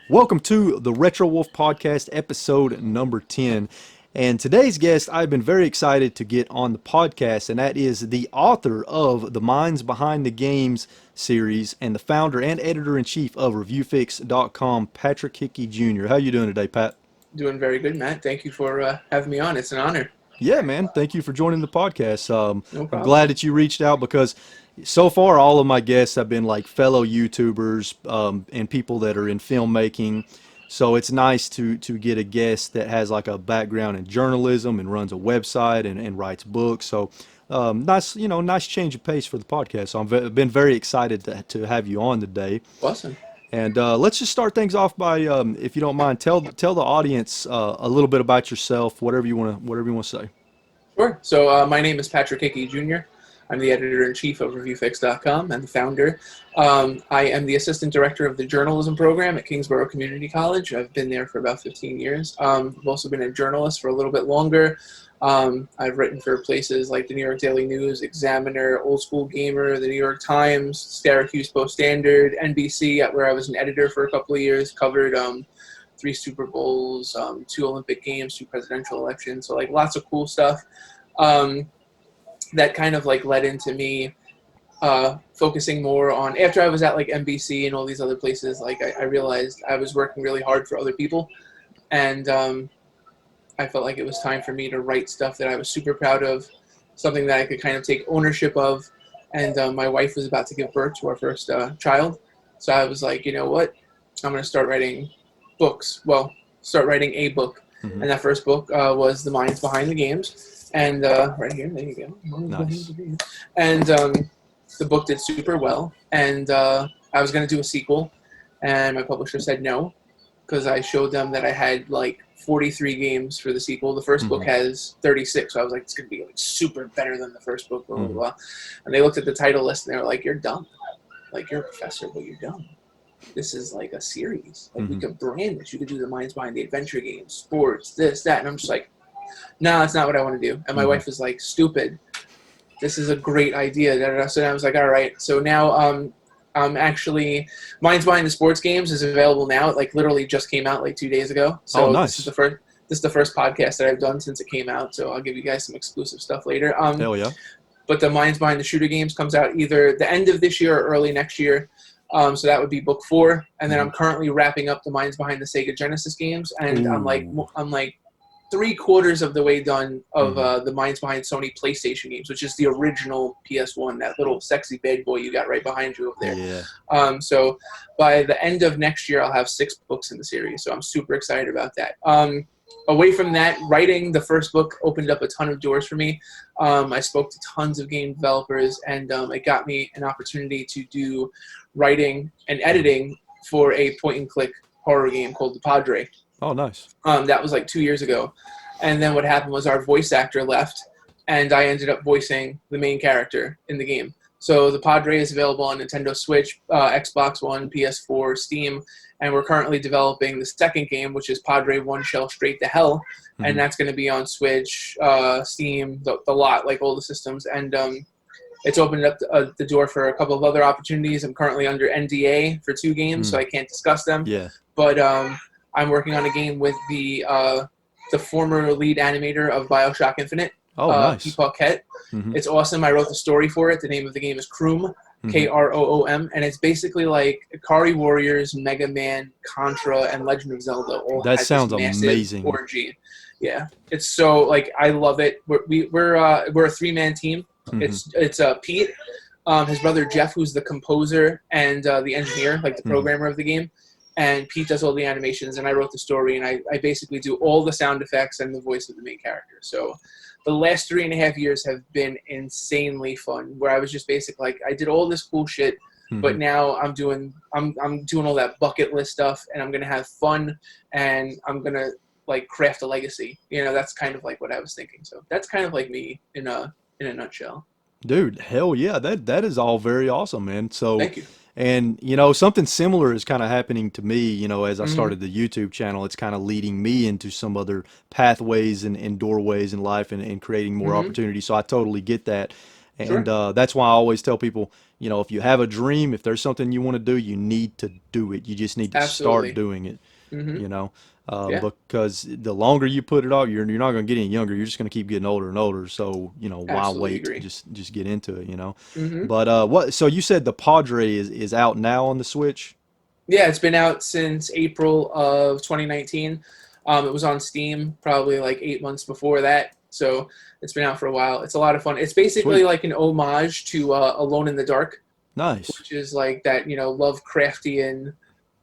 Welcome to the RetroWolf Podcast, episode number 10. And today's guest, I've been very excited to get on the podcast, and that is the author of the Minds Behind the Games series and the founder and editor-in-chief of ReviewFix.com, Patrick Hickey Jr. How you doing today, Pat? Doing very good, Matt. Thank you for having me on. It's an honor. Yeah, man. Thank you for joining the podcast. No I'm problem. glad that you reached out because so far all of my guests have been like fellow YouTubers and people that are in filmmaking. So it's nice to get a guest that has like a background in journalism and runs a website and writes books. So nice change of pace for the podcast. So I've been very excited to have you on today. Awesome. And let's just start things off by, if you don't mind, tell the audience a little bit about yourself, whatever you want to say. Sure. So my name is Patrick Hickey Jr. I'm the editor-in-chief of ReviewFix.com and the founder. I am the assistant director of the journalism program at Kingsborough Community College. I've been there for about 15 years. I've also been a journalist for a little bit longer. I've written for places like the New York Daily News, Examiner, Old School Gamer, the New York Times, Syracuse Post-Standard, NBC, where I was an editor for a couple of years, covered 3 Super Bowls, 2 Olympic Games, 2 presidential elections, so like lots of cool stuff. That kind of like led into me focusing more on, after I was at like NBC and all these other places, like I realized I was working really hard for other people, and I felt like it was time for me to write stuff that I was super proud of, something that I could kind of take ownership of. And my wife was about to give birth to our first child. So I was like, you know what? I'm going to start writing books. Well, start writing a book. Mm-hmm. And that first book was The Minds Behind the Games. And right here, there you go. Nice. And the book did super well. And I was going to do a sequel. And my publisher said no, because I showed them that I had like 43 games for the sequel. The first book has 36, so I was like, it's going to be like super better than the first book, blah, blah, blah. And they looked at the title list and they were like, you're dumb. Like, you're a professor, but you're dumb. This is like a series. Like, we could brand this. You could do the Minds Behind the Adventure games, sports, this, that. And I'm just like, no, that's not what I want to do. And my wife was like, stupid. This is a great idea. So I was like, all right. So now actually, Minds Behind the Sports Games is available now. It like literally just came out like 2 days ago. So nice. This is the first podcast that I've done since it came out. So I'll give you guys some exclusive stuff later. Hell yeah. But the Minds Behind the Shooter Games comes out either the end of this year or early next year. So that would be book 4. And then I'm currently wrapping up the Minds Behind the Sega Genesis games. And I'm like 3/4 of the way done of the Minds Behind Sony PlayStation games, which is the original PS1, that little sexy bad boy you got right behind you over there. Yeah. So by the end of next year, I'll have 6 books in the series. So I'm super excited about that. Away from that, writing the first book opened up a ton of doors for me. I spoke to tons of game developers, and it got me an opportunity to do writing and editing for a point-and-click horror game called The Padre. Oh, nice. That was like 2 years ago. And then what happened was our voice actor left, and I ended up voicing the main character in the game. So The Padre is available on Nintendo Switch, Xbox One, PS4, Steam, and we're currently developing the second game, which is Padre One Shell Straight to Hell, and that's going to be on Switch, Steam, the lot, like all the systems. And it's opened up the door for a couple of other opportunities. I'm currently under NDA for 2 games, so I can't discuss them. Yeah. But I'm working on a game with the former lead animator of BioShock Infinite, nice. Pete Paquette. It's awesome. I wrote the story for it. The name of the game is Kroom, Kroom, and it's basically like Ikari Warriors, Mega Man, Contra, and Legend of Zelda. All that had sounds this massive amazing. Orgy. Yeah, it's so like I love it. We're a 3-man team. It's Pete, his brother Jeff, who's the composer and the engineer, like the programmer of the game. And Pete does all the animations, and I wrote the story, and I basically do all the sound effects and the voice of the main character. So the last 3.5 years have been insanely fun, where I was just basically like, I did all this cool shit, but now I'm doing all that bucket list stuff, and I'm going to have fun, and I'm going to like craft a legacy. You know, that's kind of like what I was thinking. So that's kind of like me in a nutshell. Dude, hell yeah. That is all very awesome, man. So Thank you. And, something similar is kind of happening to me, as I started the YouTube channel. It's kind of leading me into some other pathways and doorways in life and creating more opportunities. So I totally get that. And Sure. that's why I always tell people, if you have a dream, if there's something you want to do, you need to do it. You just need to start Absolutely. doing it, Hmm. you know, Yeah. because the longer you put it off, you're not going to get any younger. You're just going to keep getting older and older. So, why Absolutely wait? agree. Just get into it. Hmm. But so you said the Padre is out now on the Switch? Yeah, it's been out since April of 2019. It was on Steam probably like 8 months before that, so it's been out for a while. It's a lot of fun. It's basically Sweet. like an homage to Alone in the Dark, Nice. which is like that Lovecraftian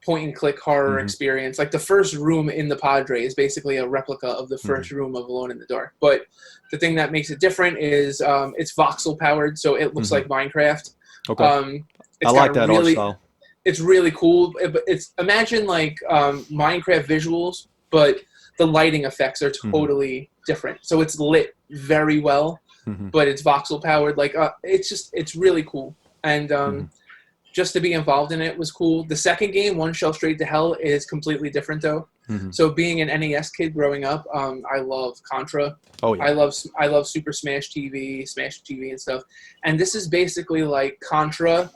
point and click horror Hmm. experience. Like the first room in the Padre is basically a replica of the Hmm. first room of Alone in the Dark. But the thing that makes it different is it's voxel powered, so it looks Hmm. like Minecraft. Okay. Um, I it's got like a that art really style. it's really cool. But it's imagine like Minecraft visuals, but the lighting effects are Hmm. totally different. So it's lit very well, Hmm. but it's voxel powered. Like it's really cool. And Hmm. just to be involved in it was cool. The second game, One Shell Straight to Hell, is completely different though. Hmm. So being an NES kid growing up, I love Contra. Oh yeah. I love Super Smash TV, and stuff. And this is basically like Contra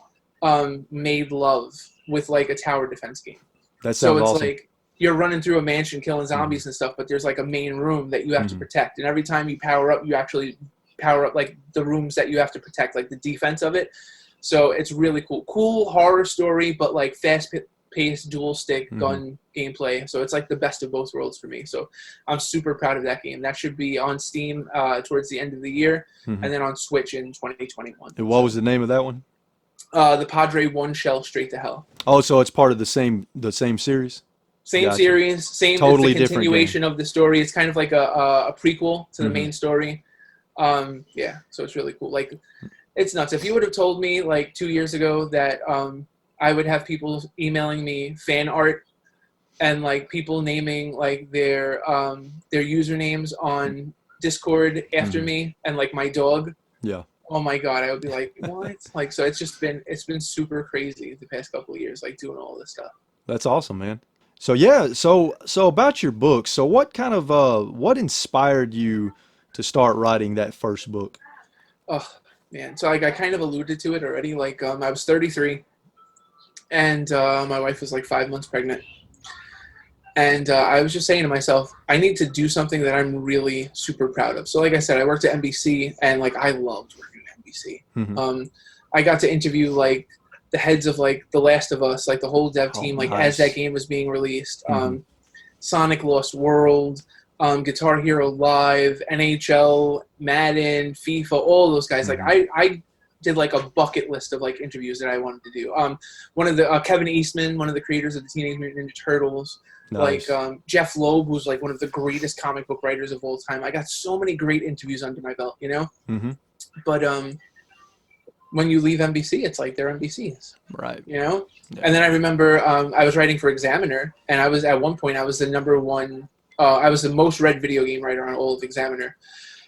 made love with like a tower defense game. That So sounds it's awesome. like you're running through a mansion killing Hmm. zombies and stuff, but there's like a main room that you have to Hmm. protect. And every time you power up, you actually power up like the rooms that you have to protect, like the defense of it. So it's really cool. Cool horror story, but like fast-paced dual stick Hmm. gun gameplay. So it's like the best of both worlds for me. So I'm super proud of that game. That should be on Steam towards the end of the year, Hmm. and then on Switch in 2021. And what was So the name of that one? the Padre One Shell Straight to Hell. Oh, so it's part of the same series. Same Gotcha. series, same. It's the Totally different game. continuation of the story. It's kind of like a prequel to the Hmm. main story. Yeah, so it's really cool. Like, it's nuts. If you would have told me like 2 years ago that I would have people emailing me fan art and like people naming like their usernames on Discord after Hmm. me and like my dog. Yeah. Oh my god, I would be like, what? Like, so it's been super crazy the past couple of years, like doing all this stuff. That's awesome, man. So yeah, so about your book. So what kind of what inspired you to start writing that first book? Oh man, so like I kind of alluded to it already. Like I was 33, and my wife was like 5 months pregnant, and I was just saying to myself, I need to do something that I'm really super proud of. So like I said, I worked at NBC, and like I loved working at NBC. Hmm. I got to interview like the heads of like The Last of Us, like the whole dev Oh, team, like as that nice. game was being released. Hmm. Sonic Lost World, Guitar Hero Live, NHL, Madden, FIFA, all those guys. Like Hmm. I did like a bucket list of like interviews that I wanted to do. One of the Kevin Eastman, one of the creators of the Teenage Mutant Ninja Turtles, like Nice. Jeff Loeb, who's like one of the greatest comic book writers of all time. I got so many great interviews under my belt, you know. Hmm. But when you leave NBC, it's like they're NBCs, Right. you know. Yeah. And then I remember I was writing for Examiner, and I was at one point I was the number one. I was the most read video game writer on all of Examiner.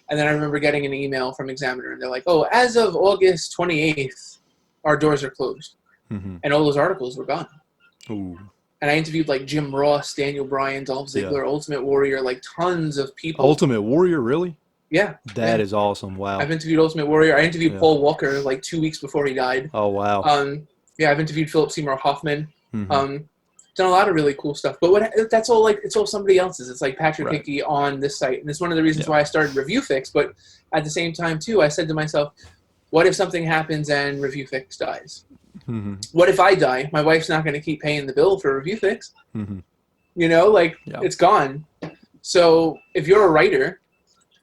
And then I remember getting an email from Examiner, and they're like, "Oh, as of August 28th, our doors are closed," Hmm. and all those articles were gone. Ooh. And I interviewed like Jim Ross, Daniel Bryan, Dolph Yeah. Ziggler, Ultimate Warrior, like tons of people. Ultimate Warrior, really? Yeah, That yeah. is awesome. Wow. I've interviewed Ultimate Warrior. I interviewed Yeah. Paul Walker like 2 weeks before he died. Oh wow. Yeah, I've interviewed Philip Seymour Hoffman. Hmm. Done a lot of really cool stuff. But that's all like it's all somebody else's. It's like Patrick Right. Hickey on this site, and it's one of the reasons Yeah. why I started Review Fix. But at the same time, too, I said to myself, what if something happens and Review Fix dies? Hmm. What if I die? My wife's not going to keep paying the bill for Review Fix. Hmm. You know, like Yeah. it's gone. So if you're a writer,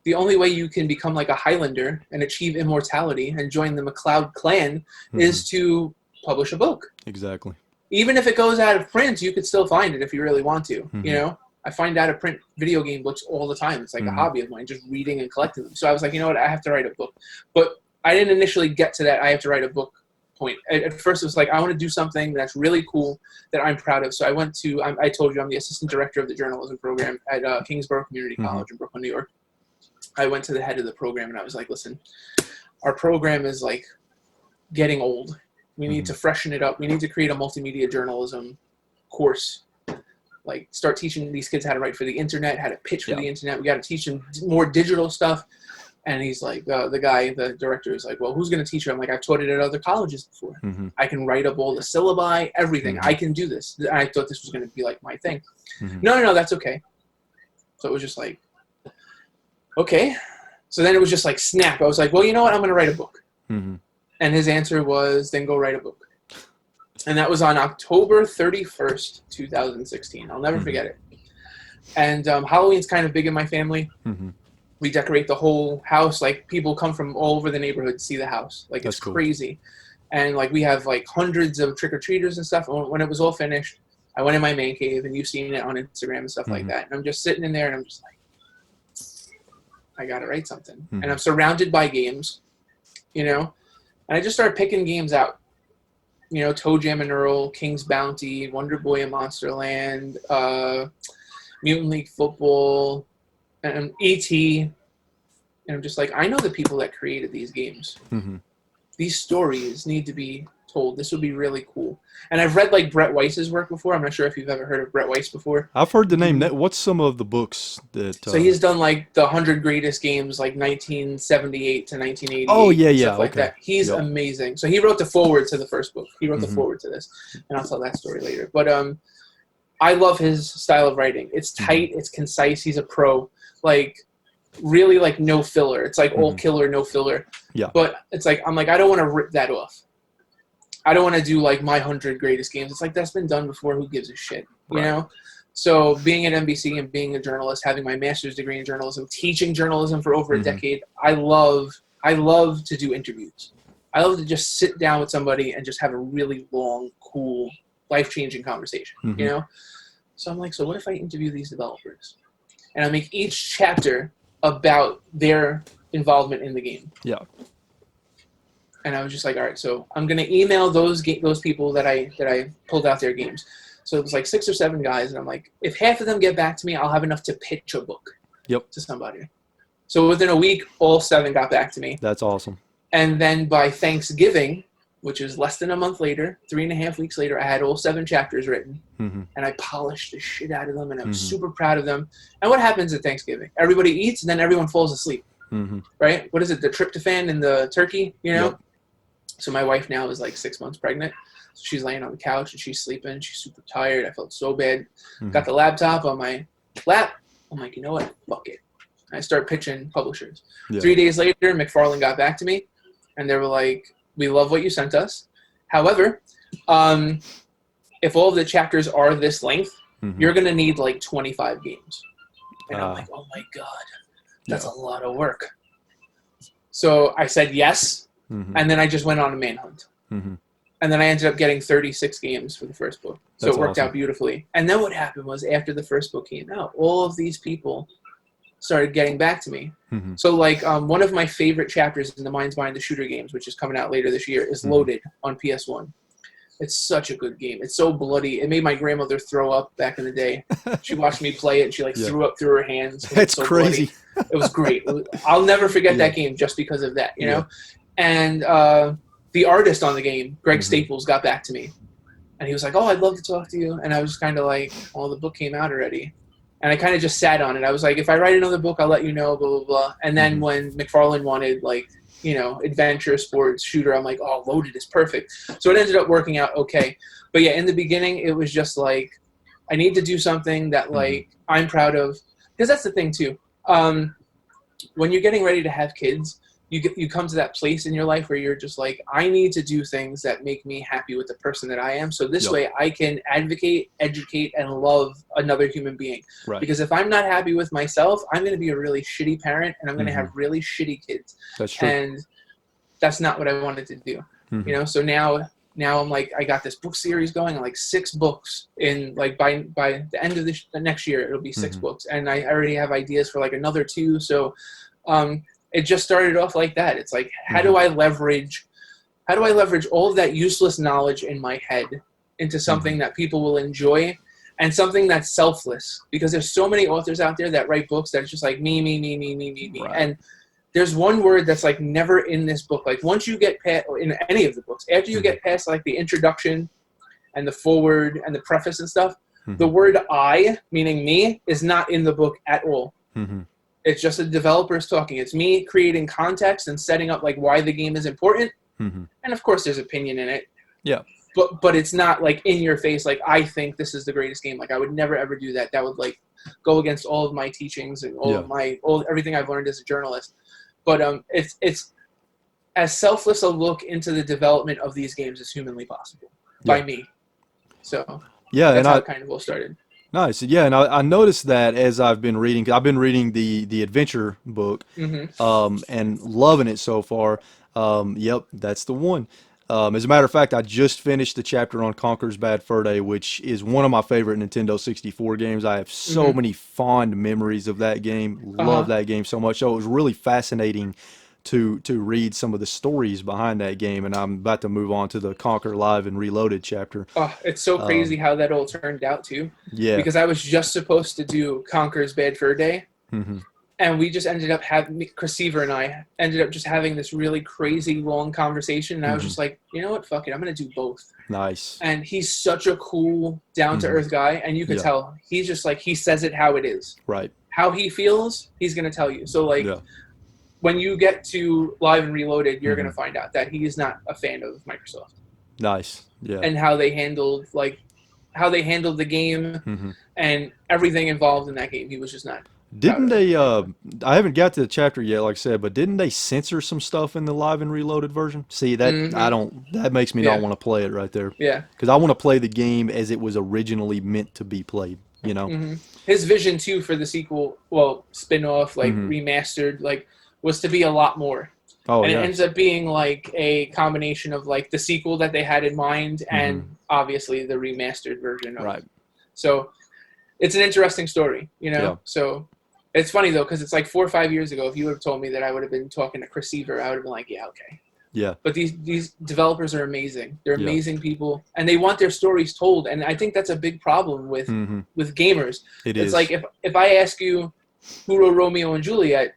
the only way you can become like a Highlander and achieve immortality and join the MacLeod clan Hmm. is to publish a book. Exactly. Even if it goes out of print, you could still find it if you really want to. Mhm. You know, I find out of print video game books all the time. It's like a Mhm. hobby of mine, just reading and collecting them. So I was like, you know what, I have to write a book. But I didn't initially get to that I have to write a book point. At first, it was like, I want to do something that's really cool that I'm proud of. So I went to, I told you, I'm the assistant director of the journalism program at Kingsborough Community Mhm. College in Brooklyn, New York. I went to the head of the program and I was like, listen, our program is like getting old. We need to freshen it up. We need to create a multimedia journalism course. Like start teaching these kids how to write for the internet, how to pitch for Yeah. the internet. We got to teach them more digital stuff. And he's like, the director is like, well, who's going to teach you? I'm like, I've taught it at other colleges before. Mm-hmm. I can write up all the syllabi, everything. Mm-hmm. I can do this. And I thought this was going to be like my thing. Mm-hmm. No, that's okay. So it was just like, okay. So then it was just like snap. I was like, well, you know what? I'm going to write a book. Mm-hmm. And his answer was, then go write a book. And that was on October 31st, 2016. I'll never Mm-hmm. forget it. And Halloween's kind of big in my family. Mm-hmm. We decorate the whole house. Like, people come from all over the neighborhood to see the house. Like, That's it's cool. crazy. And, like, we have, like, hundreds of trick-or-treaters and stuff. And when it was all finished, I went in my man cave, and you've seen it on Instagram and stuff like Mm-hmm. that. And I'm just sitting in there, and I'm just like, I got to write something. Mm-hmm. And I'm surrounded by games, you know? And I just started picking games out. You know, Toe Jam and Earl, King's Bounty, Wonder Boy and Monsterland, Mutant League Football, and E.T. And I'm just like, I know the people that created these games. Mm-hmm. These stories need to be told. This would be really cool. And I've read, like, Brett Weiss's work before. I'm not sure if you've ever heard of Brett Weiss before. I've heard the name. What's some of the books that? So he's done, like, the 100 greatest games, like 1978 to 1988. Oh, yeah, stuff like okay. that. He's Yep. amazing. So he wrote the foreword to the first book. He wrote the Mhm. foreword to this, and I'll tell that story later. But I love his style of writing. It's tight. It's concise. He's a pro. Like, really, like, no filler. It's like all killer, no filler. Yeah. But it's like, I'm like, I don't want to rip that off. I don't want to do, like, my 100 greatest games. It's like, that's been done before. Who gives a shit? You Right. know? So being at NBC and being a journalist, having my master's degree in journalism, teaching journalism for over a decade, I love to do interviews. I love to just sit down with somebody and just have a really long, cool, life-changing conversation, you know? So I'm like, so what if I interview these developers? And I make each chapter about their involvement in the game. Yeah. And I was just like, all right, so I'm going to email those people that I pulled out their games. So it was like 6 or 7 guys, and I'm like, if half of them get back to me, I'll have enough to pitch a book to somebody. So within a week, all 7 got back to me. That's awesome. And then by Thanksgiving, which is less than a month later, 3.5 weeks later, I had all 7 chapters written, and I polished the shit out of them, and I'm super proud of them. And what happens at Thanksgiving? Everybody eats, and then everyone falls asleep, right? What is it, the tryptophan in the turkey, you know? Yep. So my wife now is like 6 months pregnant. So she's laying on the couch, and she's sleeping. She's super tired. I felt so bad. Got the laptop on my lap. I'm like, you know what? Fuck it. I start pitching publishers. Yeah. 3 days later, McFarlane got back to me, and they were like, we love what you sent us. However, if all of the chapters are this length, you're going to need like 25 games. And I'm like, oh my God, that's a lot of work. So I said yes, and then I just went on a manhunt. And then I ended up getting 36 games for the first book. So That's it worked awesome. out beautifully. And then what happened was, after the first book came out, all of these people started getting back to me. So, like, one of my favorite chapters in the Minds Behind the Shooter games, which is coming out later this year, is Loaded on PS1. It's such a good game. It's so bloody. It made my grandmother throw up back in the day. She watched me play it, and she, like, threw up through her hands. That's so crazy. Bloody. It was great. I'll never forget that game just because of that, you know? And the artist on the game, Greg Staples, got back to me. And he was like, oh, I'd love to talk to you. And I was kind of like, well, the book came out already. And I kind of just sat on it. I was like, if I write another book, I'll let you know, blah, blah, blah. And then when McFarlane wanted, like, you know, adventure, sports, shooter, I'm like, oh, Loaded is perfect. So it ended up working out okay. But yeah, in the beginning, it was just like, I need to do something that, like, I'm proud of. Because that's the thing, too. When you're getting ready to have kids, you come to that place in your life where you're just like, I need to do things that make me happy with the person that I am. So this way I can advocate, educate, and love another human being. Right. Because if I'm not happy with myself, I'm going to be a really shitty parent, and I'm going to have really shitty kids. That's true. And that's not what I wanted to do. You know, so now I'm like, I got this book series going, like 6 books in, like, by the end of the next year, it'll be 6 books. And I already have ideas for, like, another 2. So, it just started off like that. It's like, how do I leverage all of that useless knowledge in my head into something that people will enjoy, and something that's selfless? Because there's so many authors out there that write books that it's just like me. Right. And there's one word that's, like, never in this book. Like, once you get past, in any of the books, after you get past, like, the introduction and the foreword and the preface and stuff, the word I, meaning me, is not in the book at all. It's just the developers talking. It's me creating context and setting up like why the game is important. Mm-hmm. And of course, there's opinion in it. Yeah. But it's not like in your face. Like I think this is the greatest game. Like I would never ever do that. That would like go against all of my teachings and everything I've learned as a journalist. But it's as selfless a look into the development of these games as humanly possible by me. So that's how it kind of all started. Nice. Yeah, and I noticed that as I've been reading. 'Cause I've been reading the adventure book, and loving it so far. Yep, that's the one. As a matter of fact, I just finished the chapter on Conker's Bad Fur Day, which is one of my favorite Nintendo 64 games. I have so many fond memories of that game. Love that game so much. So it was really fascinating to read some of the stories behind that game, and I'm about to move on to the Conker Live and Reloaded chapter. Oh, it's so crazy how that all turned out too. Yeah. Because I was just supposed to do Conker's Bad Fur Day, and we just ended up having Chris Seaver and I ended up just having this really crazy long conversation, and I was just like, you know what, fuck it, I'm gonna do both. Nice. And he's such a cool, down to earth guy, and you could tell he's just like he says it how it is. Right. How he feels, he's gonna tell you. So like. Yeah. When you get to Live and Reloaded, you're going to find out that he is not a fan of Microsoft. Nice. Yeah. And how they handled the game and everything involved in that game. He was just not. Didn't they I haven't got to the chapter yet, like I said, but didn't they censor some stuff in the Live and Reloaded version? See, that that makes me not want to play it right there. Yeah. Cuz I want to play the game as it was originally meant to be played, you know. His vision too for the sequel, spin-off, remastered, was to be a lot more. Oh, and it ends up being like a combination of like the sequel that they had in mind and obviously the remastered version of it. So it's an interesting story, you know? Yeah. So it's funny though, because it's like 4 or 5 years ago, if you would have told me that I would have been talking to Chris Seaver, I would have been like, yeah, okay. Yeah. But these developers are amazing. They're amazing people, and they want their stories told. And I think that's a big problem with gamers. It's like if I ask you who wrote Romeo and Juliet,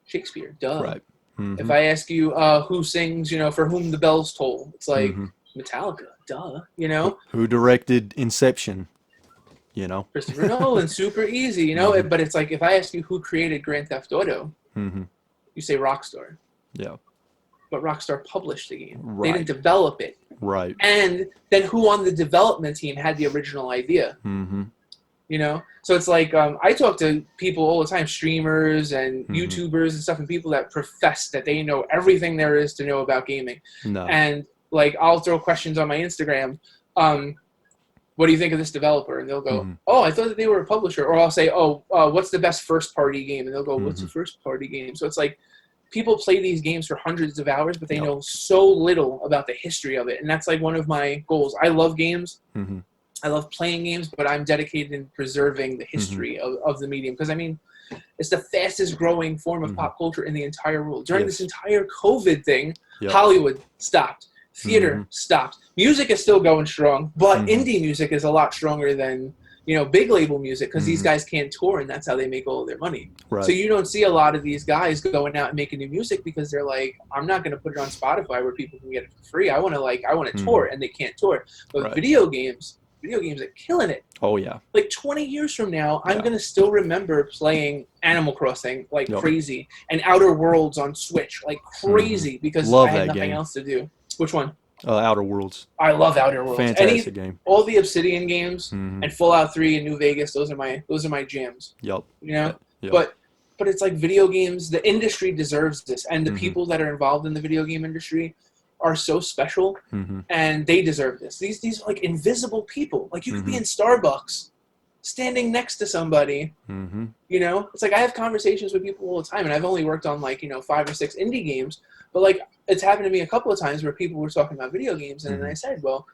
Shakespeare, duh. Right. If I ask you who sings, For Whom the Bells Toll, it's like Metallica, duh, Who directed Inception, Christopher Nolan, super easy, But it's like if I ask you who created Grand Theft Auto, you say Rockstar. Yeah. But Rockstar published the game. Right. They didn't develop it. Right. And then who on the development team had the original idea? So it's like I talk to people all the time, streamers and YouTubers and stuff, and people that profess that they know everything there is to know about gaming. No. And like I'll throw questions on my Instagram. What do you think of this developer? And they'll go, oh, I thought that they were a publisher. Or I'll say, what's the best first-party game? And they'll go, what's a first-party game? So it's like people play these games for hundreds of hours, but they know so little about the history of it. And that's like one of my goals. I love games. I love playing games, but I'm dedicated in preserving the history of the medium. Because, I mean, it's the fastest growing form of pop culture in the entire world. During this entire COVID thing, Hollywood stopped. Theater stopped. Music is still going strong, but indie music is a lot stronger than, big label music because these guys can't tour, and that's how they make all of their money. Right. So you don't see a lot of these guys going out and making new music because they're like, I'm not going to put it on Spotify where people can get it for free. I want to tour, and they can't tour. But video games are killing it. Oh, yeah. Like 20 years from now, I'm going to still remember playing Animal Crossing like crazy and Outer Worlds on Switch like crazy because I had nothing else to do. Which one? Outer Worlds. I love Outer Worlds. Fantastic game. All the Obsidian games and Fallout 3 and New Vegas, those are my jams. Yep. Yep. But it's like video games, the industry deserves this, and the people that are involved in the video game industry are so special, and they deserve this. These are like invisible people. Like you could be in Starbucks, standing next to somebody. It's like I have conversations with people all the time, and I've only worked on 5 or 6 indie games, but like it's happened to me a couple of times where people were talking about video games, and then I said, "Well,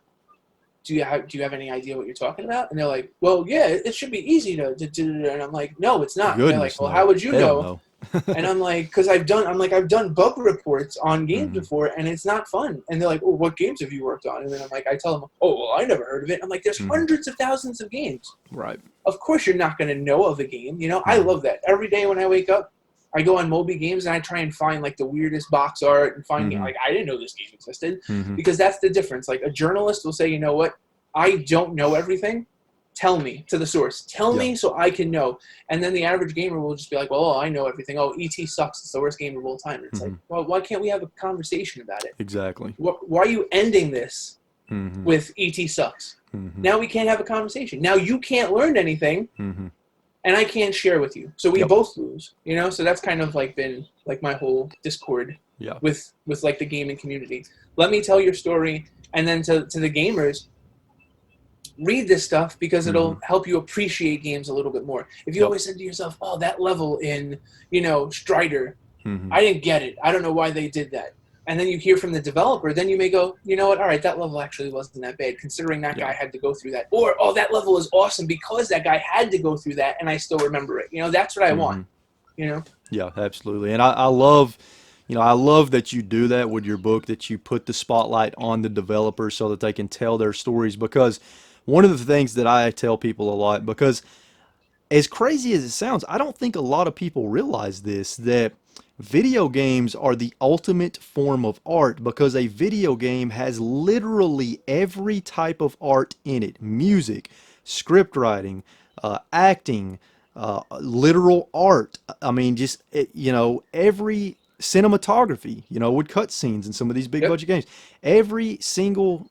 do you have any idea what you're talking about?" And they're like, "Well, yeah, it should be easy to do." And I'm like, "No, it's not." And they're like, "Well, how would you know?" And I'm like, because I've done bug reports on games before, and it's not fun. And they're like, "Oh, what games have you worked on?" And then I'm like, I tell them, "Oh, well, I never heard of it." I'm like, "There's hundreds of thousands of games. Right. Of course, you're not going to know of a game. I love that. Every day when I wake up, I go on Moby Games and I try and find like the weirdest box art and find like I didn't know this game existed because that's the difference. Like a journalist will say, you know what, I don't know everything. tell me, to the source. Tell me so I can know. And then the average gamer will just be like, well, I know everything. Oh, E.T. sucks. It's the worst game of all time. It's like, well, why can't we have a conversation about it? Exactly. Why are you ending this with E.T. sucks? Now we can't have a conversation. Now you can't learn anything, and I can't share with you. So we both lose, you know? So that's kind of like been like my whole discord with like the gaming community. Let me tell your story, and then to the gamers, read this stuff because it'll help you appreciate games a little bit more. If you always said to yourself, oh, that level in, you know, Strider, I didn't get it. I don't know why they did that. And then you hear from the developer, then you may go, you know what, all right, that level actually wasn't that bad, considering that guy had to go through that. Or, oh, that level is awesome because that guy had to go through that, and I still remember it. You know, that's what I want, you know? Yeah, absolutely. And I love, you know, I love that you do that with your book, that you put the spotlight on the developers so that they can tell their stories. Because one of the things that I tell people a lot, because as crazy as it sounds, I don't think a lot of people realize this, that video games are the ultimate form of art, because a video game has literally every type of art in it. Music, script writing, acting, literal art. I mean, just, you know, every cinematography, you know, with cutscenes in some of these big budget games. Every single,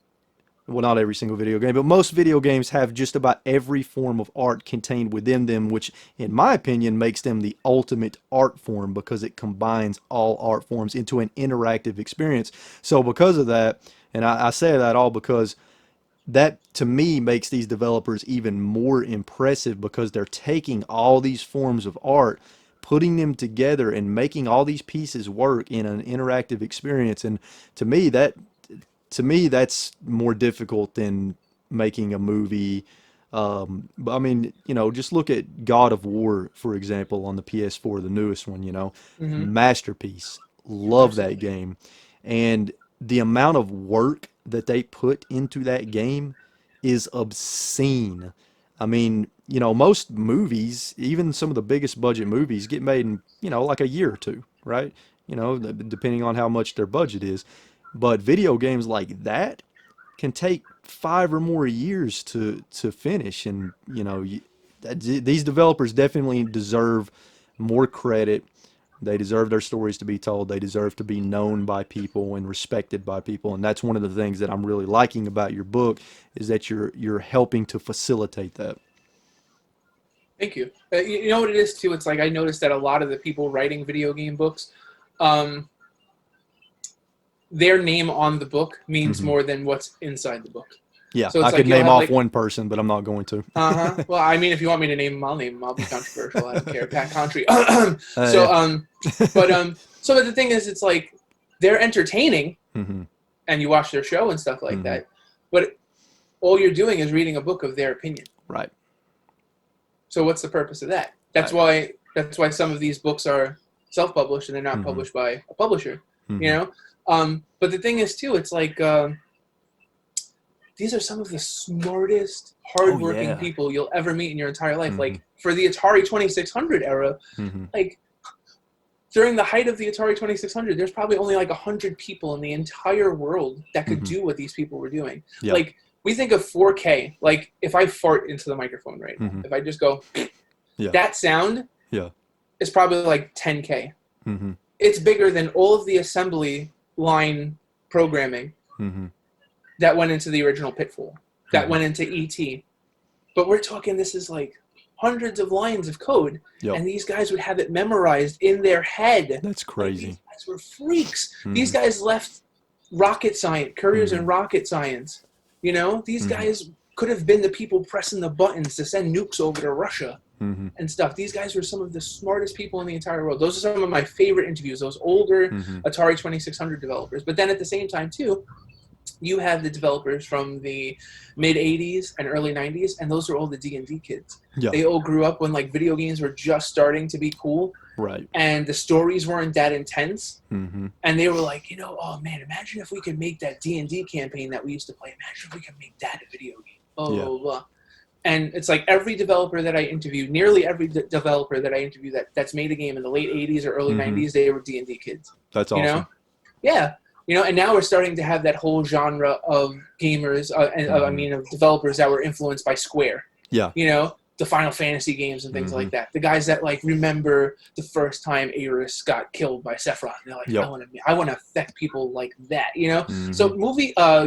well, not every single video game, but most video games have just about every form of art contained within them, which, in my opinion, makes them the ultimate art form, because it combines all art forms into an interactive experience. So because of that, and I say that all because that, to me, makes these developers even more impressive, because they're taking all these forms of art, putting them together, and making all these pieces work in an interactive experience. And to me, that's more difficult than making a movie. But I mean, you know, just look at God of War, for example, on the PS4, the newest one, you know, masterpiece. Love that game. And the amount of work that they put into that game is obscene. I mean, you know, most movies, even some of the biggest budget movies, get made in, you know, like a year or two, right? You know, depending on how much their budget is. But video games like that can take 5 or more years to finish. And, you know, these developers definitely deserve more credit. They deserve their stories to be told. They deserve to be known by people and respected by people. And that's one of the things that I'm really liking about your book, is that you're helping to facilitate that. Thank you. You know what it is, too? It's like I noticed that a lot of the people writing video game books, their name on the book means more than what's inside the book. Yeah, so I could name off one person, but I'm not going to. Well, I mean, if you want me to name him, I'll name him. I'll be controversial. I don't care. Pat Contry. So the thing is, it's like they're entertaining, and you watch their show and stuff like that, but all you're doing is reading a book of their opinion. Right. So what's the purpose of that? That's why some of these books are self-published and they're not published by a publisher. You know. But the thing is, too, it's like these are some of the smartest, hardworking people you'll ever meet in your entire life. Like, for the Atari 2600 era, like, during the height of the Atari 2600, there's probably only like 100 people in the entire world that could do what these people were doing. Yeah. Like, we think of 4K, like, if I fart into the microphone right now, if I just go, that sound is probably like 10K. It's bigger than all of the assembly line programming that went into the original Pitfall, that went into E.T. But we're talking, this is like hundreds of lines of code, and these guys would have it memorized in their head. That's crazy. Like, these guys were freaks. These guys left rocket science, careers in rocket science. You know, these guys could have been the people pressing the buttons to send nukes over to Russia and stuff. These guys were some of the smartest people in the entire world. Those are some of my favorite interviews, those older Atari 2600 developers. But then at the same time, too, you have the developers from the mid-'80s and early '90s, and those are all the D&D kids. Yeah. They all grew up when, like, video games were just starting to be cool. Right. And the stories weren't that intense. And they were like, you know, oh, man, imagine if we could make that D&D campaign that we used to play. Imagine if we could make that a video game. Blah, blah, blah. And it's like every developer that I interviewed, nearly every developer that I interviewed that's made a game in the late 80s or early 90s, they were D&D kids. That's awesome. You know? Yeah. You know, and now we're starting to have that whole genre of gamers, of developers that were influenced by Square. Yeah. You know, the Final Fantasy games and things like that. The guys that like remember the first time Aerith got killed by Sephiroth. And they're like, Yep. I want to affect people like that, you know? So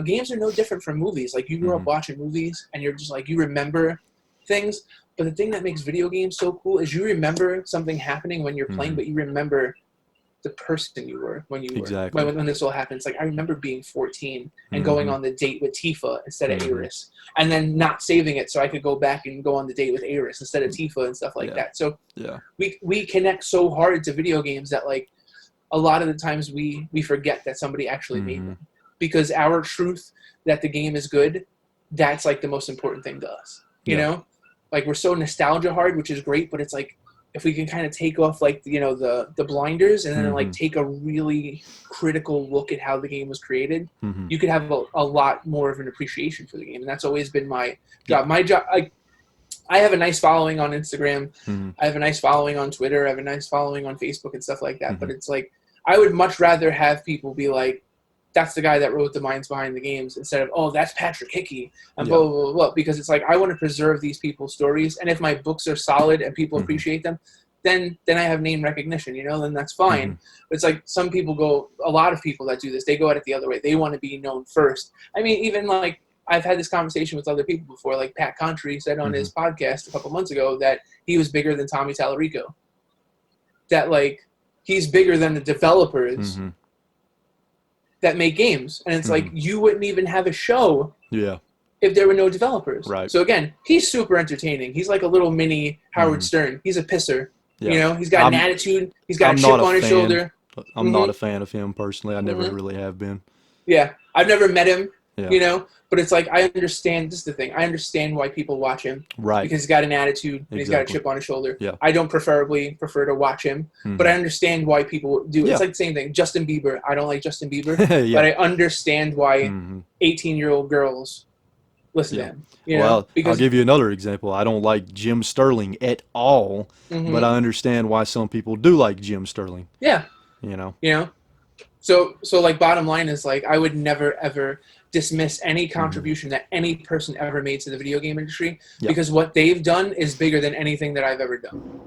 games are no different from movies. Like you grew up watching movies and you're just like, you remember things. But the thing that makes video games so cool is you remember something happening when you're playing, but you remember the person you were when when this all happened. It's like, I remember being 14 and going on the date with Tifa instead of Aerith, and then not saving it so I could go back and go on the date with Aerith instead of Tifa and stuff like that. So we connect so hard to video games that like a lot of the times we forget that somebody actually made them, because our truth that the game is good, that's like the most important thing to us. You know, like we're so nostalgia hard, which is great, but it's like, if we can kind of take off like, you know, the blinders and then like take a really critical look at how the game was created, you could have a lot more of an appreciation for the game. And that's always been my job. My job, I have a nice following on Instagram. I have a nice following on Twitter. I have a nice following on Facebook and stuff like that. But it's like, I would much rather have people be like, that's the guy that wrote the minds behind the games, instead of, oh, that's Patrick Hickey, and blah, blah, blah, blah. Because it's like, I want to preserve these people's stories. And if my books are solid and people appreciate them, then I have name recognition, you know, then that's fine. But it's like, some people a lot of people that do this, they go at it the other way. They want to be known first. I mean, even like, I've had this conversation with other people before, like Pat Contry said on his podcast a couple months ago that he was bigger than Tommy Tallarico. That like, he's bigger than the developers that make games. And it's like, you wouldn't even have a show if there were no developers. Right. So again, he's super entertaining. He's like a little mini Howard Stern. He's a pisser. You know, he's got an attitude. He's got a chip on his shoulder. I'm not a fan of him personally. I never really have been. Yeah. I've never met him, you know, but it's like, I understand, this is the thing, I understand why people watch him. Right. Because he's got an attitude and he's got a chip on his shoulder. Yeah. I don't prefer to watch him, but I understand why people do. It's like the same thing. Justin Bieber. I don't like Justin Bieber, but I understand why 18-year-old girls listen to him. You know? I'll give you another example. I don't like Jim Sterling at all, but I understand why some people do like Jim Sterling. Yeah. You know? So like, bottom line is like, I would never ever dismiss any contribution that any person ever made to the video game industry, because what they've done is bigger than anything that I've ever done.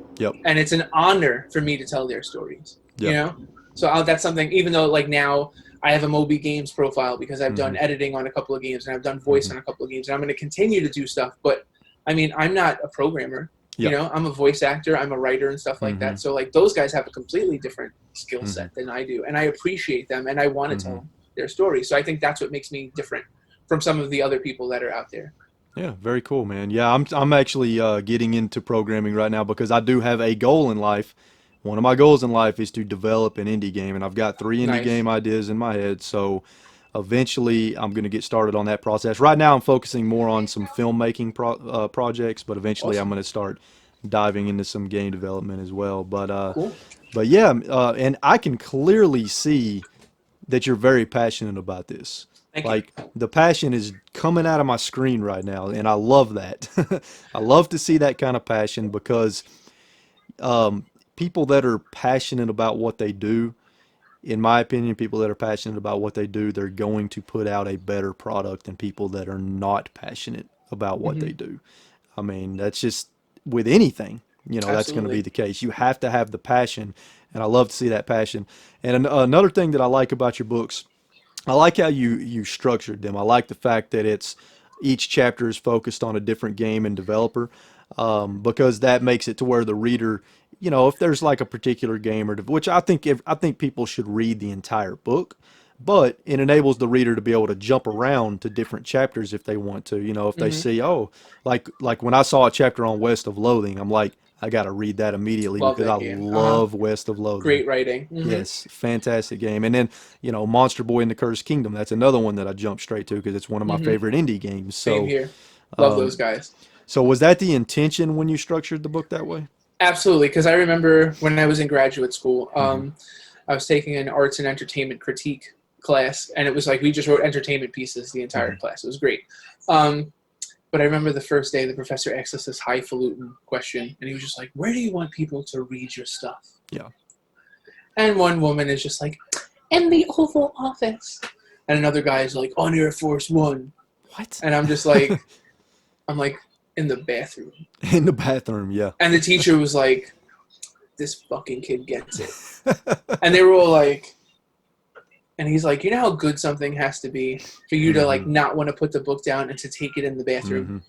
And it's an honor for me to tell their stories. You know? So that's something, even though like now I have a Moby Games profile because I've done editing on a couple of games and I've done voice on a couple of games, and I'm going to continue to do stuff. But I mean, I'm not a programmer. You know, I'm a voice actor, I'm a writer and stuff like that. So like, those guys have a completely different skill set than I do, and I appreciate them, and I want to tell their story. So I think that's what makes me different from some of the other people that are out there. Yeah, very cool, man. Yeah, I'm actually getting into programming right now because I do have a goal in life. One of my goals in life is to develop an indie game, and I've got 3 indie game ideas in my head. So eventually I'm going to get started on that process. Right now I'm focusing more on some filmmaking projects, but eventually I'm going to start diving into some game development as well. But yeah, and I can clearly see that you're very passionate about this. Like, the passion is coming out of my screen right now, and I love that. I love to see that kind of passion, because people that are passionate about what they do, in my opinion, people that are passionate about what they do, they're going to put out a better product than people that are not passionate about what they do. I mean, that's just with anything, you know, that's going to be the case. You have to have the passion, and I love to see that passion. And another thing that I like about your books, I like how you structured them. I like the fact that each chapter is focused on a different game and developer, because that makes it to where the reader, you know, if there's like a particular game, which I think people should read the entire book, but it enables the reader to be able to jump around to different chapters if they want to. You know, if they see, like when I saw a chapter on West of Loathing, I'm like, I got to read that immediately because I love West of Loathing. Great writing. Yes, fantastic game. And then, you know, Monster Boy and the Cursed Kingdom, that's another one that I jumped straight to because it's one of my favorite indie games. So, same here. Love those guys. So was that the intention when you structured the book that way? Absolutely, because I remember when I was in graduate school, I was taking an arts and entertainment critique class, and it was like we just wrote entertainment pieces the entire class. It was great. But I remember the first day the professor asked us this highfalutin question, and he was just like, where do you want people to read your stuff? Yeah. And one woman is just like, in the Oval Office. And another guy is like, on Air Force One. What? And I'm just like, I'm like, in the bathroom. In the bathroom, yeah. And the teacher was like, this fucking kid gets it. And they were all like, and he's like, you know how good something has to be for you to like not want to put the book down and to take it in the bathroom?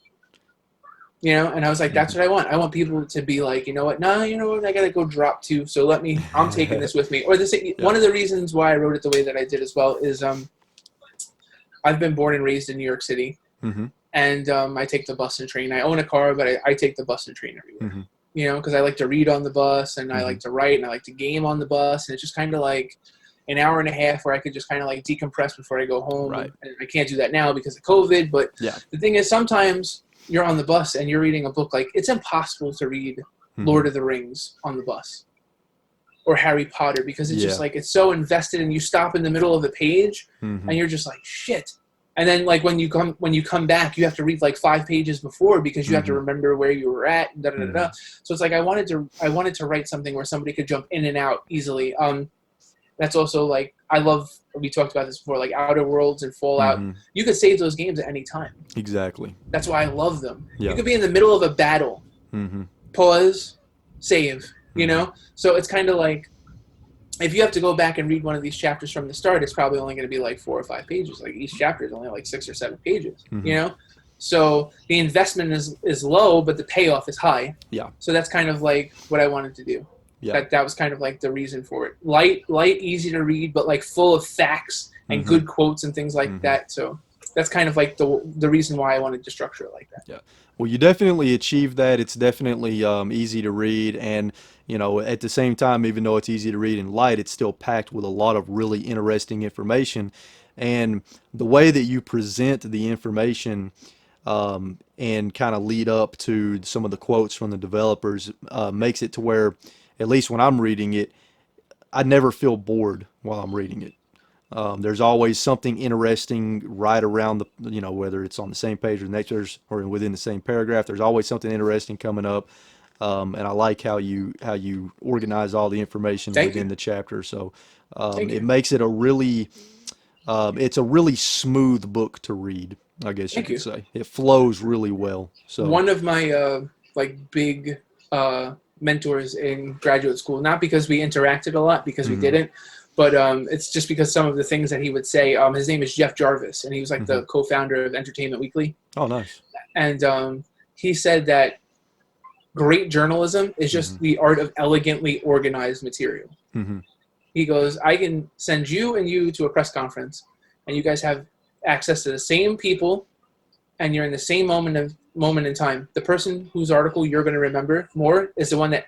You know? And I was like, that's what I want. I want people to be like, you know what? No, you know what? I got to go drop two. So I'm taking this with me. Or one of the reasons why I wrote it the way that I did as well is I've been born and raised in New York City. And I take the bus and train. I own a car, but I take the bus and train everywhere. You know, because I like to read on the bus, and I like to write, and I like to game on the bus, and it's just kind of like an hour and a half where I could just kind of like decompress before I go home. Right. And I can't do that now because of COVID, but the thing is, sometimes you're on the bus and you're reading a book. Like, it's impossible to read Lord of the Rings on the bus or Harry Potter because it's just like, it's so invested, and you stop in the middle of the page and you're just like, shit. And then, like, when you come back, you have to read like 5 pages before because you have to remember where you were at. And So it's like I wanted to write something where somebody could jump in and out easily. That's also like we talked about this before, like Outer Worlds and Fallout. You could save those games at any time. Exactly. That's why I love them. Yeah. You could be in the middle of a battle, pause, save. You know, so it's kind of like, if you have to go back and read one of these chapters from the start, it's probably only going to be like 4 or 5 pages. Like, each chapter is only like 6 or 7 pages, you know? So the investment is low, but the payoff is high. Yeah. So that's kind of like what I wanted to do. Yeah. That was kind of like the reason for it. Light, easy to read, but like full of facts and good quotes and things like that. So that's kind of like the reason why I wanted to structure it like that. Yeah. Well, you definitely achieved that. It's definitely easy to read, and you know, at the same time, even though it's easy to read and light, it's still packed with a lot of really interesting information. And the way that you present the information and kind of lead up to some of the quotes from the developers makes it to where, at least when I'm reading it, I never feel bored while I'm reading it. There's always something interesting right around the, you know, whether it's on the same page or the next or within the same paragraph. There's always something interesting coming up. And I like how you organize all the information within the chapter. So it makes it it's a really smooth book to read, I guess you could say. It flows really well. So one of my like big mentors in graduate school, not because we interacted a lot, because we didn't, but it's just because some of the things that he would say. His name is Jeff Jarvis, and he was like the co-founder of Entertainment Weekly. Oh, nice. And he said that great journalism is just the art of elegantly organized material. He goes, I can send you and you to a press conference, and you guys have access to the same people, and you're in the same moment in time. The person whose article you're going to remember more is the one that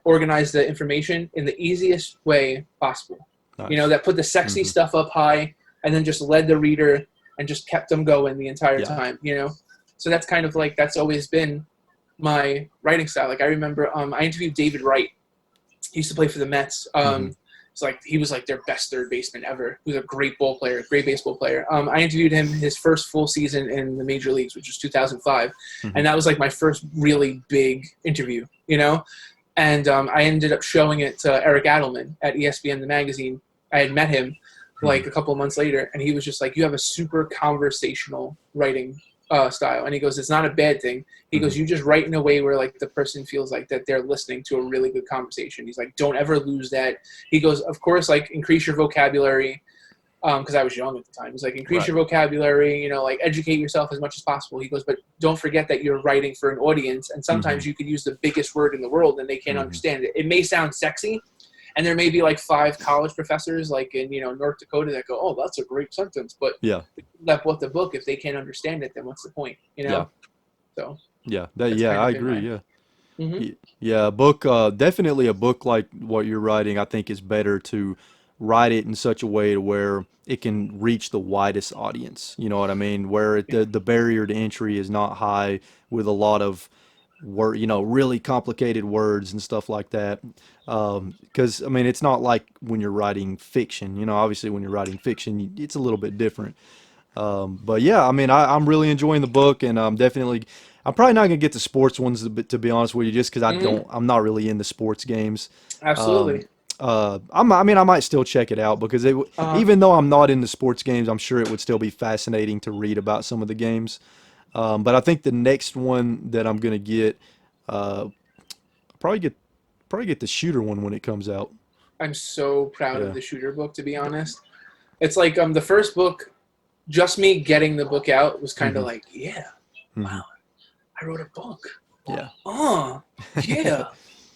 organized the information in the easiest way possible. Nice. You know, that put the sexy stuff up high and then just led the reader and just kept them going the entire time, you know? So that's kind of like, that's always been my writing style. Like, I remember I interviewed David Wright. He used to play for the Mets. It's like, he was like their best third baseman ever. He was a great ball player, great baseball player. I interviewed him his first full season in the major leagues, which was 2005. And that was like my first really big interview, you know? And I ended up showing it to Eric Adelman at ESPN, the magazine. I had met him like a couple of months later, and he was just like, you have a super conversational writing style. And he goes, it's not a bad thing. He goes, you just write in a way where like the person feels like that they're listening to a really good conversation. He's like, don't ever lose that. He goes, of course, like, increase your vocabulary. Because I was young at the time. He's like, increase your vocabulary, you know, like, educate yourself as much as possible. He goes, but don't forget that you're writing for an audience, and sometimes you could use the biggest word in the world and they can't understand it. It may sound sexy, and there may be like 5 college professors like in, you know, North Dakota that go, oh, that's a great sentence. But that bought the book, if they can't understand it, then what's the point, you know? So I agree. A book, definitely a book like what you're writing, I think is better to write it in such a way to where it can reach the widest audience. You know what I mean? Where the barrier to entry is not high with a lot of really complicated words and stuff like that. Because I mean, it's not like when you're writing fiction. You know, obviously when you're writing fiction, it's a little bit different. But yeah, I mean, I'm really enjoying the book, and I'm probably not gonna get the sports ones to be honest with you, just because I'm not really into sports games. Absolutely. I might still check it out because even though I'm not into sports games, I'm sure it would still be fascinating to read about some of the games. But I think the next one that I'm gonna get, uh, probably get probably get the shooter one when it comes out. I'm so proud of Yeah. the shooter book, to be honest. It's like the first book, just me getting the book out was kind of Mhm. like, yeah, Mhm. wow, I wrote a book. Yeah. Oh, yeah,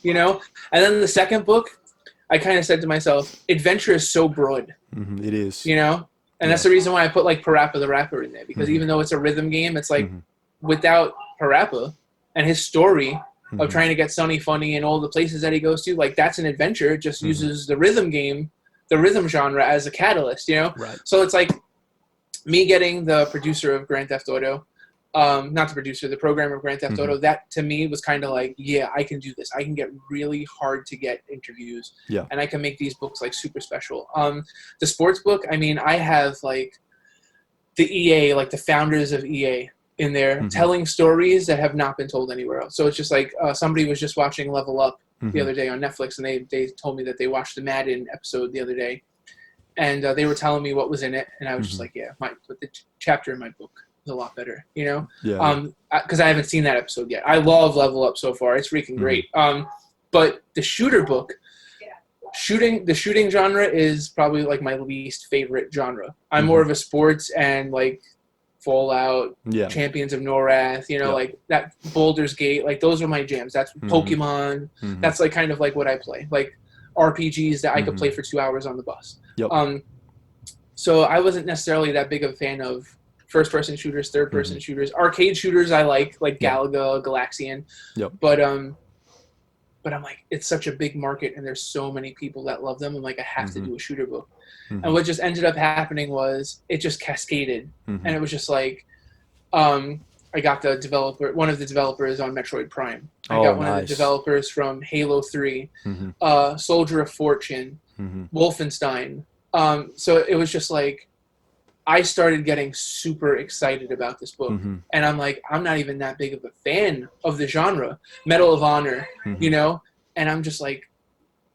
you know. And then the second book, I kind of said to myself, adventure is so broad, It is. you know. And Yeah. that's the reason why I put like Parappa the Rapper in there, because Mhm. even though it's a rhythm game, it's like Mhm. without Parappa and his story of Mhm. trying to get Sunny funny and all the places that he goes to, like that's an adventure. It just Mhm. uses the rhythm game, the rhythm genre as a catalyst, you know? Right. So it's like me getting the producer of Grand Theft Auto, not the producer, the programmer of Grand Theft Mhm. Auto, that to me was kind of like, yeah, I can do this. I can get really hard to get interviews Yeah. and I can make these books like super special. The sports book, I mean, I have like the EA, like the founders of EA in there Mhm. telling stories that have not been told anywhere else. So it's just like somebody was just watching Level Up the Mhm. other day on Netflix, and they told me that they watched the Madden episode the other day, and they were telling me what was in it, and I was just Mhm. like, yeah, but the chapter in my book is a lot better, you know, Yeah. Yeah. because I haven't seen that episode yet. I love Level Up so far; it's freaking Mhm. great. But the shooter book, the shooting genre is probably like my least favorite genre. I'm more Mhm. of a sports and like Fallout, Yeah. Champions of Norath, you know, Yep. like that Baldur's Gate, like those are my jams. That's Mhm. Pokemon. Mhm. That's like kind of like what I play. Like RPGs that I could Mhm. play for 2 hours on the bus. Yep. So I wasn't necessarily that big of a fan of first person shooters, third person Mhm. shooters. Arcade shooters I like Yeah. Galaga, Galaxian. Yep. But I'm like, it's such a big market and there's so many people that love them. I'm like, I have to Mhm. do a shooter book. And Mhm. what just ended up happening was it just cascaded. And Mhm. it was just like, I got one of the developers on Metroid Prime. I Oh, got one of the nice. developers from Halo 3, Mhm. Soldier of Fortune, Mhm. Wolfenstein. So it was just like, I started getting super excited about this book. Mhm. And I'm like, I'm not even that big of a fan of the genre. Medal of Honor, you Mhm. know? And I'm just like,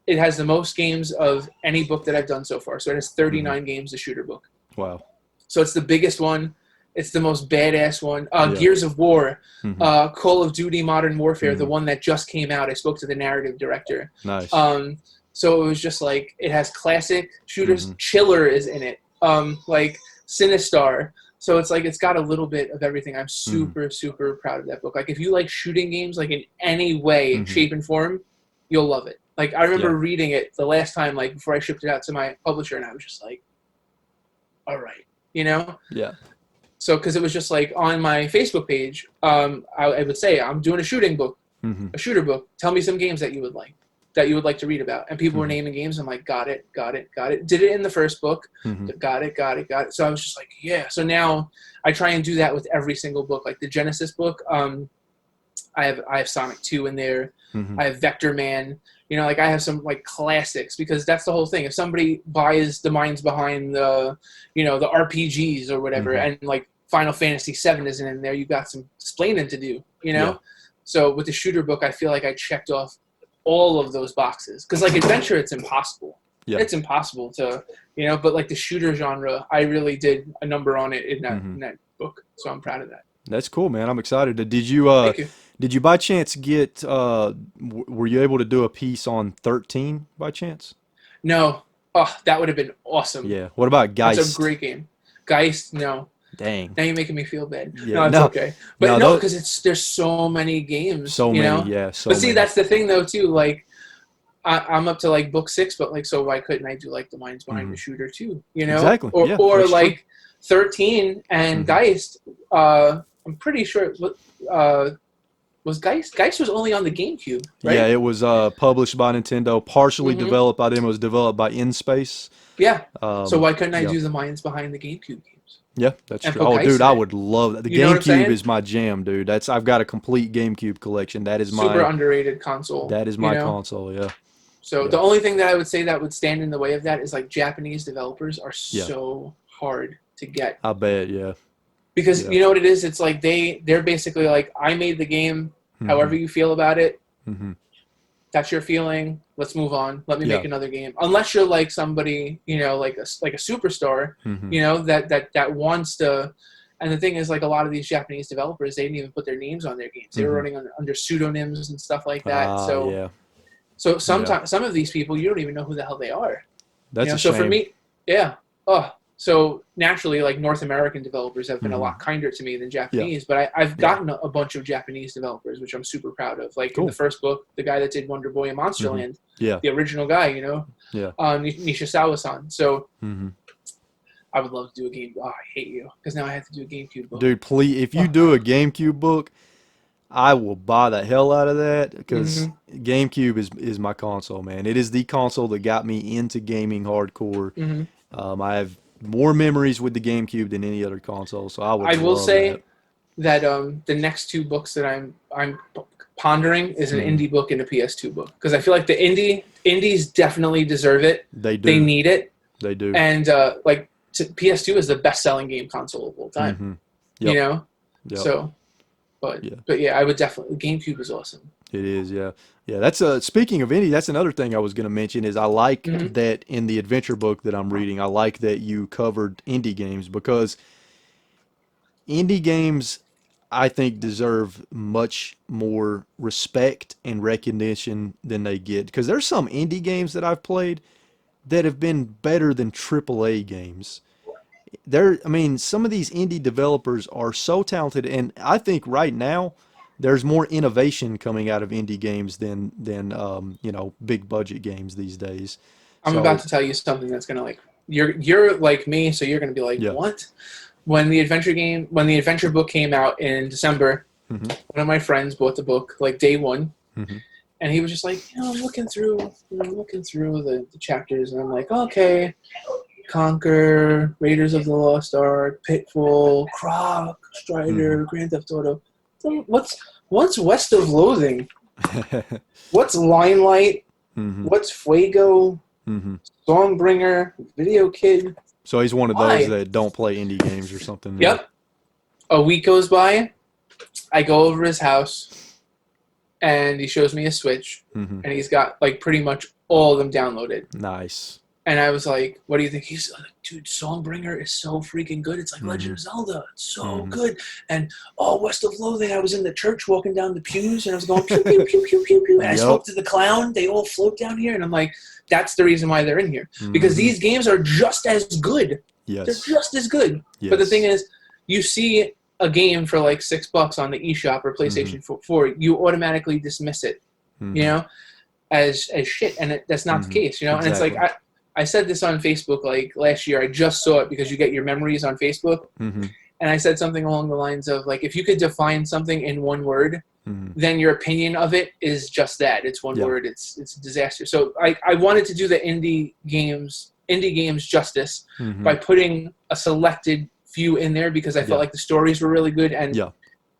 it has the most games of any book that I've done so far. So it has Mhm. 39 games, the shooter book. Wow. So it's the biggest one. It's the most badass one. Yeah. Gears of War, Mhm. Call of Duty Modern Warfare, the Mhm. one that just came out. I spoke to the narrative director. Nice. So it was just like, it has classic shooters. Mhm. Chiller is in it. Like Sinistar. So it's like, it's got a little bit of everything. I'm Mhm. super, super proud of that book. Like if you like shooting games, like in any way, Mhm. shape, and form, you'll love it. Like I remember Yeah. reading it the last time, like before I shipped it out to my publisher, and I was just like, all right, you know? Yeah. So, because it was just like on my Facebook page, I would say, I'm doing a shooting book, Mhm. a shooter book. Tell me some games that you would like to read about. And people were Mhm. naming games. I'm like, got it, got it, got it. Did it in the first book. Mhm. Got it, got it, got it. So I was just like, yeah. So now I try and do that with every single book. Like the Genesis book, I have Sonic 2 in there. Mhm. I have Vector Man. You know, like I have some like classics because that's the whole thing. If somebody buys the minds behind the, the RPGs or whatever, Mhm. and like Final Fantasy VII isn't in there, you've got some explaining to do. Yeah. So with the shooter book, I feel like I checked off all of those boxes because like adventure, it's impossible. Yeah. It's impossible to, but like the shooter genre, I really did a number on it in Mhm. that book. So I'm proud of that. That's cool, man. I'm excited. Thank you. Did you by chance get were you able to do a piece on 13 by chance? No. Oh, that would have been awesome. Yeah. What about That's a Geist? great game. Geist, no. Dang. Now you're making me feel bad. Yeah. No, it's No. okay. But No, no, those because there's so many games, so many. Yeah, so But see, many. that's the thing though too. Like, I'm up to like book 6, but like, so why couldn't I do like the minds behind the Mhm. shooter too? Exactly. Yeah, Or that's true. like 13 and Mhm. Geist. I'm pretty sure. Was Geist? Geist was only on the GameCube, Yeah, right? it was published by Nintendo, partially Mm-hmm. developed by them. It was developed by InSpace. Yeah. So why couldn't I Yeah. do the minds behind the GameCube games Yeah, that's and true. put Oh, Geist dude, in I it? would love that. The You know what I'm GameCube saying? is my jam, dude. I've got a complete GameCube collection. Super underrated console. That is my console. Yeah. So Yeah. the only thing that I would say that would stand in the way of that is like Japanese developers are Yeah. so hard to get I bet. Yeah. because Yeah. you know what it is. It's like they're basically like, I made the game. However Mhm. you feel about it, Mhm. that's your feeling. Let's move on. Let me Yeah. make another game. Unless you're like somebody, like a superstar, Mhm. that wants to. And the thing is, like, a lot of these Japanese developers, they didn't even put their names on their games. They were running under pseudonyms and stuff like that. So sometimes some of these people, you don't even know who the hell they are. That's a so shame. For me, so naturally, like, North American developers have been a lot kinder to me than Japanese, but I've gotten a bunch of Japanese developers, which I'm super proud of. Like, in the first book, the guy that did Wonder Boy and Monsterland, the original guy, Nishizawa-san. So I would love to do a game. Oh, I hate you, because now I have to do a GameCube book. Dude, please, if you do a GameCube book, I will buy the hell out of that, because GameCube is my console, man. It is the console that got me into gaming hardcore. I have more memories with the GameCube than any other console, so I will say that the next two books that I'm pondering is an indie book and a PS2 book, because I feel like the indies definitely deserve it. They do. They need it. They do. And PS2 is the best-selling game console of all time. So, but yeah, I would definitely. GameCube is awesome. It is, yeah. That's speaking of indie, that's another thing I was going to mention is I like that in the adventure book that I'm reading, I like that you covered indie games, because indie games, I think, deserve much more respect and recognition than they get, because there's some indie games that I've played that have been better than AAA games. Some of these indie developers are so talented, and I think right now there's more innovation coming out of indie games than big budget games these days. I'm about to tell you something that's gonna, like, you're like me, so you're gonna be like, what? When the adventure book came out in December, one of my friends bought the book like day one, and he was just like, I'm looking through the chapters, and I'm like, okay, Conquer, Raiders of the Lost Ark, Pitfall, Croc, Strider, Grand Theft Auto. What's West of Loathing? What's Limelight? What's Fuego? Songbringer, Video Kid. So he's one of those that don't play indie games or something. Yep. A week goes by. I go over to his house, and he shows me a Switch, and he's got, like, pretty much all of them downloaded. Nice. And I was like, what do you think? He's like, dude, Songbringer is so freaking good. It's like Legend of Zelda. It's so good. And, West of Loathing, I was in the church walking down the pews, and I was going, pew, pew, pew, pew, pew, pew. And I spoke to the clown. They all float down here. And I'm like, that's the reason why they're in here. Because these games are just as good. Yes. They're just as good. Yes. But the thing is, you see a game for like $6 on the eShop or PlayStation 4, you automatically dismiss it, as shit. And that's not the case, And it's like, I said this on Facebook like last year. I just saw it because you get your memories on Facebook. And I said something along the lines of, like, if you could define something in one word, then your opinion of it is just that. It's one word. It's a disaster. So I wanted to do the indie games justice by putting a selected few in there, because I felt like the stories were really good. And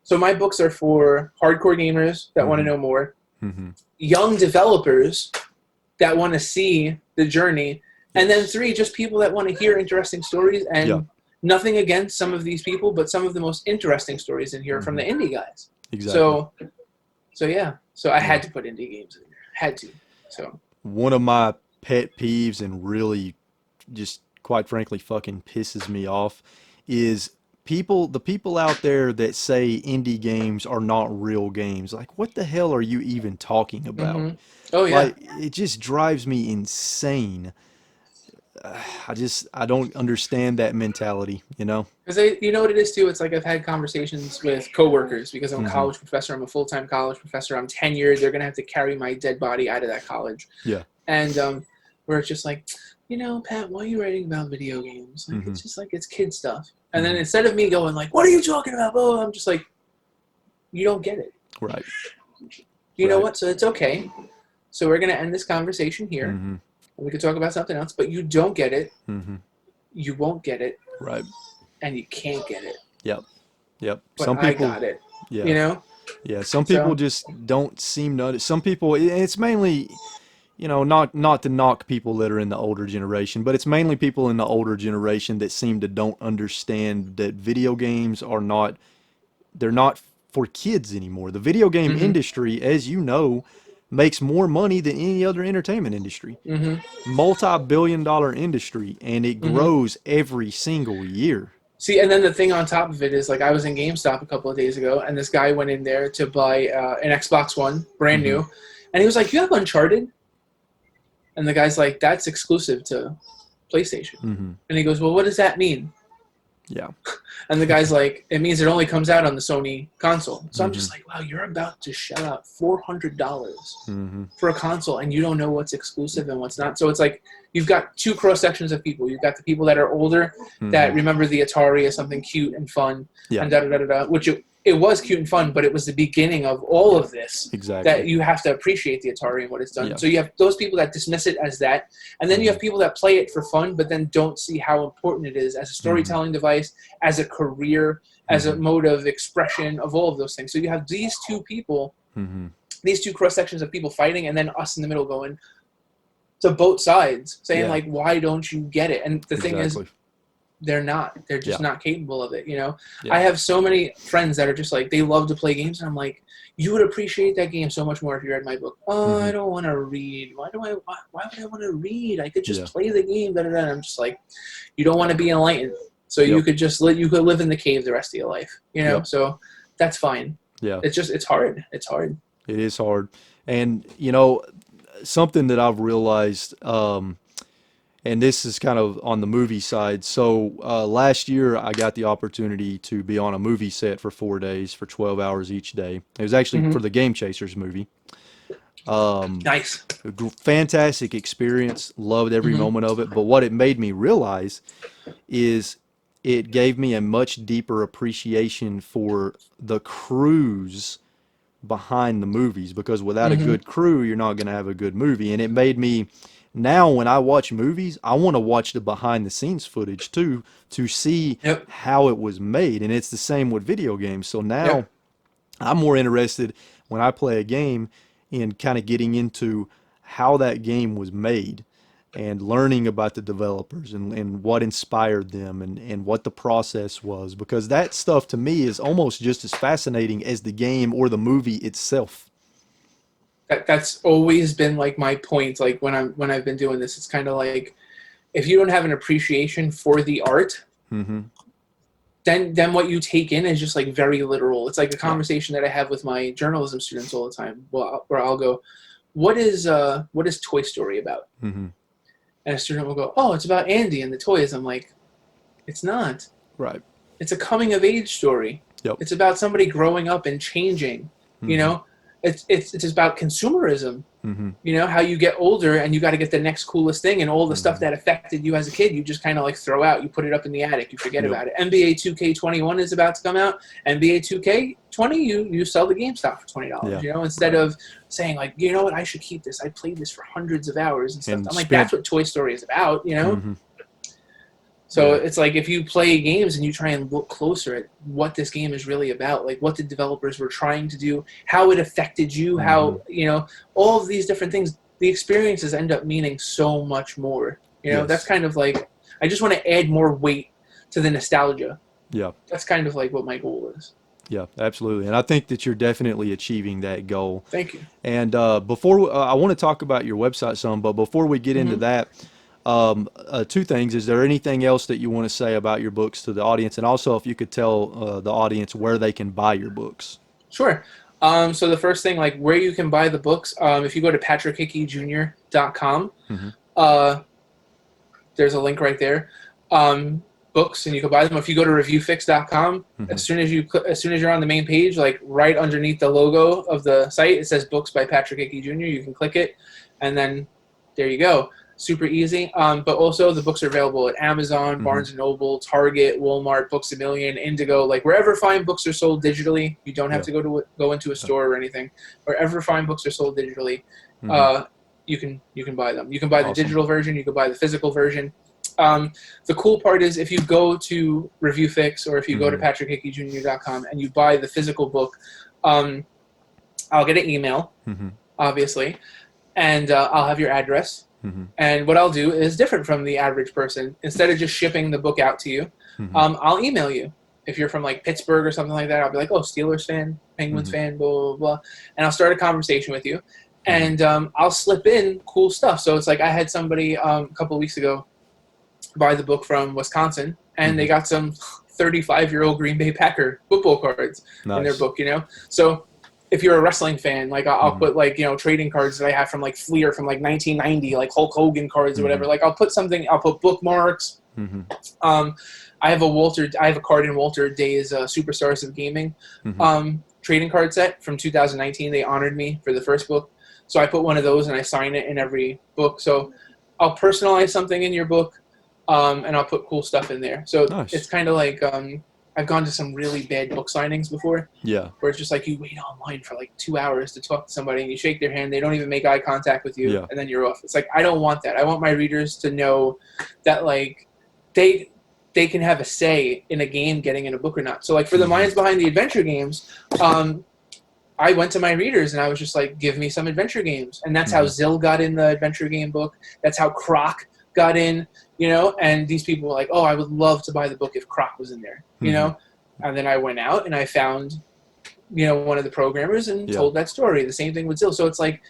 so my books are for hardcore gamers that want to know more, young developers that want to see the journey, and then 3, just people that want to hear interesting stories. And nothing against some of these people, but some of the most interesting stories in here are from the indie guys. Exactly. So I had to put indie games in there. Had to. So one of my pet peeves, and really just quite frankly fucking pisses me off, is the people out there that say indie games are not real games. Like, what the hell are you even talking about? Oh yeah. Like, it just drives me insane. I don't understand that mentality, Because you know what it is too. It's like I've had conversations with coworkers, because I'm a college professor. I'm a full-time college professor. I'm tenured. They're gonna have to carry my dead body out of that college. Yeah. And where it's just like, Pat, why are you writing about video games? Like, it's just like, it's kid stuff. And then instead of me going like, what are you talking about? Oh, I'm just like, you don't get it. Right. You know what? So it's okay. So we're gonna end this conversation here. We could talk about something else, but you don't get it. You won't get it. Right. And you can't get it. Yep. But some people I got it. Yeah. Yeah. Some people just don't seem to. Some people, it's mainly, not to knock people that are in the older generation, but it's mainly people in the older generation that seem to don't understand that video games they're not for kids anymore. The video game industry, as you know, makes more money than any other entertainment industry. Multi-billion-dollar industry, and it grows every single year. See, and then the thing on top of it is, like, I was in GameStop a couple of days ago, and this guy went in there to buy an Xbox One, brand Mm-hmm. new, and he was like, "You have Uncharted?" And the guy's like, "That's exclusive to PlayStation." Mm-hmm. And he goes, "Well, what does that mean?" Yeah. And the guy's like, "It means it only comes out on the Sony console." So I'm Mm-hmm. just like, wow, you're about to shell out $400 Mm-hmm. for a console, and you don't know what's exclusive and what's not. So it's like you've got two cross sections of people. You've got the people that are older that Mm-hmm. remember the Atari as something cute and fun, Yeah. and da-da-da-da-da, which it was cute and fun, but it was the beginning of all of this. Exactly. That you have to appreciate the Atari and what it's done. Yeah. So you have those people that dismiss it as that, and then you have people that play it for fun, but then don't see how important it is as a storytelling device, as a career, as a mode of expression of all of those things. So you have these two people, these two cross sections of people fighting, and then us in the middle going to both sides saying like, why don't you get it? And the thing is, they're just not capable of it. Yeah. I have so many friends that are just like, they love to play games, and I'm like, you would appreciate that game so much more if you read my book. Oh, I don't want to read. Why would I want to read? I could just play the game. And I'm just like, you don't want to be enlightened. So you could just you could live in the cave the rest of your life, So that's fine. Yeah. It's hard. It's hard. It is hard. And something that I've realized, and this is kind of on the movie side. So last year I got the opportunity to be on a movie set for 4 days for 12 hours each day. It was actually for the Game Chasers movie. Nice. Fantastic experience. Loved every moment of it. But what it made me realize is it gave me a much deeper appreciation for the crews behind the movies, because without a good crew, you're not going to have a good movie. And it made me, now when I watch movies, I want to watch the behind the scenes footage too, to see how it was made. And it's the same with video games. So now I'm more interested when I play a game in kind of getting into how that game was made and learning about the developers and what inspired them and what the process was, because that stuff to me is almost just as fascinating as the game or the movie itself. That's always been like my point. Like when I've been doing this, it's kind of like, if you don't have an appreciation for the art, then what you take in is just like very literal. It's like a conversation that I have with my journalism students all the time. Where I'll go, what is Toy Story about? And a student will go, oh, it's about Andy and the toys. I'm like, it's not. Right. It's a coming of age story. Yep. It's about somebody growing up and changing. It's about consumerism. How you get older and you got to get the next coolest thing, and all the stuff that affected you as a kid, you just kind of like throw out. You put it up in the attic. You forget about it. NBA 2K21 is about to come out. NBA 2K20, you sell the GameStop for $20. Instead of saying like, you know what, I should keep this. I played this for hundreds of hours and stuff. I'm like, that's what Toy Story is about. So it's like, if you play games and you try and look closer at what this game is really about, like what the developers were trying to do, how it affected you, how, all of these different things, the experiences end up meaning so much more. That's kind of like, I just want to add more weight to the nostalgia. Yeah. That's kind of like what my goal is. Yeah, absolutely. And I think that you're definitely achieving that goal. Thank you. And before, I want to talk about your website some, but before we get into that, two things. Is there anything else that you want to say about your books to the audience? And also, if you could tell the audience where they can buy your books. Sure. So the first thing, like where you can buy the books, if you go to patrickhickeyjr.com, there's a link right there. Books, and you can buy them. If you go to reviewfix.com, as soon as you're on the main page, like right underneath the logo of the site, it says Books by Patrick Hickey Jr. You can click it, and then there you go. Super easy. But also the books are available at Amazon, Barnes & Noble, Target, Walmart, Books A Million, Indigo, like wherever fine books are sold digitally. You don't have to go into a store or anything. Wherever fine books are sold digitally, you can buy them. You can buy the digital version. You can buy the physical version. The cool part is if you go to ReviewFix or if you go to patrickhickeyjr.com and you buy the physical book, I'll get an email, obviously, and I'll have your address. And what I'll do is different from the average person. Instead of just shipping the book out to you, I'll email you. If you're from like Pittsburgh or something like that, I'll be like, oh, Steelers fan, Penguins fan, blah, blah, blah. And I'll start a conversation with you. And I'll slip in cool stuff. So it's like I had somebody a couple of weeks ago buy the book from Wisconsin, and they got some 35-year-old Green Bay Packer football cards in their Nice. book, you know? So if you're a wrestling fan, like I'll Mhm. put like, you know, trading cards that I have from like Fleer from like 1990, like Hulk Hogan cards or whatever. Mhm. Like I'll put bookmarks. Mhm. I have a card in Walter Day's Superstars of Gaming Mhm. trading card set from 2019. They honored me for the first book. So I put one of those and I sign it in every book. So I'll personalize something in your book, and I'll put cool stuff in there. So it's Nice. kind of like I've gone to some really bad book signings before, Yeah. where it's just like you wait online for like 2 hours to talk to somebody and you shake their hand, they don't even make eye contact with you, Yeah. and then you're off. It's like I don't want that. I want my readers to know that like they can have a say in a game getting in a book or not. So like for the minds behind the adventure games, I went to my readers and I was just like, give me some adventure games. And that's how Zill got in the adventure game book. That's how Croc got in, you know, and these people were like, oh, I would love to buy the book if Croc was in there, you know? And then I went out and I found, you know, one of the programmers and told that story. The same thing with Zill. So it's like,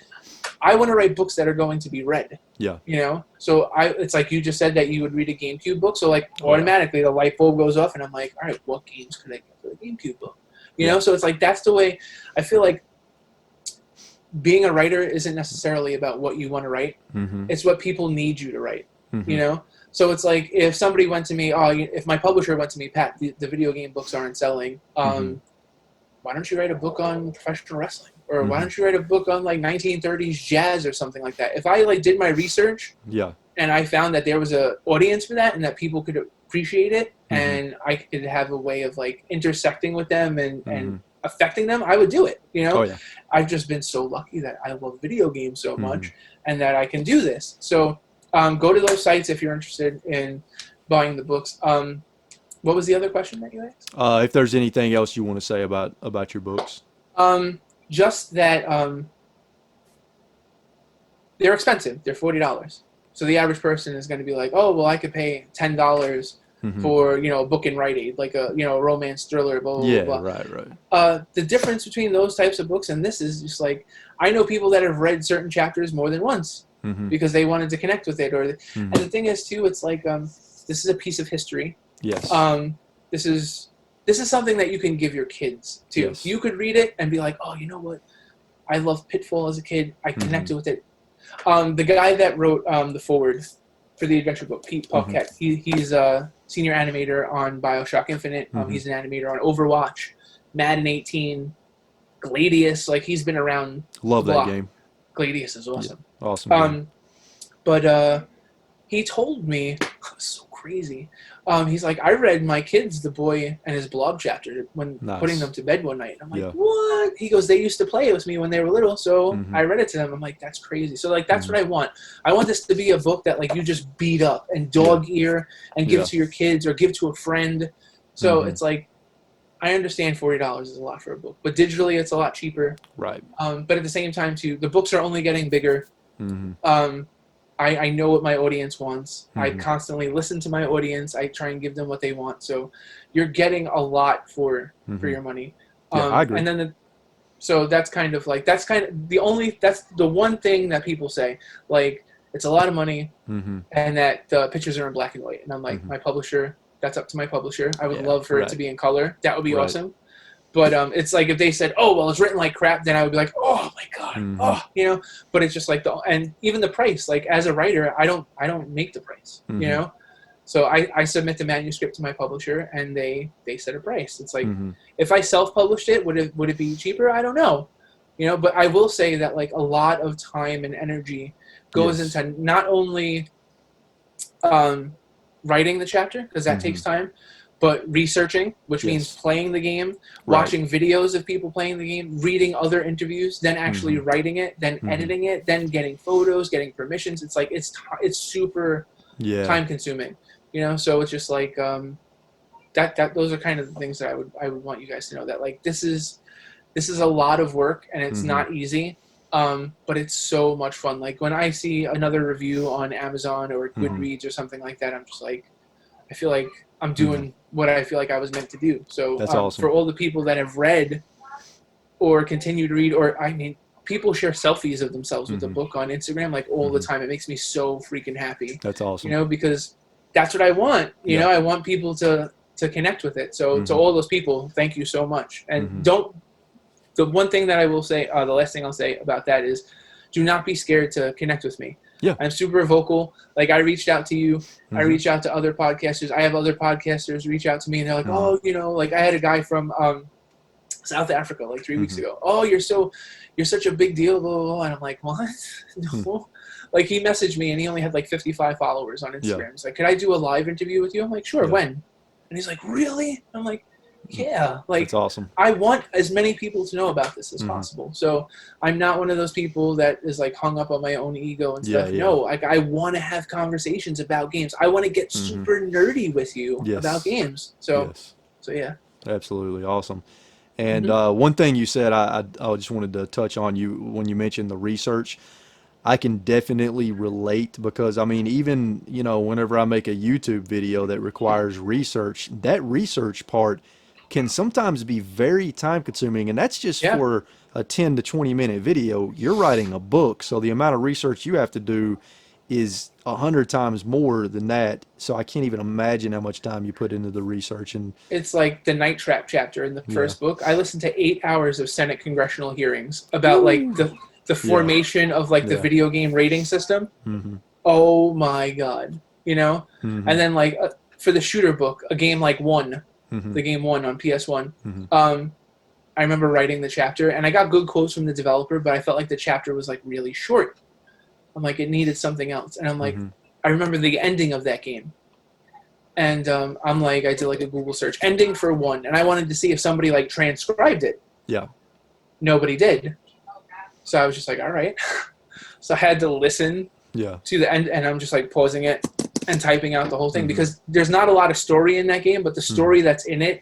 I want to write books that are going to be read. Yeah. You know? So it's like you just said that you would read a GameCube book. So like automatically the light bulb goes off and I'm like, all right, what games could I get for the GameCube book? You know, so it's like that's the way I feel like being a writer isn't necessarily about what you want to write. It's what people need you to write, you know? So it's like if somebody went to me, if my publisher went to me, Pat, the video game books aren't selling. Why don't you write a book on professional wrestling? Or why don't you write a book on like 1930s jazz or something like that? If I like did my research and I found that there was a audience for that and that people could appreciate it and I could have a way of like intersecting with them and affecting them, I would do it, you know? I've just been so lucky that I love video games so much and that I can do this. So go to those sites if you're interested in buying the books. What was the other question that you asked? If there's anything else you want to say about your books. Just that they're expensive. They're $40. So the average person is going to be like, oh, well, I could pay $10 for, you know, a book in Rite Aid, like a, you know, a romance thriller, blah, blah, blah. Right. The difference between those types of books and this is just like, I know people that have read certain chapters more than once because they wanted to connect with it. And the thing is, too, it's like this is a piece of history. Yes. This is something that you can give your kids, too. Yes. You could read it and be like, oh, you know what? I loved Pitfall as a kid. I connected with it. The guy that wrote the foreword for the adventure book, Pete Paquette, he's a senior animator on BioShock Infinite. He's an animator on Overwatch, Madden 18, Gladius. Like, he's been around. Love that game. Gladius is awesome. Yeah, awesome game. But he told me, so crazy. He's like, I read my kids The Boy and His Blob chapter when putting them to bed one night. I'm like, what? He goes, they used to play it with me when they were little, so I read it to them. I'm like, that's crazy. So like, that's what I want. I want this to be a book that like you just beat up and dog ear and give to your kids or give to a friend. So it's like, I understand $40 is a lot for a book, but digitally it's a lot cheaper. Right. But at the same time too, the books are only getting bigger. I know what my audience wants. I constantly listen to my audience. I try and give them what they want. So you're getting a lot for your money. I agree. And then so that's kind of that's the one thing that people say, like, it's a lot of money and that the pictures are in black and white. And I'm like, my publisher, that's up to my publisher. I would love for it to be in color. That would be awesome. But it's like if they said, oh, well, it's written like crap, then I would be like, oh, my God. You know? But it's just like and even the price, like as a writer, I don't make the price, you know? So I submit the manuscript to my publisher and they set a price. It's like if I self-published it, would it be cheaper? I don't know. You know, but I will say that like a lot of time and energy goes into not only writing the chapter, because that takes time, but researching, which means playing the game, watching videos of people playing the game, reading other interviews, then actually writing it, then editing it, then getting photos, getting permissions. It's like it's super time consuming, you know. So it's just like that. Those are kind of the things that I would want you guys to know, that like this is a lot of work and it's not easy. But it's so much fun. Like when I see another review on Amazon or Goodreads or something like that, I'm just like, I feel like I'm doing what I feel like I was meant to do. So that's awesome. For all the people that have read or continue to read, or I mean, people share selfies of themselves with the book on Instagram like all the time. It makes me so freaking happy. That's awesome. You know, because that's what I want. You know, I want people to to connect with it. So to Mhm. all those people, thank you so much. And Mhm. the one thing that I will say, the last thing I'll say about that is, do not be scared to connect with me. Yeah. I'm super vocal. Like, I reached out to you. I Mhm. reach out to other podcasters. I have other podcasters reach out to me, and they're like, Mhm. oh, like I had a guy from South Africa like 3 weeks Mhm. ago. Oh, you're such a big deal, blah, blah, blah. And I'm like, what? Mhm. No. Like, he messaged me, and he only had like 55 followers on Yeah. Instagram. He's like, could I do a live interview with you? I'm like, sure, Yeah. when? And he's like, really? I'm like, yeah. Like, That's awesome. I want as many people to know about this as Mhm. possible. So I'm not one of those people that is like hung up on my own ego and Yeah, stuff. yeah. No, like, I want to have conversations about games. I want to get Mhm. super nerdy with you Yes. about games. So, Yes. so yeah. Absolutely awesome. And Mm-hmm. one thing you said, I just wanted to touch on you when you mentioned the research. I can definitely relate because I mean, even whenever I make a YouTube video that requires research, that research part can sometimes be very time consuming, and that's just Yeah. for a 10 to 20-minute video. You're writing a book, so the amount of research you have to do is 100 times more than that. So I can't even imagine how much time you put into the research. And It's like the Night Trap chapter in the yeah, first book. I listened to 8 hours of Senate congressional hearings about like woo, the yeah, formation of like the yeah, video game rating system. hmm, Oh my god, hmm, And then like for the shooter book, a game like One, hmm, the game One on PS1. hmm, I remember writing the chapter, and I got good quotes from the developer, but I felt like the chapter was like really short. I'm like, it needed something else, and I'm like, hmm, I remember the ending of that game. And I'm like, I did like a Google search, ending for One, and I wanted to see if somebody like transcribed it. yeah, Nobody did. So I was just like, all right. So I had to listen yeah, to the end, and I'm just like pausing it and typing out the whole thing hmm, because there's not a lot of story in that game, but the hmm, story that's in it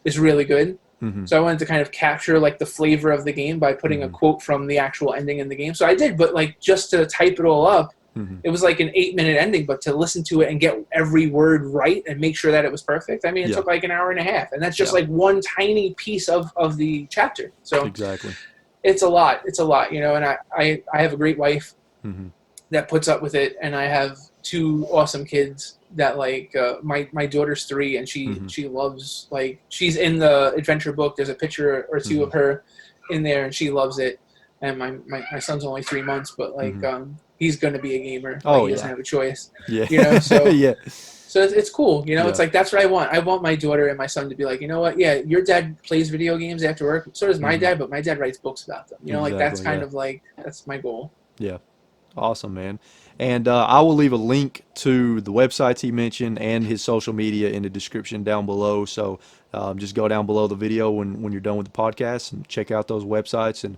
is really good. hmm, So I wanted to kind of capture like the flavor of the game by putting a hmm, quote from the actual ending in the game. So I did, but like just to type it all up, hmm, it was like an 8-minute ending, but to listen to it and get every word right and make sure that it was perfect, I mean, it yeah, took like an hour and a half. And that's just yeah, like one tiny piece of the chapter. So exactly. it's a lot. It's a lot, and I have a great wife Hmm, that puts up with it, and I have two awesome kids that like my daughter's 3, and she hmm, she loves, like, she's in the adventure book. There's a picture or two hmm, of her in there, and she loves it. And my son's only 3 months, but like hmm. he's gonna be a gamer. Like, Oh he doesn't yeah, have a choice, yeah, So yeah, it's cool. It's yeah, like that's what I want. I want my daughter and my son to be like, you know what? Yeah, your dad plays video games after work. So does my hmm, dad, but my dad writes books about them. Like, that's exactly, kind yeah, of like that's my goal. yeah. Awesome, man. And I will leave a link to the websites he mentioned and his social media in the description down below. So just go down below the video when you're done with the podcast and check out those websites and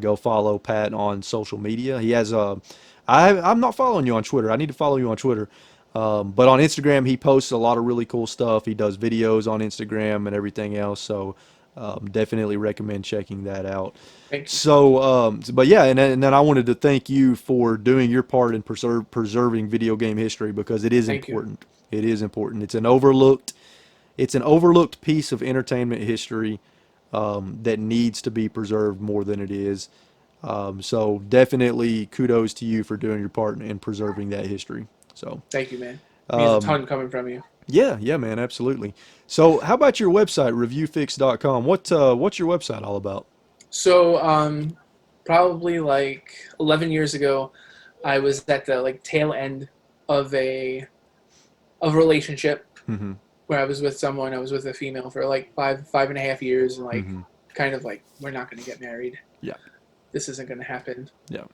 go follow Pat on social media. He has I'm not following you on Twitter. I need to follow you on Twitter. But on Instagram, he posts a lot of really cool stuff. He does videos on Instagram and everything else. So definitely recommend checking that out. Thank you. So, but yeah, and then I wanted to thank you for doing your part in preserving video game history because it is Thank you. important. It is important. It's an overlooked piece of entertainment history that needs to be preserved more than it is. So definitely kudos to you for doing your part in preserving that history. So, Thank you, man. Means a um, ton coming from you. yeah, yeah, man, absolutely. So, how about your website, reviewfix.com? What's your website all about? So, probably like 11 years ago, I was at the like tail end of a relationship Mm-hmm. where I was with someone. I was with a female for like 5.5 years, and like Mm-hmm. kind of like, we're not going to get married. Yeah. This isn't going to happen. Yeah.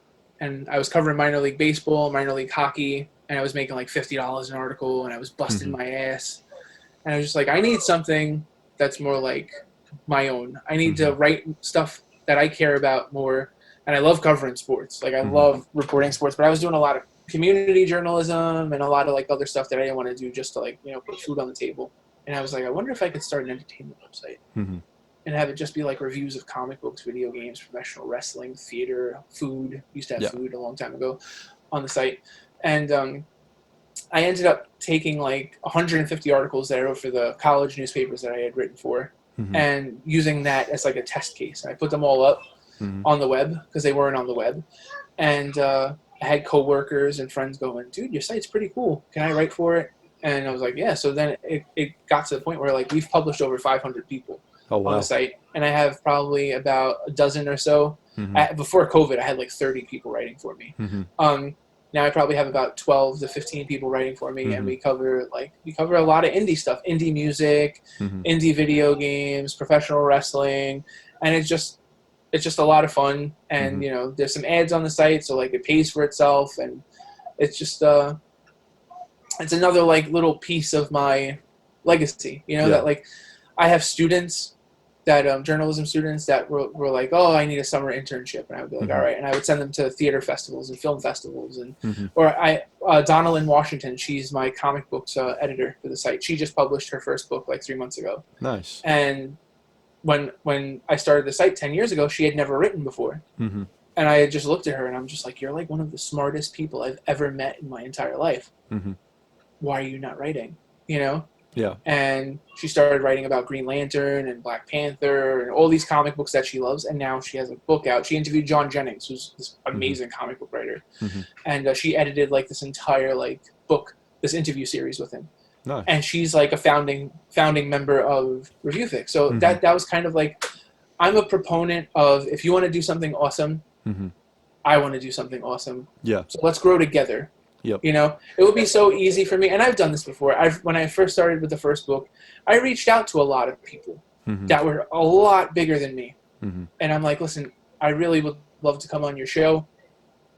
And I was covering minor league baseball, minor league hockey, and I was making like $50 an article, and I was busting Mm-hmm. my ass. And I was just like, I need something that's more like my own. I need Mm-hmm. to write stuff that I care about more. And I love covering sports. Like, I Mm-hmm. love reporting sports, but I was doing a lot of community journalism and a lot of like other stuff that I didn't want to do just to like, put food on the table. And I was like, I wonder if I could start an entertainment website Mm-hmm. and have it just be like reviews of comic books, video games, professional wrestling, theater, food. Used to have Yeah. food a long time ago on the site. And I ended up taking like 150 articles that I wrote for the college newspapers that I had written for, Mm-hmm. and using that as like a test case. I put them all up Mm-hmm. on the web because they weren't on the web. And I had coworkers and friends going, dude, your site's pretty cool. Can I write for it? And I was like, yeah. So then it got to the point where like we've published over 500 people Oh, wow. on the site, and I have probably about a dozen or so. Before COVID, I had like 30 people writing for me. Now I probably have about 12 to 15 people writing for me, and we cover a lot of indie stuff, indie music, indie video games, professional wrestling, and it's just a lot of fun. And you know, there's some ads on the site, so like it pays for itself, and it's just it's another like little piece of my legacy. You know, that like I have students that journalism students that were like, oh, I need a summer internship, and I would be like, all right, and I would send them to theater festivals and film festivals, and or Donna Lynn Washington, she's my comic books editor for the site. She just published her first book like 3 months ago. Nice. And when I started the site 10 years ago, she had never written before, and I had just looked at her and I'm just like, you're like one of the smartest people I've ever met in my entire life. Why are you not writing? You know. Yeah. And she started writing about Green Lantern and Black Panther and all these comic books that she loves. And now she has a book out. She interviewed John Jennings, who's this amazing comic book writer. And she edited like this entire like book, this interview series with him. Nice. And she's like a founding member of ReviewFix. So that was kind of like, I'm a proponent of, if you want to do something awesome, I want to do something awesome. Yeah. So let's grow together. Yep. You know, it would be so easy for me, and I've done this before. When I first started with the first book, I reached out to a lot of people that were a lot bigger than me. And I'm like, listen, I really would love to come on your show,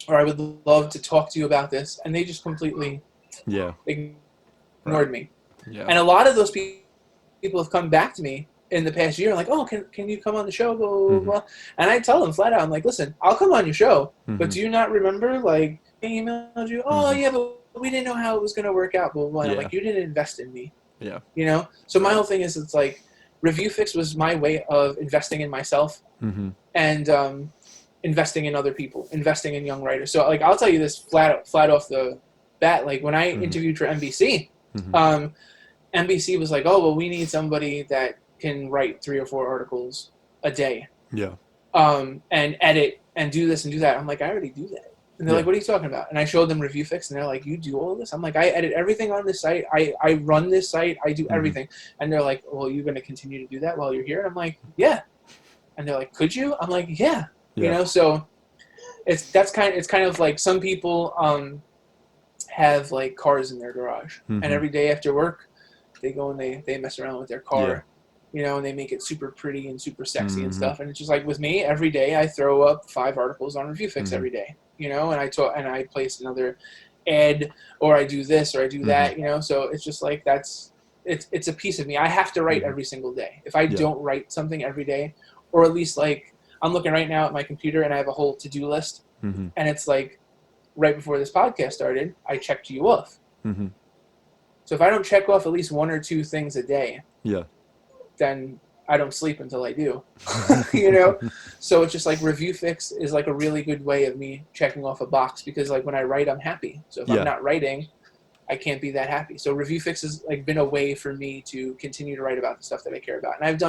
or I would love to talk to you about this. And they just completely ignored me. Yeah. And a lot of those people have come back to me in the past year, like, oh, can you come on the show? Blah, blah, blah. And I tell them flat out, I'm like, listen, I'll come on your show, but do you not remember, like, I emailed you? Oh, yeah, but we didn't know how it was going to work out. Blah, blah, blah. I'm like, you didn't invest in me. Yeah. You know? So my whole thing is, it's like, ReviewFix was my way of investing in myself and investing in other people, investing in young writers. So, like, I'll tell you this flat off the bat. Like, when I interviewed for NBC, NBC was like, oh, well, we need somebody that can write 3 or 4 articles a day. Yeah. And edit and do this and do that. I'm like, I already do that. And they're like, what are you talking about? And I showed them ReviewFix, and they're like, you do all this? I'm like, I edit everything on this site. I run this site. I do everything. And they're like, well, you're going to continue to do that while you're here? And I'm like, yeah. And they're like, could you? I'm like, yeah. You know, so it's kind of like some people have like cars in their garage, and every day after work, they go and they mess around with their car. You know, and they make it super pretty and super sexy and stuff. And it's just like with me, every day I throw up 5 articles on ReviewFix every day. You know, and I place another ad, or I do this or I do that. You know, so it's just like it's a piece of me. I have to write every single day. If I don't write something every day, or at least like I'm looking right now at my computer and I have a whole to-do list, and it's like right before this podcast started, I checked you off. So if I don't check off at least 1 or 2 things a day, then I don't sleep until I do. You know? So it's just like ReviewFix is like a really good way of me checking off a box, because like when I write, I'm happy. So if I'm not writing, I can't be that happy. So ReviewFix has like been a way for me to continue to write about the stuff that I care about. And I've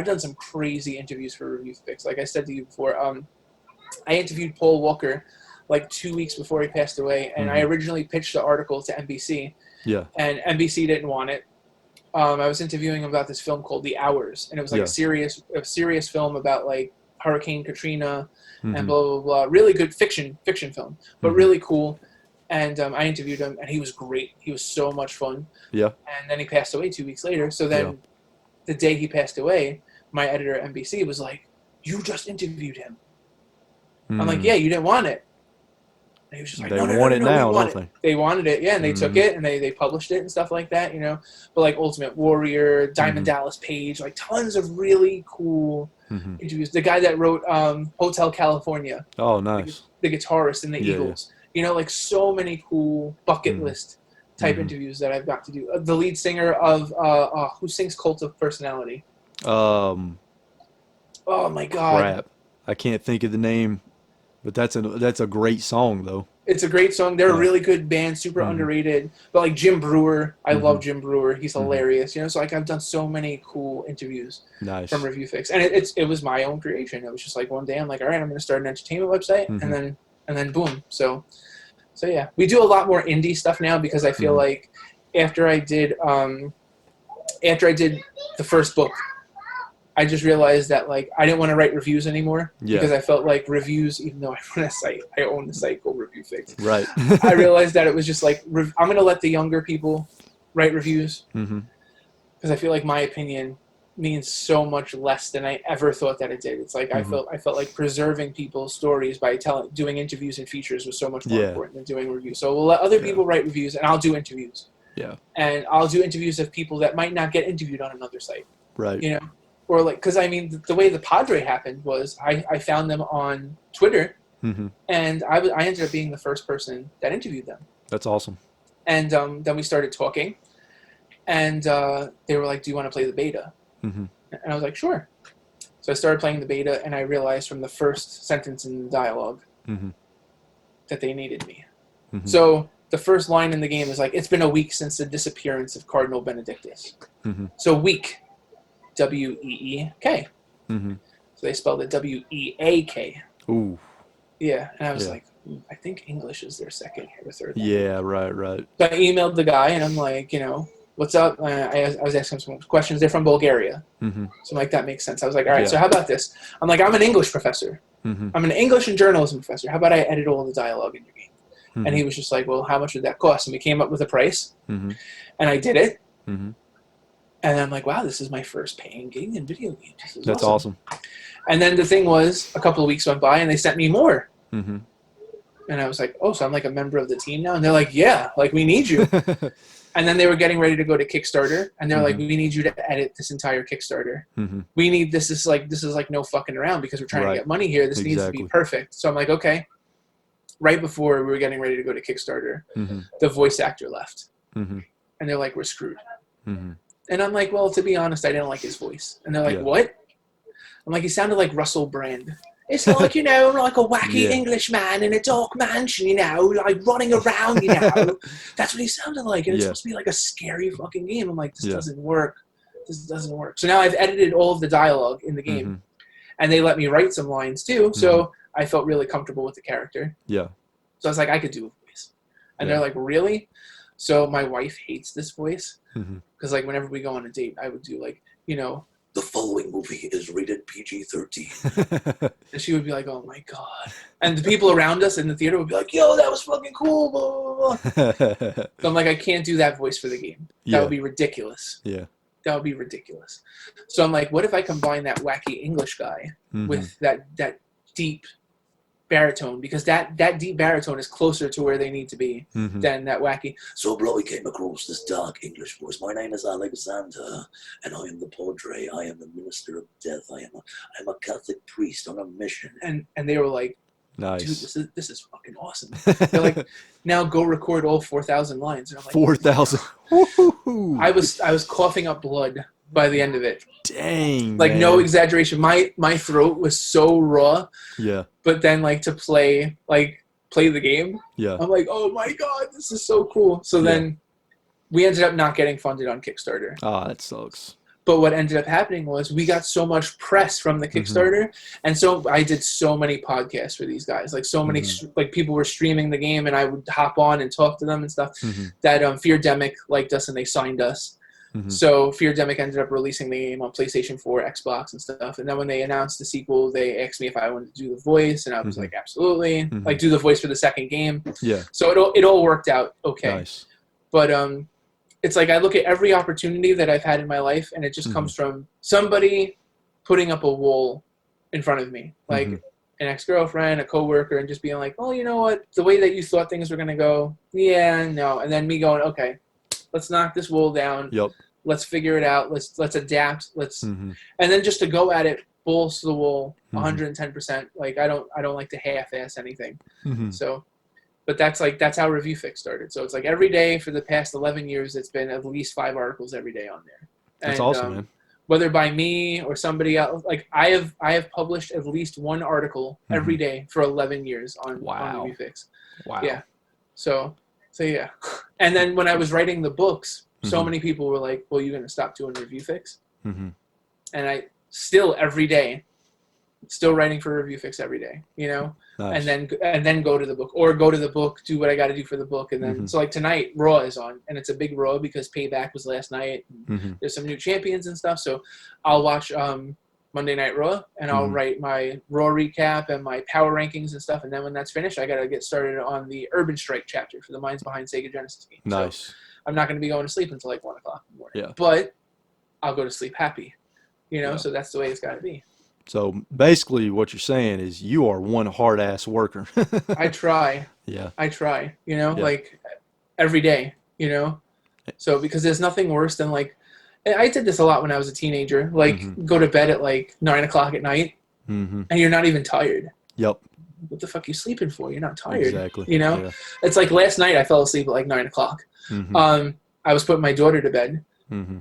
done some crazy interviews for ReviewFix. Like I said to you before, I interviewed Paul Walker like 2 weeks before he passed away, and I originally pitched the article to NBC. Yeah. And NBC didn't want it. I was interviewing him about this film called The Hours, and it was like a serious film about like Hurricane Katrina and blah blah blah. Really good fiction film, but really cool. And I interviewed him, and he was great. He was so much fun. Yeah. And then he passed away 2 weeks later. So then, the day he passed away, my editor at NBC was like, "You just interviewed him." I'm like, "Yeah, you didn't want it." And he was just like, they want it now, don't they? They wanted it, yeah, and they took it and they published it and stuff like that, you know. But like Ultimate Warrior, Diamond Dallas Page, like tons of really cool interviews. The guy that wrote Hotel California. Oh, nice. The guitarist in the Eagles. You know, like so many cool bucket list type interviews that I've got to do. The lead singer of who sings Cult of Personality. Oh my God. Crap. I can't think of the name. But that's a great song, though. It's a great song. They're a really good band, super underrated. But like Jim Brewer, I love Jim Brewer. He's hilarious. You know, so like I've done so many cool interviews from ReviewFix, and it was my own creation. It was just like one day I'm like, all right, I'm going to start an entertainment website, and then boom. So yeah, we do a lot more indie stuff now because I feel like after I did the first book, I just realized that like I didn't want to write reviews anymore because I felt like reviews, even though I run a site, I own the site called ReviewFix. Right. I realized that it was just like I'm gonna let the younger people write reviews because I feel like my opinion means so much less than I ever thought that it did. It's like I felt like preserving people's stories by doing interviews and features was so much more important than doing reviews. So we'll let other people write reviews, and I'll do interviews. Yeah. And I'll do interviews of people that might not get interviewed on another site. Right. You know. Or like, because I mean, the way the Padre happened was I found them on Twitter, and I ended up being the first person that interviewed them. That's awesome. And then we started talking, and they were like, "Do you want to play the beta?" And I was like, "Sure." So I started playing the beta, and I realized from the first sentence in the dialogue that they needed me. So the first line in the game is like, "It's been a week since the disappearance of Cardinal Benedictus." So week. W-E-E-K. So they spelled it W-E-A-K. Ooh. Yeah, and I was like, I think English is their second or third language. Yeah, right. So I emailed the guy, and I'm like, what's up? I was asking him some questions. They're from Bulgaria. So I'm like, that makes sense. I was like, all right, so how about this? I'm like, I'm an English professor. I'm an English and journalism professor. How about I edit all the dialogue in your game? And he was just like, well, how much would that cost? And we came up with a price, and I did it. And I'm like, wow, this is my first paying gig in video games. That's awesome. And then the thing was, a couple of weeks went by, and they sent me more. And I was like, oh, so I'm like a member of the team now? And they're like, yeah, like we need you. And then they were getting ready to go to Kickstarter, and they're like, we need you to edit this entire Kickstarter. We need this. This is like no fucking around because we're trying to get money here. This needs to be perfect. So I'm like, okay. Right before we were getting ready to go to Kickstarter, the voice actor left. And they're like, we're screwed. And I'm like, well, to be honest, I didn't like his voice. And they're like, what? I'm like, he sounded like Russell Brand. It's like, like a wacky Englishman in a dark mansion, like running around, That's what he sounded like. And it's supposed to be like a scary fucking game. I'm like, this doesn't work. This doesn't work. So now I've edited all of the dialogue in the game. And they let me write some lines too. So I felt really comfortable with the character. Yeah. So I was like, I could do a voice. And they're like, really? So my wife hates this voice. Because like whenever we go on a date, I would do like, the following movie is rated PG-13. And she would be like, oh my God. And the people around us in the theater would be like, yo, that was fucking cool. Blah, blah, blah. So I'm like, I can't do that voice for the game. That would be ridiculous. Yeah. That would be ridiculous. So I'm like, what if I combine that wacky English guy with that deep baritone, because that deep baritone is closer to where they need to be than that wacky. So bro, we came across this dark English voice. My name is Alexander, and I am the Padre. I am the minister of death. I am a Catholic priest on a mission. And they were like, nice. Dude, this is fucking awesome. They're like, now go record all 4,000 lines. And I'm like, 4,000. I was coughing up blood by the end of it. Dang. Like, man. No exaggeration. My throat was so raw. Yeah. But then like to play the game. Yeah. I'm like, oh my God, this is so cool. So then we ended up not getting funded on Kickstarter. Oh, that sucks. But what ended up happening was we got so much press from the Kickstarter, and so I did so many podcasts for these guys. Like so many, like people were streaming the game, and I would hop on and talk to them and stuff. That Feardemic liked us and they signed us. So Feardemic ended up releasing the game on PlayStation 4, Xbox, and stuff. And then when they announced the sequel, they asked me if I wanted to do the voice, and I was like, absolutely. Like do the voice for the second game. Yeah. So it all worked out okay. Nice. But it's like I look at every opportunity that I've had in my life, and it just comes from somebody putting up a wall in front of me, like an ex-girlfriend, a coworker, and just being like, "Oh, you know what? The way that you thought things were gonna go, yeah, no." And then me going, "Okay, let's knock this wall down. Yep. Let's figure it out. Let's adapt. Let's," and then just to go at it, balls to the wall, 110%. Like I don't like to half-ass anything. So. But that's how ReviewFix started. So it's like every day for the past 11 years, it's been at least 5 articles every day on there. That's awesome, man. Whether by me or somebody else, like I have published at least one article every day for 11 years on ReviewFix. Wow. Yeah. So yeah. And then when I was writing the books, so many people were like, "Well, you're going to stop doing ReviewFix?" And I still every day still writing for Review Fix every day, you know, Nice. and then go to the book, or go to the book, do what I got to do for the book, and then so like tonight Raw is on, and it's a big Raw because Payback was last night. There's some new champions and stuff, so I'll watch Monday Night Raw, and I'll write my Raw recap and my power rankings and stuff, and then when that's finished, I gotta get started on the Urban Strike chapter for the Minds Behind Sega Genesis game. Nice. So I'm not gonna be going to sleep until like 1 o'clock in the morning. Yeah. But I'll go to sleep happy, you know. So that's the way it's got to be. So basically, what you're saying is you are one hard ass worker. I try. Yeah. I try. You know, like every day. You know, so because there's nothing worse than like, I did this a lot when I was a teenager. Like go to bed at like 9 o'clock at night, and you're not even tired. Yep. What the fuck are you sleeping for? You're not tired. Exactly. You know, it's like last night I fell asleep at like 9 o'clock. I was putting my daughter to bed.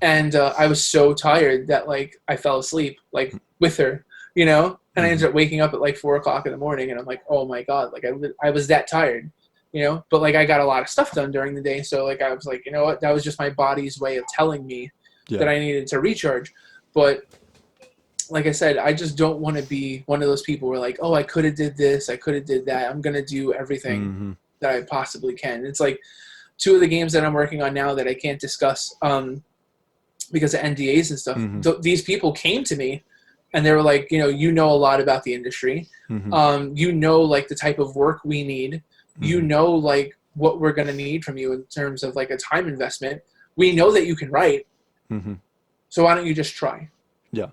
And I was so tired that like I fell asleep like with her, you know, and I ended up waking up at like 4 o'clock in the morning, and I'm like, oh my God, like I was that tired, you know, but like I got a lot of stuff done during the day. So like I was like, you know what, that was just my body's way of telling me that I needed to recharge. But like I said, I just don't want to be one of those people where like, oh, I could have did this, I could have did that. I'm going to do everything that I possibly can. It's like 2 of the games that I'm working on now that I can't discuss, because of NDAs and stuff. These people came to me and they were like, you know a lot about the industry. You know, like the type of work we need. You know, like what we're going to need from you in terms of like a time investment. We know that you can write. So why don't you just try? Yeah.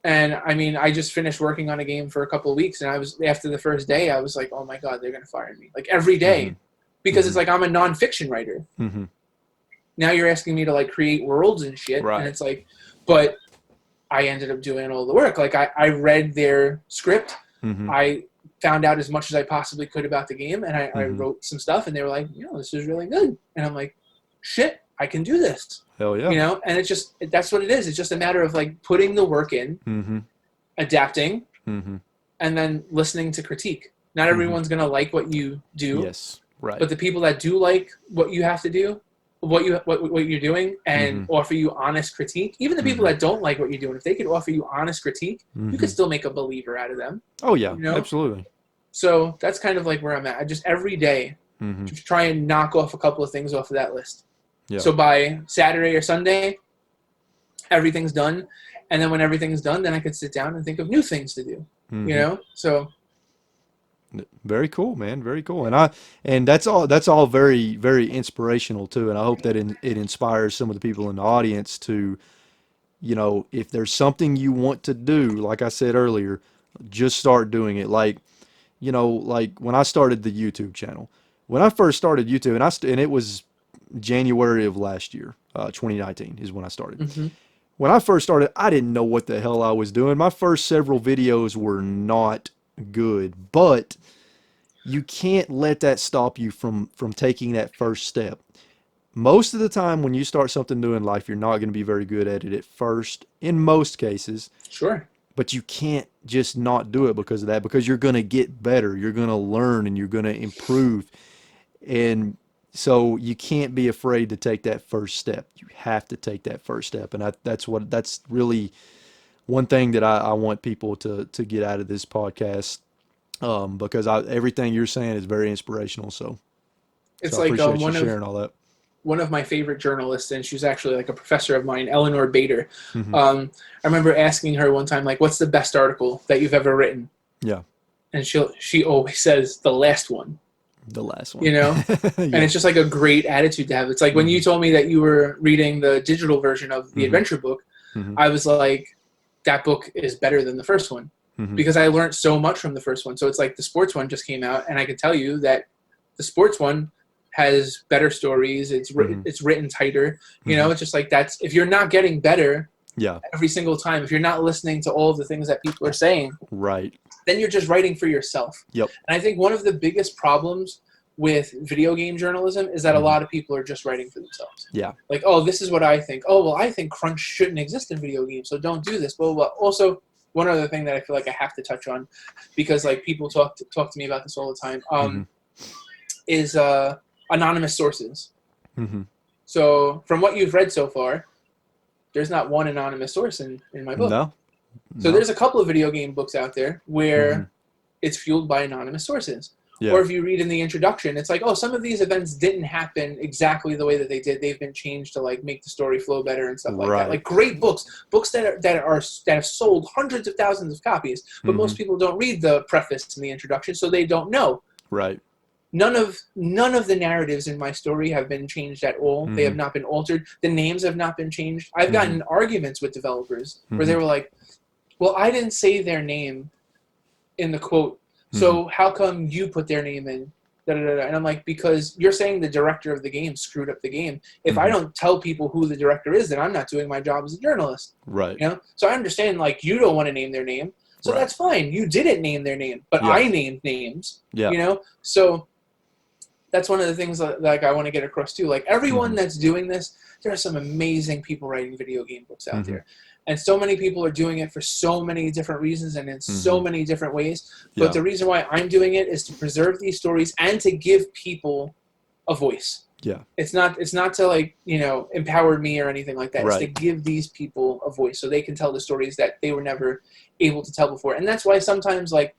And I mean, I just finished working on a game for a couple of weeks, and I was, after the first day, I was like, oh my God, they're going to fire me. Like every day. Because it's like I'm a nonfiction writer. Now you're asking me to like create worlds and shit. Right. And it's like, but I ended up doing all the work. Like I read their script. I found out as much as I possibly could about the game, and I wrote some stuff, and they were like, this is really good. And I'm like, shit, I can do this. Hell yeah. You know, and it's just, that's what it is. It's just a matter of like putting the work in, adapting, and then listening to critique. Not everyone's going to like what you do. Yes. Right. But the people that do like what you have to do, what you're doing, and offer you honest critique, even the people that don't like what you're doing, if they could offer you honest critique, you could still make a believer out of them. Oh yeah, you know? Absolutely. So that's kind of like where I'm at. I just every day just try and knock off a couple of things off of that list. Yeah. So by Saturday or Sunday, everything's done, and then when everything's done, then I could sit down and think of new things to do. You know, so. Very cool, man. Very cool. And that's all very, very inspirational too. And I hope that it inspires some of the people in the audience to, if there's something you want to do, like I said earlier, just start doing it. Like, like when I started the YouTube channel, when I first started YouTube, and it was January of last year, 2019 is when I started. When I first started, I didn't know what the hell I was doing. My first several videos were not good, but you can't let that stop you from taking that first step. Most of the time when you start something new in life, you're not going to be very good at it at first, in most cases. Sure. But you can't just not do it because of that, because you're going to get better, you're going to learn, and you're going to improve. And so you can't be afraid to take that first step. You have to take that first step. And that's really one thing that I want people to get out of this podcast, because everything you're saying is very inspirational. So it's I like appreciate you sharing all that. One of my favorite journalists, and she's actually like a professor of mine, Eleanor Bader. I remember asking her one time, like, what's the best article that you've ever written? Yeah. And she always says the last one. The last one. Yeah. And it's just like a great attitude to have. It's like when you told me that you were reading the digital version of the adventure book, I was like, that book is better than the first one, because I learned so much from the first one. So it's like the sports one just came out, and I could tell you that the sports one has better stories. It's written tighter. It's just like, that's, if you're not getting better every single time, if you're not listening to all of the things that people are saying, right, then you're just writing for yourself. Yep. And I think one of the biggest problems with video game journalism is that a lot of people are just writing for themselves. Yeah. Like, oh, this is what I think. Oh, well, I think crunch shouldn't exist in video games, so don't do this. Blah, blah, blah. Also, one other thing that I feel like I have to touch on, because like people talk to me about this all the time, is anonymous sources. So from what you've read so far, there's not one anonymous source in my book. So No. there's a couple of video game books out there where it's fueled by anonymous sources. Yeah. Or if you read in the introduction, it's like, oh, some of these events didn't happen exactly the way that they did. They've been changed to like make the story flow better and stuff like that. Like great books that have sold hundreds of thousands of copies, but most people don't read the preface and the introduction, so they don't know. Right. None of the narratives in my story have been changed at all. They have not been altered. The names have not been changed. I've gotten arguments with developers where they were like, well, I didn't say their name in the quote, so how come you put their name in? And I'm like, because you're saying the director of the game screwed up the game. If I don't tell people who the director is, then I'm not doing my job as a journalist. Right. You know? So I understand, like, you don't want to name their name. So that's fine. You didn't name their name, but I named names. Yeah. You know? So that's one of the things that, like, I want to get across too. Like, everyone that's doing this, there are some amazing people writing video game books out there. And so many people are doing it for so many different reasons and in so many different ways. But the reason why I'm doing it is to preserve these stories and to give people a voice. Yeah. It's not to, like, you know, empower me or anything like that. Right. It's to give these people a voice so they can tell the stories that they were never able to tell before. And that's why sometimes, like,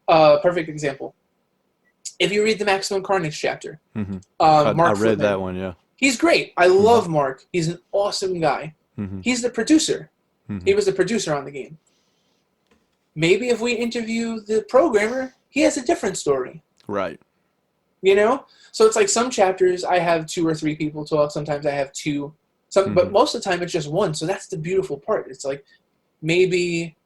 perfect example. If you read the Maximum Carnage chapter, Mark I read Footman, that one, yeah. He's great. I love Mark. He's an awesome guy. He's the producer. He was the producer on the game. Maybe if we interview the programmer, he has a different story. Right. You know? So it's like some chapters I have 2 or 3 people talk. Sometimes I have 2. But most of the time it's just 1. So that's the beautiful part. It's like maybe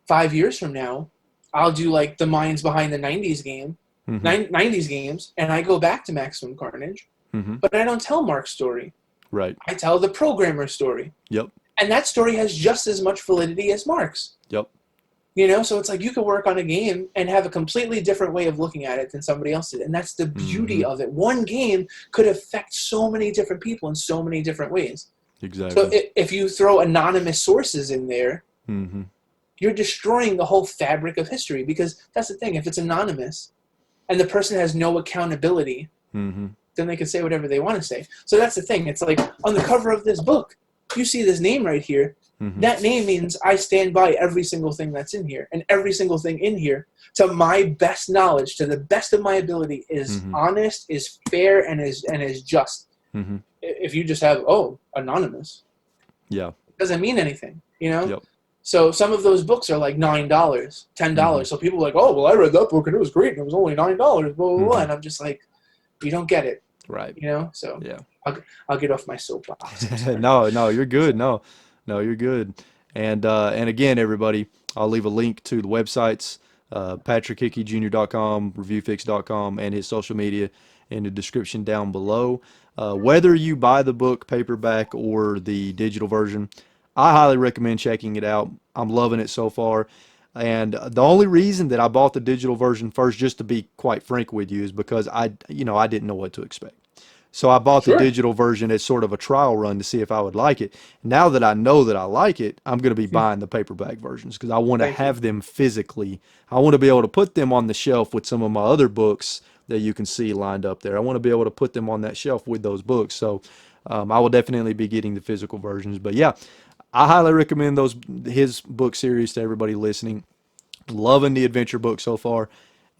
5 years from now, I'll do like the minds behind the 90s game, 90s games, and I go back to Maximum Carnage. But I don't tell Mark's story. Right. I tell the programmer's story. Yep. And that story has just as much validity as Mark's. Yep. You know, so it's like you could work on a game and have a completely different way of looking at it than somebody else did. And that's the beauty of it. One game could affect so many different people in so many different ways. Exactly. So if you throw anonymous sources in there, you're destroying the whole fabric of history, because that's the thing. If it's anonymous and the person has no accountability, then they can say whatever they want to say. So that's the thing. It's like on the cover of this book, you see this name right here. That name means I stand by every single thing that's in here. And every single thing in here, to my best knowledge, to the best of my ability, is honest, is fair, and is just. If you just have, anonymous. Yeah. It doesn't mean anything, you know? Yep. So some of those books are like $9, $10. So people are like, oh, well, I read that book and it was great and it was only $9, blah, blah, blah. And I'm just like, you don't get it. Right. You know? So yeah. I'll get off my soapbox. No, you're good. No, you're good. And again, everybody, I'll leave a link to the websites, PatrickHickeyJr.com, ReviewFix.com, and his social media in the description down below. Whether you buy the book paperback or the digital version, I highly recommend checking it out. I'm loving it so far. And the only reason that I bought the digital version first, just to be quite frank with you, is because I didn't know what to expect. So I bought the digital version as sort of a trial run to see if I would like it. Now that I know that I like it, I'm going to be buying the paperback versions because I want to have them physically. I want to be able to put them on the shelf with some of my other books that you can see lined up there. I want to be able to put them on that shelf with those books. So I will definitely be getting the physical versions. But yeah, I highly recommend his book series to everybody listening. Loving the adventure book so far,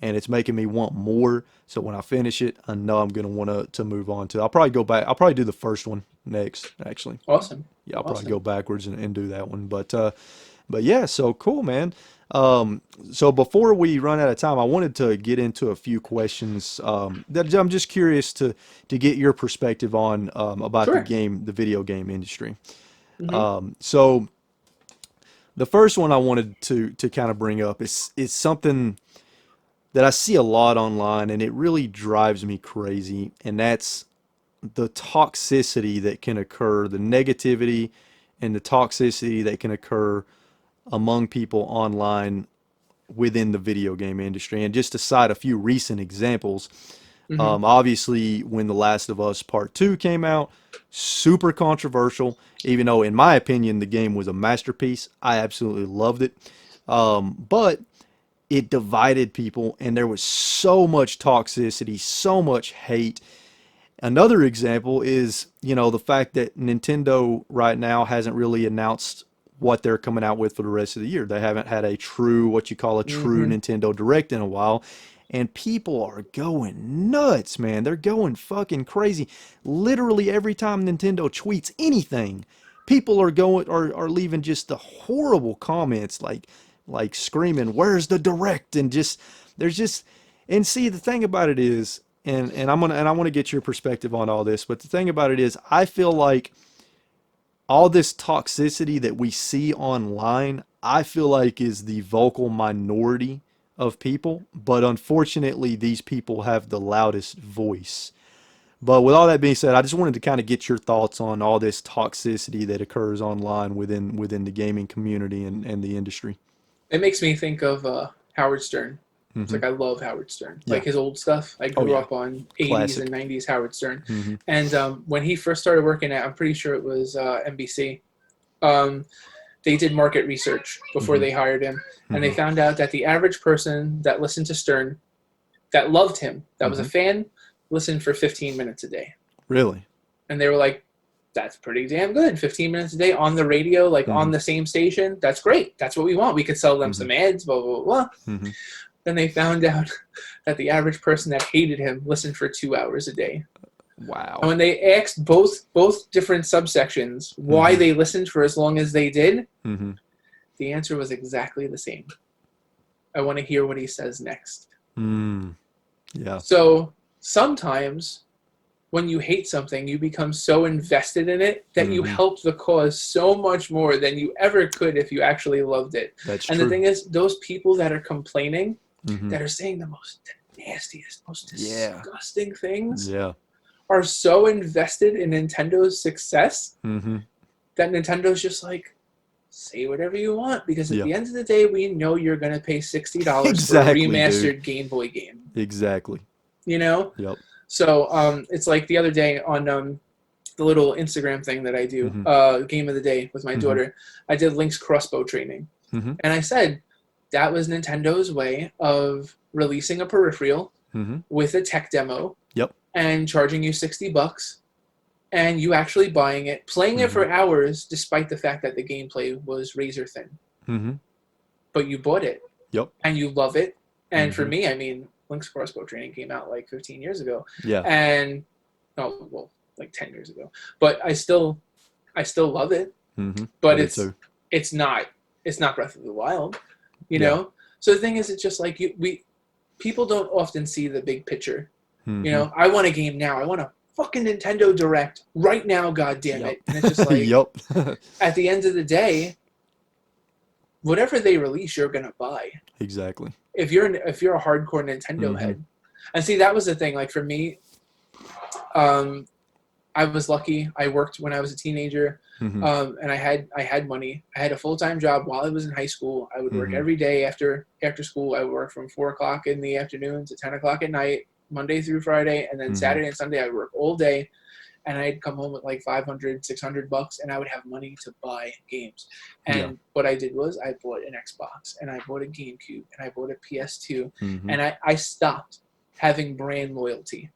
and it's making me want more. So when I finish it, I know I'm going to want to move on to. I'll probably go back. I'll probably do the first one next, actually. Awesome. Yeah, I'll probably go backwards and do that one. But yeah, so cool, man. So before we run out of time, I wanted to get into a few questions that I'm just curious to get your perspective on about the video game industry. So the first one I wanted to kind of bring up is something that I see a lot online, and it really drives me crazy, and that's the toxicity that can occur, the negativity and the toxicity that can occur among people online within the video game industry. And just to cite a few recent examples, obviously when The Last of Us Part 2 came out, super controversial, even though in my opinion the game was a masterpiece. I absolutely loved it. But it divided people, and there was so much toxicity, so much hate. Another example is, the fact that Nintendo right now hasn't really announced what they're coming out with for the rest of the year. They haven't had a true, what you call a true Nintendo Direct in a while. And people are going nuts, man. They're going fucking crazy. Literally every time Nintendo tweets anything, people are leaving just the horrible comments, like screaming, "Where's the Direct?" And just there's just and see, the thing about it is, and I want to get your perspective on all this, but the thing about it is, I feel like all this toxicity that we see online, I feel like is the vocal minority of people, but unfortunately these people have the loudest voice. But with all that being said, I just wanted to kind of get your thoughts on all this toxicity that occurs online within the gaming community and the industry. It makes me think of Howard Stern. It's like I love Howard Stern, like his old stuff. I grew up on 80s Classic. and 90s Howard Stern. And when he first started working at, I'm pretty sure it was NBC, they did market research before they hired him. And they found out that the average person that listened to Stern, that loved him, that was a fan, listened for 15 minutes a day. Really? And they were like, that's pretty damn good. 15 minutes a day on the radio, like on the same station. That's great. That's what we want. We could sell them some ads, blah, blah, blah. Then they found out that the average person that hated him listened for 2 hours a day. Wow. And when they asked both different subsections why they listened for as long as they did, the answer was exactly the same. I want to hear what he says next. Yeah. So sometimes when you hate something, you become so invested in it that you help the cause so much more than you ever could if you actually loved it. That's and true. The thing is, those people that are complaining, that are saying the most nastiest, most disgusting things, are so invested in Nintendo's success that Nintendo's just like, say whatever you want, because at the end of the day, we know you're going to pay $60 for a remastered Game Boy game. Exactly. You know? Yep. So it's like the other day on the little Instagram thing that I do, Game of the Day with my daughter, I did Link's crossbow training. And I said that was Nintendo's way of releasing a peripheral with a tech demo and charging you $60 and you actually buying it, playing it for hours despite the fact that the gameplay was razor thin. But you bought it. And you love it. And for me, I mean, Link's crossbow training came out like 15 years ago. And like 10 years ago. But I still love it. But it's not Breath of the Wild, you know? So the thing is, it's just like people don't often see the big picture. You know, I want a game now. I want a fucking Nintendo Direct right now, god damn it. And it's just like at the end of the day, whatever they release, you're gonna buy. Exactly. If you're a hardcore Nintendo head. And see, that was the thing. Like for me, I was lucky. I worked when I was a teenager, and I had money. I had a full-time job while I was in high school. I would work every day after school. I would work from 4 o'clock in the afternoon to 10 o'clock at night, Monday through Friday, and then Saturday and Sunday I would work all day. And I'd come home with like $500, $600, and I would have money to buy games. And what I did was I bought an Xbox, and I bought a GameCube, and I bought a PS2, and I stopped having brand loyalty.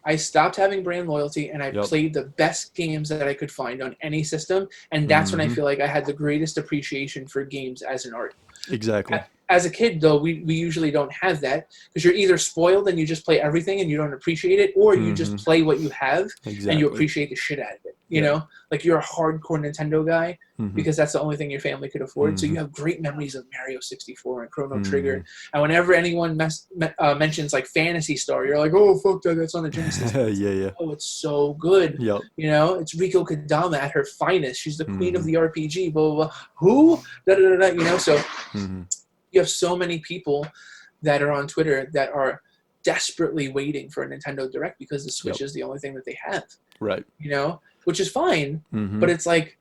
I stopped having brand loyalty, and I played the best games that I could find on any system, and that's when I feel like I had the greatest appreciation for games as an art. Exactly. As a kid, though, we usually don't have that, because you're either spoiled and you just play everything and you don't appreciate it, or you just play what you have and you appreciate the shit out of it. You know? Like, you're a hardcore Nintendo guy because that's the only thing your family could afford. So you have great memories of Mario 64 and Chrono Trigger. And whenever anyone mentions, like, Phantasy Star, you're like, oh, fuck that, that's on the Genesis. Oh, it's so good. You know? It's Riko Kodama at her finest. She's the queen of the RPG, blah, blah, blah. Who? Da-da-da-da, you know? So you have so many people that are on Twitter that are desperately waiting for a Nintendo Direct because the Switch is the only thing that they have. Right. You know? Which is fine, but it's like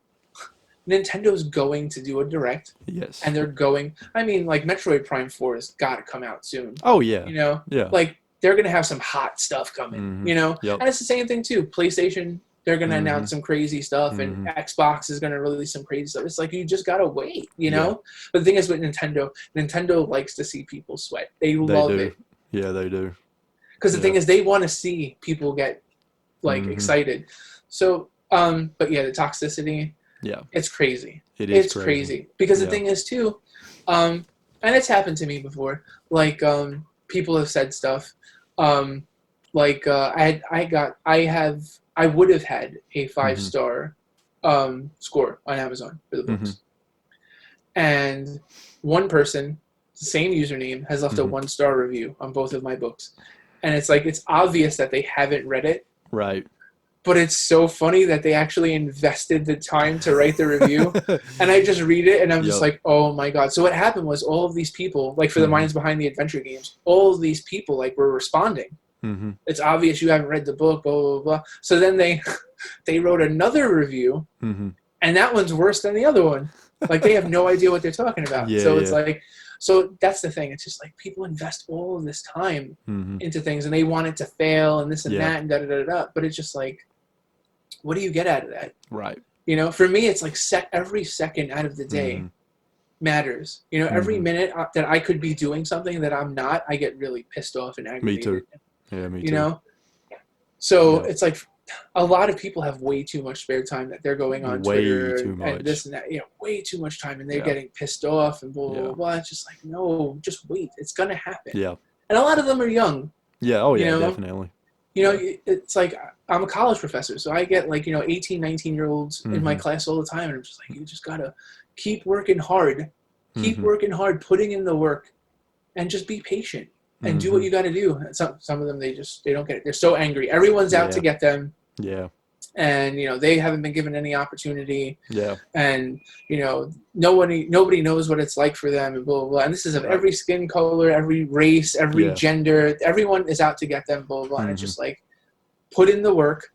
Nintendo's going to do a Direct. Yes. And they're going, I mean, like Metroid Prime 4 has got to come out soon. Oh, yeah. You know? Yeah. Like, they're going to have some hot stuff coming, you know? And it's the same thing, too. PlayStation, they're going to announce some crazy stuff, and Xbox is going to release some crazy stuff. It's like, you just got to wait, you know? But the thing is with Nintendo likes to see people sweat. They love it. Yeah, they do. Because the thing is, they want to see people get, like, excited. So, but yeah, the toxicity, Yeah. It's crazy. It's It's crazy. Because the thing is too, and it's happened to me before. Like people have said stuff. Like I would have had a 5-star score on Amazon for the books, and one person, same username, has left a 1-star review on both of my books, and it's like it's obvious that they haven't read it. Right. But it's so funny that they actually invested the time to write the review. And I just read it and I'm just like, oh my God. So what happened was all of these people, like for the Minds Behind the Adventure games, all of these people like were responding. It's obvious you haven't read the book, blah, blah, blah. So then they wrote another review and that one's worse than the other one. Like they have no idea what they're talking about. It's like, so that's the thing. It's just like people invest all of this time into things and they want it to fail and this and that and da-da-da-da. But it's just like, what do you get out of that? Right. You know, for me, it's like every second out of the day matters. You know, every minute that I could be doing something that I'm not, I get really pissed off and aggravated. Me too. Yeah, me too. You know? So it's like a lot of people have way too much spare time that they're going on Twitter and this and that. You know, way too much time and they're getting pissed off and blah, blah, blah. It's just like, no, just wait. It's going to happen. Yeah. And a lot of them are young. Yeah. Oh, yeah, you know? definitely. You know, it's like I'm a college professor, so I get like, 18, 19-year-olds in my class all the time. And I'm just like, you just got to keep working hard, putting in the work and just be patient and do what you got to do. And some of them, they don't get it. They're so angry. Everyone's out to get them. Yeah. And, they haven't been given any opportunity. Yeah. And, nobody knows what it's like for them and blah, blah, blah. And this is of every skin color, every race, every gender. Everyone is out to get them, blah, blah, blah. And it's just like, put in the work,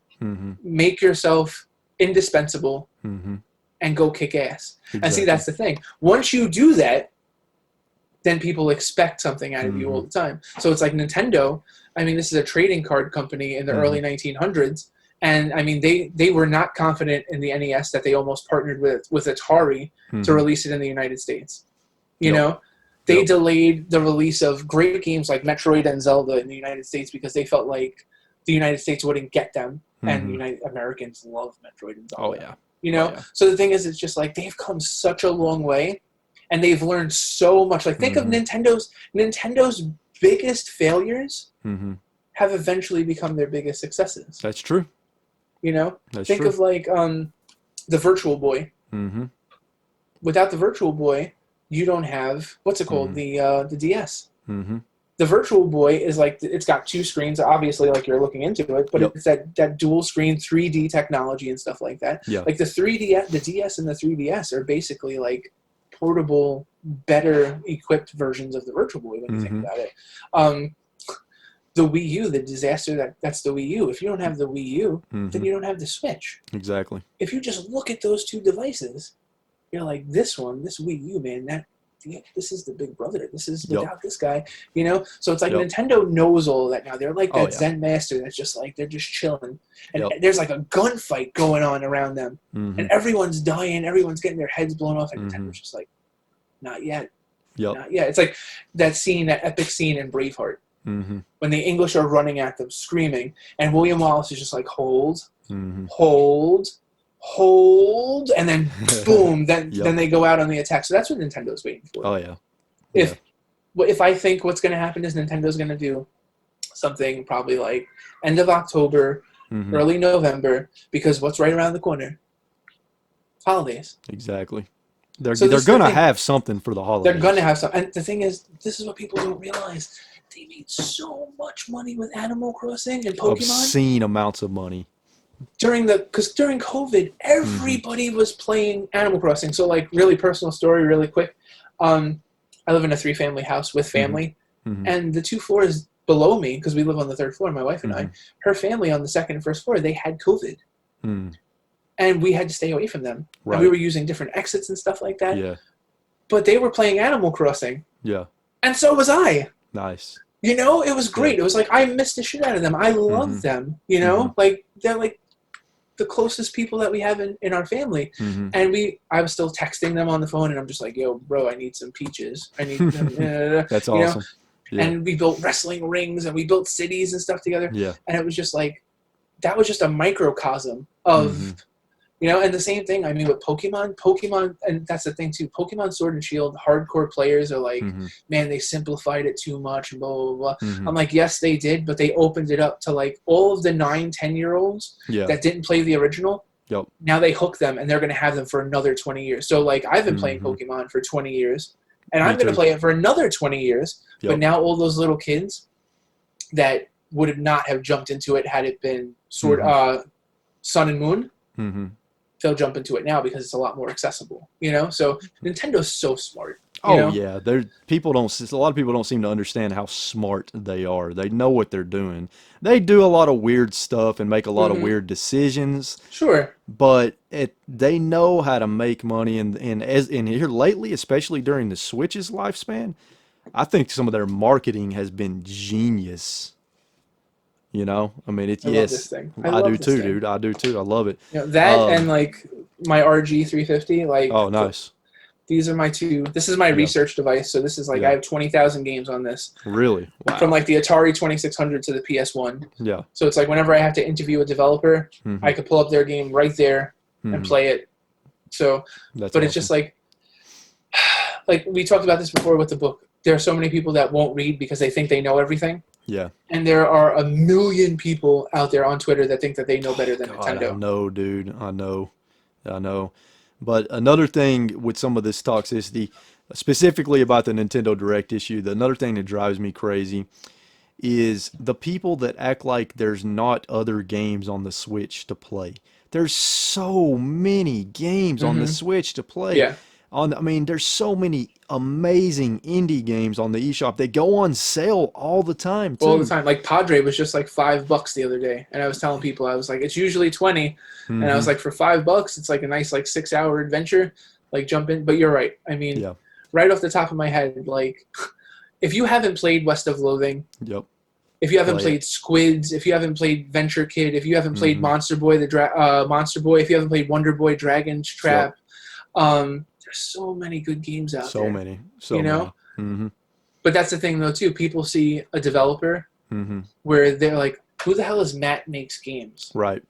make yourself indispensable, and go kick ass. Exactly. And see, that's the thing. Once you do that, then people expect something out of you all the time. So it's like Nintendo. I mean, this is a trading card company in the early 1900s. And I mean, they were not confident in the NES that they almost partnered with Atari to release it in the United States. You know, they delayed the release of great games like Metroid and Zelda in the United States because they felt like the United States wouldn't get them. And Americans love Metroid and Zelda. Oh, yeah. You know? So the thing is, it's just like they've come such a long way and they've learned so much. Like think of Nintendo's biggest failures have eventually become their biggest successes. That's true. You know, That's think true. of like the Virtual Boy. Without the Virtual Boy, you don't have what's it called, the DS. The Virtual Boy is like it's got 2 screens. Obviously, like you're looking into it, but it's that dual screen 3D technology and stuff like that. Like the DS and the 3DS are basically like portable, better equipped versions of the Virtual Boy when you think about it. The Wii U, the disaster that's the Wii U. If you don't have the Wii U, then you don't have the Switch. Exactly. If you just look at those 2 devices, you're like, this Wii U, man, this is the big brother. This is without this guy, you know? So it's like Nintendo knows all of that now. They're like that Zen master that's just like, they're just chilling. And there's like a gunfight going on around them. And everyone's dying. Everyone's getting their heads blown off. And Nintendo's just like, not yet. Not yet. It's like that epic scene in Braveheart. When the English are running at them, screaming, and William Wallace is just like, hold, and then boom, then they go out on the attack. So that's what Nintendo's waiting for. Oh yeah. If I think what's going to happen is Nintendo's going to do something probably like end of October, early November, because what's right around the corner? Holidays. Exactly. They're going to have something for the holidays. They're going to have something. And the thing is, this is what people don't realize. They made so much money with Animal Crossing and Pokemon. Obscene amounts of money. Because during COVID, everybody was playing Animal Crossing. So, like, really personal story, really quick. I live in a 3-family house with family. And the 2 floors below me, because we live on the 3rd floor, my wife and I, her family on the 2nd and 1st floor, they had COVID. And we had to stay away from them. Right. And we were using different exits and stuff like that. Yeah. But they were playing Animal Crossing. Yeah. And so was I. Nice. You know, it was great. It was like I missed the shit out of them. I love them. You know, like they're like the closest people that we have in our family. And I was still texting them on the phone, and I'm just like, yo, bro, I need some peaches. I need. That's awesome. Yeah. And we built wrestling rings, and we built cities and stuff together. Yeah. And it was just like that was just a microcosm of You know, and the same thing, I mean, with Pokemon, and that's the thing too, Pokemon Sword and Shield, hardcore players are like, man, they simplified it too much, and blah, blah, blah. I'm like, yes, they did, but they opened it up to like all of the 9-10-year-olds that didn't play the original. Yep. Now they hook them, and they're going to have them for another 20 years. So, like, I've been playing Pokemon for 20 years, and I'm going to play it for another 20 years, but now all those little kids that would not have jumped into it had it been Sun and Moon, they'll jump into it now because it's a lot more accessible, you know? So Nintendo's so smart. You know? Yeah. A lot of people don't seem to understand how smart they are. They know what they're doing. They do a lot of weird stuff and make a lot of weird decisions. Sure. But they know how to make money. And here lately, especially during the Switch's lifespan, I think some of their marketing has been genius. You know, I mean, I love this thing. I do too, dude. I do too. I love it. You know, that and like my RG 350. Like, oh, nice. These are my two. This is my research device. So this is like I have 20,000 games on this. Really? Wow. From like the Atari 2600 to the PS1. Yeah. So it's like whenever I have to interview a developer, I could pull up their game right there and play it. So, but it's just like we talked about this before with the book. There are so many people that won't read because they think they know everything. Yeah. And there are a million people out there on Twitter that think that they know better than Nintendo. I know, dude. I know. But another thing with some of this toxicity, specifically about the Nintendo Direct issue, another thing that drives me crazy is the people that act like there's not other games on the Switch to play. There's so many games on the Switch to play. Yeah. I mean, there's so many amazing indie games on the eShop. They go on sale all the time, too. All the time. Like, Padre was just like $5 the other day. And I was telling people, I was like, it's usually 20. And I was like, for $5, it's like a nice, like, 6-hour adventure. Like, jump in. But you're right. I mean, right off the top of my head, like, if you haven't played West of Loathing, if you haven't played Squids, if you haven't played Venture Kid, if you haven't played Monster Boy, if you haven't played Wonder Boy, Dragon's Trap, there's so many good games out there. You know? Many. But that's the thing, though, too. People see a developer where they're like, who the hell is Matt Makes Games? Right.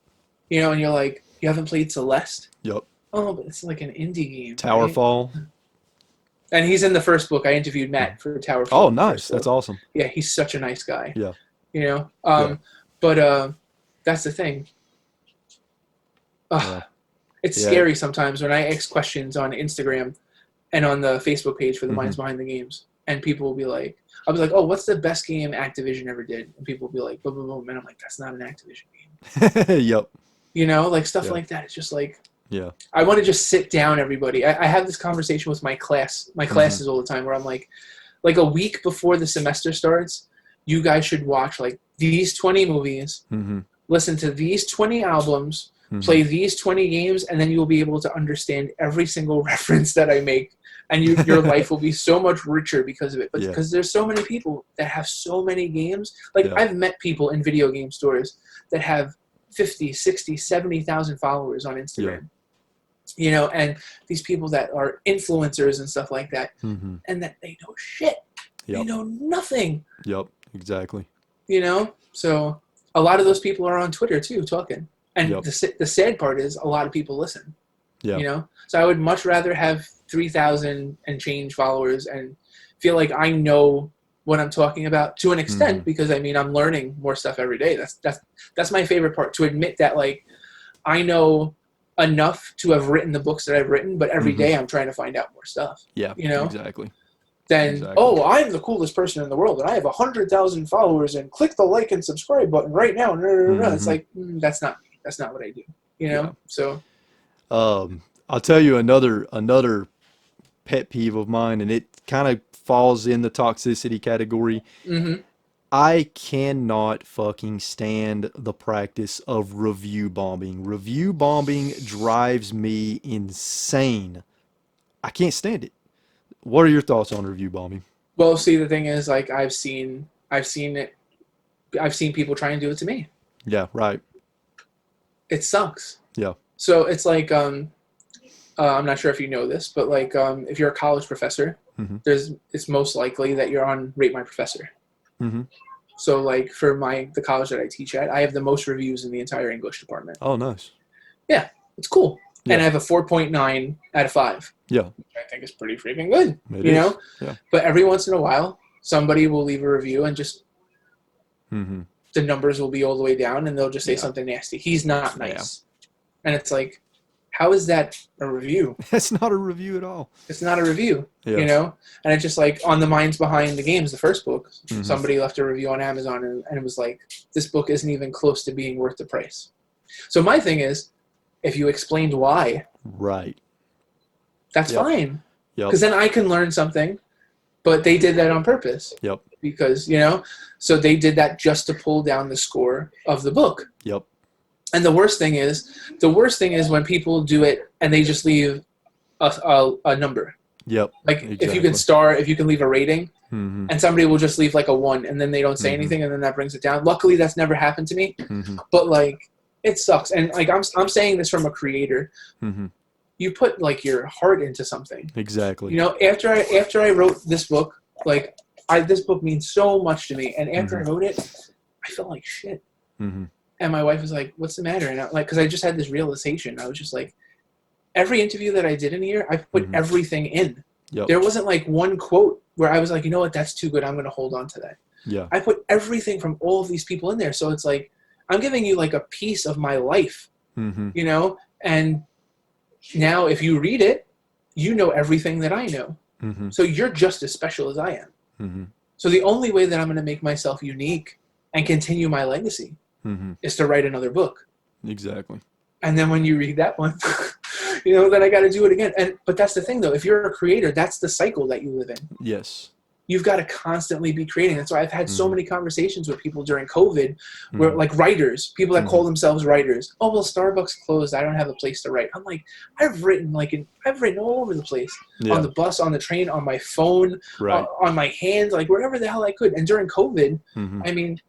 You know, and you're like, you haven't played Celeste? Yep. Oh, but it's like an indie game. Towerfall. Right? And he's in the first book. I interviewed Matt for Towerfall. Oh, nice. That's awesome. Yeah, he's such a nice guy. Yeah. You know? But that's the thing. It's scary sometimes when I ask questions on Instagram and on the Facebook page for the Minds Behind the Games. And people will be like, I'll be like, oh, what's the best game Activision ever did? And people will be like, boom, boom, boom. And I'm like, that's not an Activision game. Yep. You know, like stuff like that. It's just like, yeah. I want to just sit down, everybody. I have this conversation with my classes all the time where I'm like a week before the semester starts, you guys should watch like these 20 movies, listen to these 20 albums, play these 20 games, and then you'll be able to understand every single reference that I make. And your life will be so much richer because of it. But because there's so many people that have so many games. Like I've met people in video game stores that have 50, 60, 70,000 followers on Instagram. You know, and these people that are influencers and stuff like that, and that they know shit. They know nothing. Yep, exactly. You know? So a lot of those people are on Twitter too, talking. And the sad part is a lot of people listen. Yeah. You know? So I would much rather have 3,000 and change followers and feel like I know what I'm talking about to an extent because I mean I'm learning more stuff every day. That's my favorite part, to admit that like I know enough to have written the books that I've written, but every day I'm trying to find out more stuff. Yeah. You know? Exactly. Then oh, I'm the coolest person in the world and I have 100,000 followers and click the like and subscribe button right now. It's like that's not me. That's not what I do. You know? So I'll tell you another pet peeve of mine, and it kind of falls in the toxicity category. I cannot fucking stand the practice of review bombing. Review bombing drives me insane. I can't stand it. What are your thoughts on review bombing? Well, see, the thing is, like, I've seen people try and do it to me. Yeah, right. It sucks. Yeah. So it's like, I'm not sure if you know this, but like, if you're a college professor, it's most likely that you're on Rate My Professor. So like for the college that I teach at, I have the most reviews in the entire English department. Oh, nice. Yeah. it's cool. Yeah. And I have a 4.9 out of 5. Yeah. Which I think is pretty freaking good. It you is. know? Yeah. But every once in a while, somebody will leave a review and just Mm-hmm. the numbers will be all the way down and they'll just say Yeah. something nasty. He's not nice. And it's like, how is that a review? That's not a review at all. It's not a review, Yeah. you know? And it's just like on The Minds Behind the Games, the first book, Mhm. somebody left a review on Amazon and it was like, this book isn't even close to being worth the price. So my thing is, if you explained why, Right. that's Yep. fine. Yep. Because then I can learn something, but they did that on purpose. Yep. Because, you know, so they did that just to pull down the score of the book. Yep. And the worst thing is when people do it and they just leave a number. Yep. Like if you can leave a rating, Mm-hmm. and somebody will just leave like a 1 and then they don't say Mhm. anything and then that brings it down. Luckily, that's never happened to me, Mm-hmm. but like it sucks. And like I'm saying this from a creator. Mm-hmm. You put like your heart into something. Exactly. You know, after I wrote this book, like this book means so much to me. And after I wrote it, I felt like shit. Mm-hmm. And my wife was like, "What's the matter?" And I, like, because I just had this realization. I was just like, every interview that I did in here, I put Mhm. everything in. Yep. There wasn't like one quote where I was like, you know what, that's too good. I'm going to hold on to that. Yeah. I put everything from all of these people in there. So it's like, I'm giving you like a piece of my life, Mm-hmm. you know? And now if you read it, you know everything that I know. Mm-hmm. So you're just as special as I am. Mm-hmm. So the only way that I'm going to make myself unique and continue my legacy Mm-hmm. is to write another book. Exactly. And then when you read that one, you know, then I got to do it again. But that's the thing, though. If you're a creator, that's the cycle that you live in. Yes. You've got to constantly be creating. That's why I've had so Mhm. many conversations with people during COVID where, Mhm. like, writers, people that Mhm. call themselves writers. Oh, well, Starbucks closed. I don't have a place to write. I'm like, I've written all over the place. Yeah. On the bus, on the train, on my phone, Right. on my hands, like wherever the hell I could. And during COVID, Mm-hmm. I mean,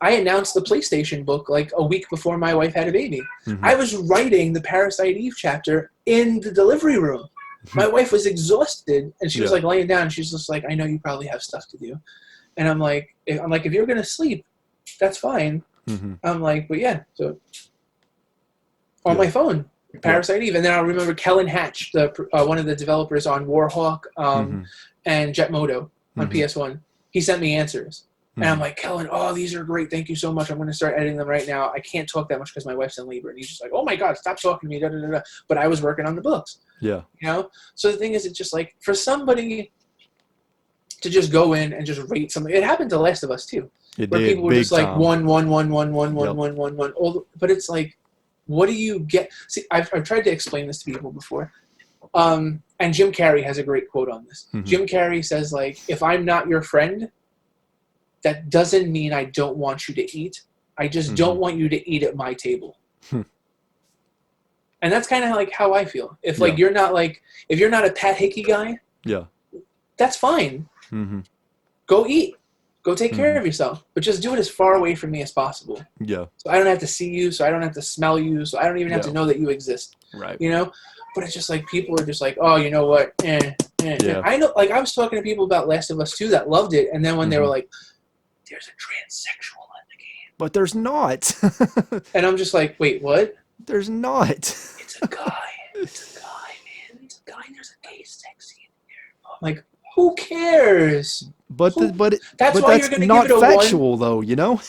I announced the PlayStation book like a week before my wife had a baby. Mm-hmm. I was writing the Parasite Eve chapter in the delivery room. My wife was exhausted, and she was Yeah. like laying down. And she's just like, "I know you probably have stuff to do," and I'm like, if you're gonna sleep, that's fine. Mm-hmm. I'm like, but yeah, so on Yeah. my phone, Parasite Eve, and then I remember Kellen Hatch, one of the developers on Warhawk Mhm. and Jetmoto on Mhm. PS1. He sent me answers. And I'm Mhm. like, Kellen, oh, these are great. Thank you so much. I'm going to start editing them right now. I can't talk that much because my wife's in labor. And he's just like, oh, my God, stop talking to me. Da, da, da, da. But I was working on the books, Yeah. you know? So the thing is, it's just like for somebody to just go in and just rate something. It happened to Last of Us, too, It where did. people were Big just like time. 1, 1, 1, 1, 1, 1, Yep. 1, 1, 1. But it's like, what do you get? See, I've tried to explain this to people before. And Jim Carrey has a great quote on this. Mhm. Jim Carrey says, like, if I'm not your friend, that doesn't mean I don't want you to eat. I just don't want you to eat at my table. Hmm. And that's kind of like how I feel. If Yeah. if you're not a Pat Hickey guy, Yeah. that's fine. Mm-hmm. Go eat. Go take care of yourself. But just do it as far away from me as possible. Yeah. So I don't have to see you, so I don't have to smell you, so I don't even have to Yeah. know that you exist. Right. You know? But it's just like people are just like, oh, you know what? Yeah. I know, like I was talking to people about Last of Us 2 that loved it, and then when they were Mhm. like, there's a transsexual in the game. But there's not. And I'm just like, wait, what? There's not. It's a guy. It's a guy, man. It's a guy. There's a gay sex scene in there. I'm like, who cares? But That's why that's you're gonna not give it a 1. factual, though. You know.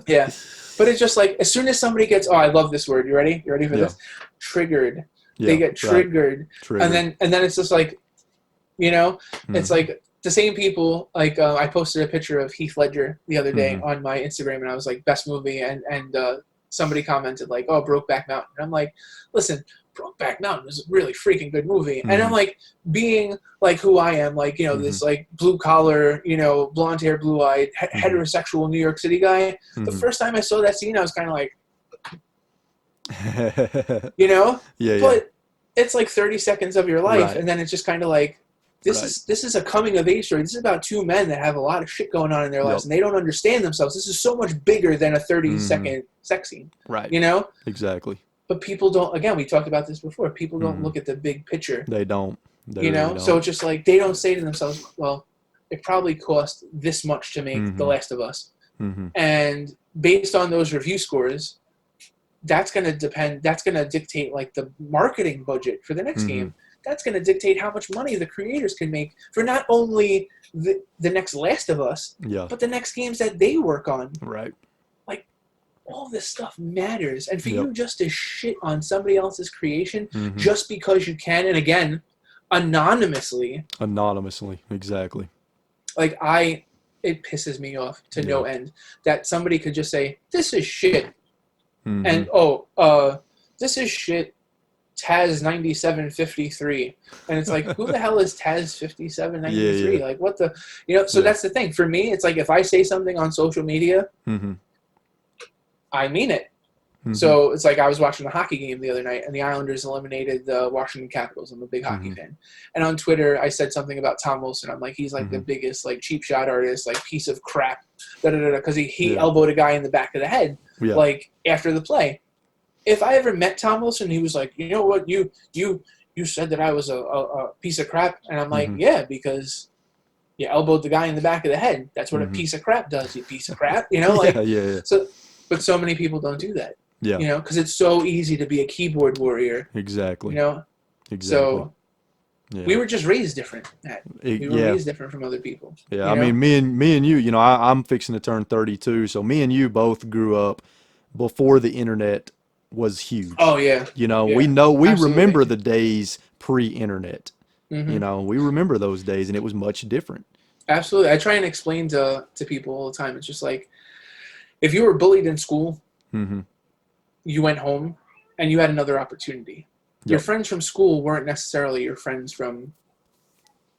Yeah. But it's just like, as soon as somebody gets, oh, I love this word. You ready? You ready for Yeah. this? Triggered. Yeah, They get right. triggered. Triggered. And then it's just like, you know, it's Mhm. like the same people. Like I posted a picture of Heath Ledger the other day Mhm. on my Instagram, and I was like, best movie, and somebody commented like, oh, Brokeback Mountain. And I'm like, listen, Brokeback Mountain is a really freaking good movie. And I'm Mhm. like, being like who I am, like, you know, this like blue collar, you know, blonde hair, blue eyed, heterosexual New York City guy. The Mhm. first time I saw that scene, I was kind of like, you know, Yeah. Yeah. but it's like 30 seconds of your life, Right. and then it's just kind of like this Right. is a coming of age story. This is about two men that have a lot of shit going on in their lives, Yep. and they don't understand themselves. This is so much bigger than a 30-second sex scene, Right. you know. Exactly. But people don't. Again, we talked about this before. People don't Mhm. look at the big picture, They don't. They you know. really So don't. it's just like they don't say to themselves, "Well, it probably cost this much to make The Mhm. Last of Us," Mhm. and based on those review scores, that's going to depend. That's going to dictate like the marketing budget for the next game. That's going to dictate how much money the creators can make for not only the next Last of Us, but the next games that they work on. Right. Like, all this stuff matters. And for you just to shit on somebody else's creation just because you can, and again, anonymously. Anonymously, exactly. Like, it pisses me off to no end that somebody could just say, this is shit. And, this is shit. Taz 9753, and it's like, who the hell is Taz 5793? Like, what the, so that's the thing for me. It's like, if I say something on social media, I mean it. So it's like, I was watching the hockey game the other night, and the Islanders eliminated the Washington Capitals. I'm a big hockey fan, and on Twitter I said something about Tom Wilson. I'm like, he's like the biggest like cheap shot artist, like piece of crap, because he elbowed a guy in the back of the head like after the play. If I ever met Tom Wilson, he was like, you know what, you said that I was a piece of crap. And I'm like, yeah, because you elbowed the guy in the back of the head. That's what a piece of crap does, you piece of crap. So, but so many people don't do that. Yeah. Because it's so easy to be a keyboard warrior. Exactly. Exactly. So we were just raised different. We were raised different from other people. Yeah, I mean, me and you, I'm fixing to turn 32, so me and you both grew up before the internet was huge. Oh yeah. We remember the days pre-internet. We remember those days, and it was much different. Absolutely. I try and explain to people all the time. It's just like, if you were bullied in school, you went home and you had another opportunity. Your friends from school weren't necessarily your friends from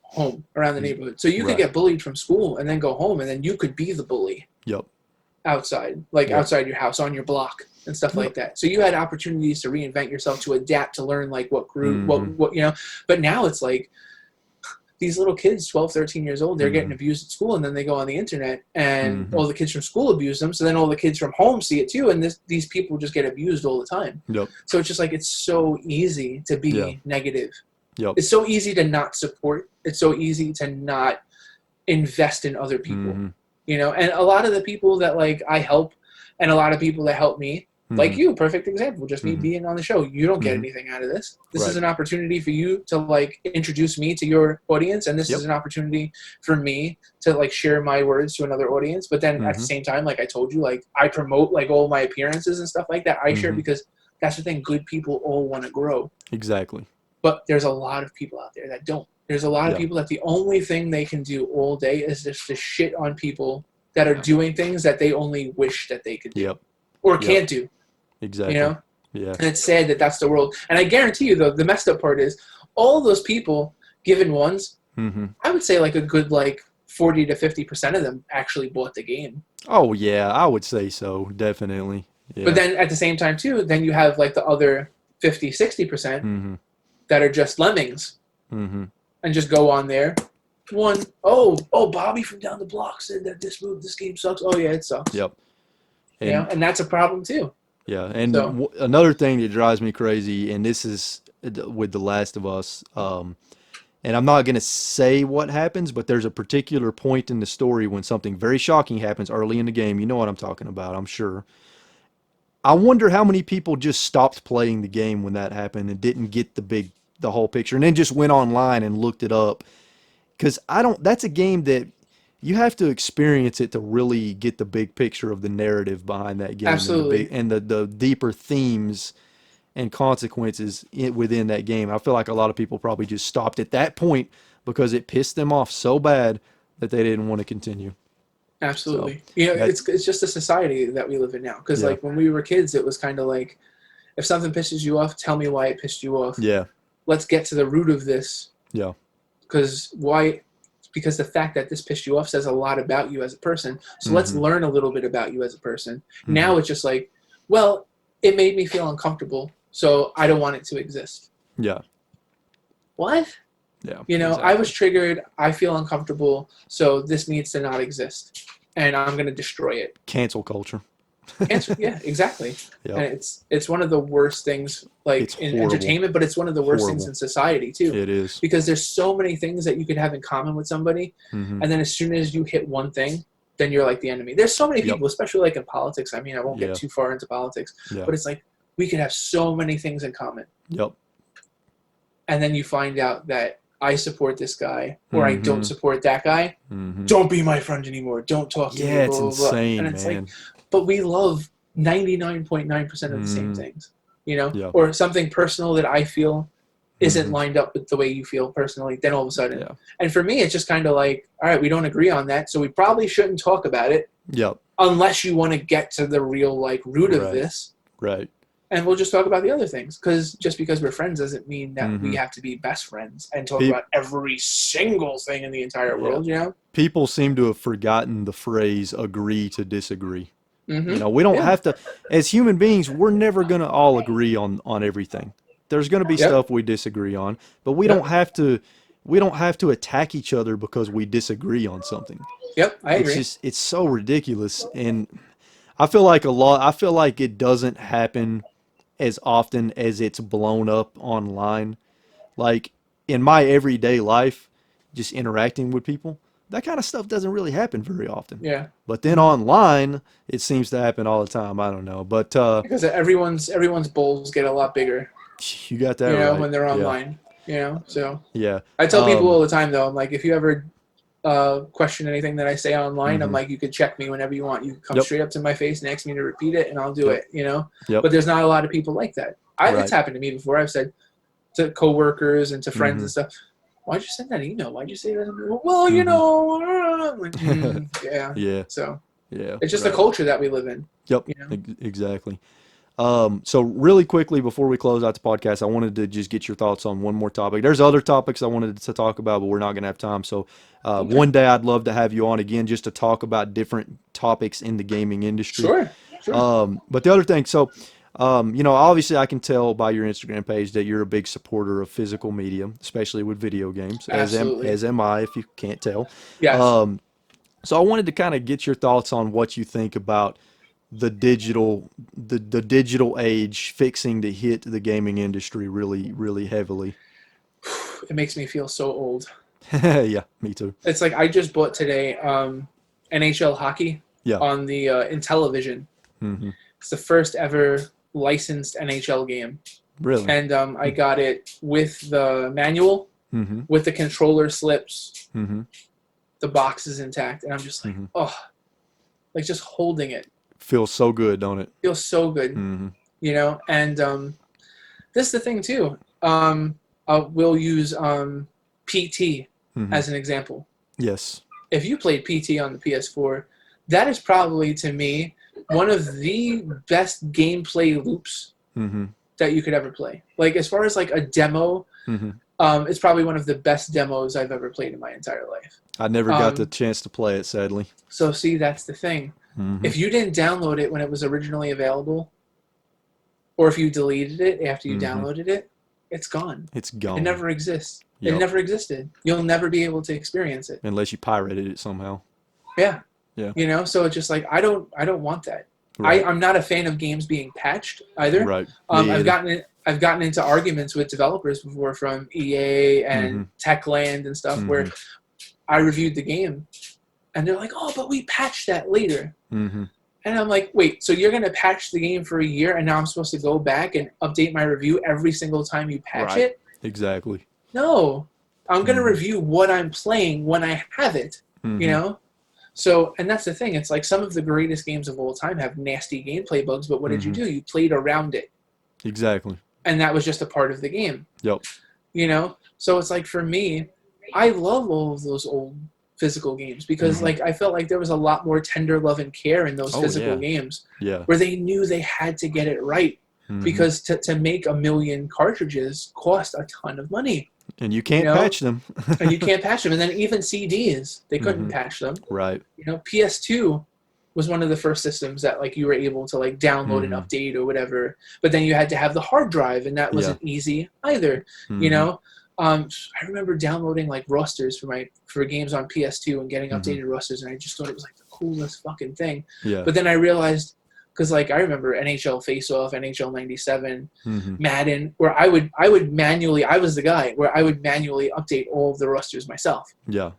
home around the neighborhood. So you could get bullied from school and then go home, and then you could be the bully. Outside, outside your house, on your block and stuff like that. So you had opportunities to reinvent yourself, to adapt, to learn like what grew, what but now it's like these little kids, 12, 13 years old, they're getting abused at school, and then they go on the internet and all the kids from school abuse them. So then all the kids from home see it too. And these people just get abused all the time. So it's just like, it's so easy to be negative. It's so easy to not support. It's so easy to not invest in other people. And a lot of the people that like I help, and a lot of people that help me, like you, perfect example, just me being on the show. You don't get anything out of this. This is an opportunity for you to like introduce me to your audience, and this is an opportunity for me to like share my words to another audience. But then at the same time, like I told you, like I promote like all my appearances and stuff like that. I share because that's the thing. Good people all want to grow. Exactly. But there's a lot of people out there that don't. There's a lot of people that the only thing they can do all day is just to shit on people that are doing things that they only wish that they could do or can't do. Exactly. Yeah. And it's sad that that's the world. And I guarantee you, though, the messed up part is all those people, given ones, I would say like a good like 40 to 50% of them actually bought the game. Oh, yeah, I would say so. Definitely. Yeah. But then at the same time, too, then you have like the other 50, 60% that are just lemmings and just go on there. Bobby from down the block said that this game sucks. Oh, yeah, it sucks. Yep. And that's a problem, too. Yeah, and another thing that drives me crazy, and this is with The Last of Us, and I'm not going to say what happens, but there's a particular point in the story when something very shocking happens early in the game. You know what I'm talking about, I'm sure. I wonder how many people just stopped playing the game when that happened and didn't get the whole picture, and then just went online and looked it up. Because that's a game that you have to experience it to really get the big picture of the narrative behind that game. Absolutely. And the deeper themes and consequences within that game. I feel like a lot of people probably just stopped at that point because it pissed them off so bad that they didn't want to continue. Absolutely. So, it's just a society that we live in now. Because like when we were kids, it was kind of like, if something pisses you off, tell me why it pissed you off. Yeah. Let's get to the root of this. Yeah. Because the fact that this pissed you off says a lot about you as a person. So let's learn a little bit about you as a person. Now it's just like, well, it made me feel uncomfortable, so I don't want it to exist. Yeah. What? Yeah. Exactly. I was triggered. I feel uncomfortable, so this needs to not exist, and I'm going to destroy it. Cancel culture. Yeah, exactly. Yep. And it's one of the worst things, like it's in horrible. entertainment, but it's one of the worst things in society too. It is. Because there's so many things that you could have in common with somebody, and then as soon as you hit one thing, then you're like the enemy. There's so many people, especially like in politics. I mean, I won't get too far into politics, but it's like we could have so many things in common. Yep. And then you find out that I support this guy or I don't support that guy. Mm-hmm. Don't be my friend anymore. Don't talk to me. Yeah, it's blah, blah, blah. insane, And it's man. like, but we love 99.9% of the same things, you know? Yeah. Or something personal that I feel isn't lined up with the way you feel personally, then all of a sudden. Yeah. And for me, it's just kind of like, all right, we don't agree on that, so we probably shouldn't talk about it. Yep. Unless you want to get to the real like root of this. Right. And we'll just talk about the other things. Because just because we're friends doesn't mean that we have to be best friends and talk about every single thing in the entire world, you know? People seem to have forgotten the phrase agree to disagree. Mm-hmm. You know, we don't have to, as human beings, we're never going to all agree on everything. There's going to be stuff we disagree on, but we don't have to attack each other because we disagree on something. Yep, I agree. It's so ridiculous. And I feel like it doesn't happen as often as it's blown up online. Like in my everyday life, just interacting with people, that kind of stuff doesn't really happen very often. Yeah. But then online, it seems to happen all the time. I don't know. But because everyone's bowls get a lot bigger. You got that right. You know, right. when they're online. You know, so. Yeah. I tell people all the time, though, I'm like, if you ever question anything that I say online, I'm like, you could check me whenever you want. You can come straight up to my face and ask me to repeat it, and I'll do it, you know? But there's not a lot of people like that. It's happened to me before. I've said to coworkers and to friends and stuff, why'd you send that email? Why'd you say that? Well, you know, I'm like, yeah. Yeah. So yeah, it's just the culture that we live in. Yep. You know? Exactly. So really quickly before we close out the podcast, I wanted to just get your thoughts on one more topic. There's other topics I wanted to talk about, but we're not going to have time. So one day I'd love to have you on again just to talk about different topics in the gaming industry. Sure. But the other thing, so you know, obviously I can tell by your Instagram page that you're a big supporter of physical media, especially with video games, as am I, if you can't tell. Yes. So I wanted to kind of get your thoughts on what you think about the digital age fixing to hit the gaming industry really, really heavily. It makes me feel so old. Yeah, me too. It's like I just bought today NHL hockey on the in television. It's the first ever licensed NHL game. Really? And I got it with the manual, with the controller slips, the box is intact, and I'm just like, oh, like just holding it. Feels so good, don't it? Feels so good, you know. And this is the thing too. We'll use PT as an example. Yes. If you played PT on the PS4, that is probably to me one of the best gameplay loops that you could ever play. Like as far as like a demo, it's probably one of the best demos I've ever played in my entire life. I never got the chance to play it, sadly. So see, that's the thing. If you didn't download it when it was originally available, or if you deleted it after you downloaded it, it's gone. It's gone. It never exists. It never existed. You'll never be able to experience it. Unless you pirated it somehow. Yeah. Yeah. You know, so it's just like I don't want that. Right. I'm not a fan of games being patched either. Right. I've gotten into arguments with developers before from EA and Techland and stuff where I reviewed the game and they're like, "Oh, but we patched that later." And I'm like, "Wait, so you're going to patch the game for a year and now I'm supposed to go back and update my review every single time you patch it?" Exactly. No. I'm going to review what I'm playing when I have it, you know? So, and that's the thing. It's like some of the greatest games of all time have nasty gameplay bugs, but what did you do? You played around it. Exactly. And that was just a part of the game. Yep. You know? So it's like for me, I love all of those old physical games because like I felt like there was a lot more tender love and care in those physical games where they knew they had to get it right because to make 1 million cartridges cost a ton of money. And you can't patch them. And you can't patch them. And then even CDs, they couldn't patch them. Right. You know, PS2 was one of the first systems that like you were able to like download an update or whatever. But then you had to have the hard drive, and that wasn't easy either. You know, I remember downloading like rosters for games on PS2 and getting updated rosters, and I just thought it was like the coolest fucking thing. Yeah. But then I realized, because like I remember NHL Face-Off, NHL '97, Madden, where I would manually, I was the guy where I would manually update all of the rosters myself. Yeah.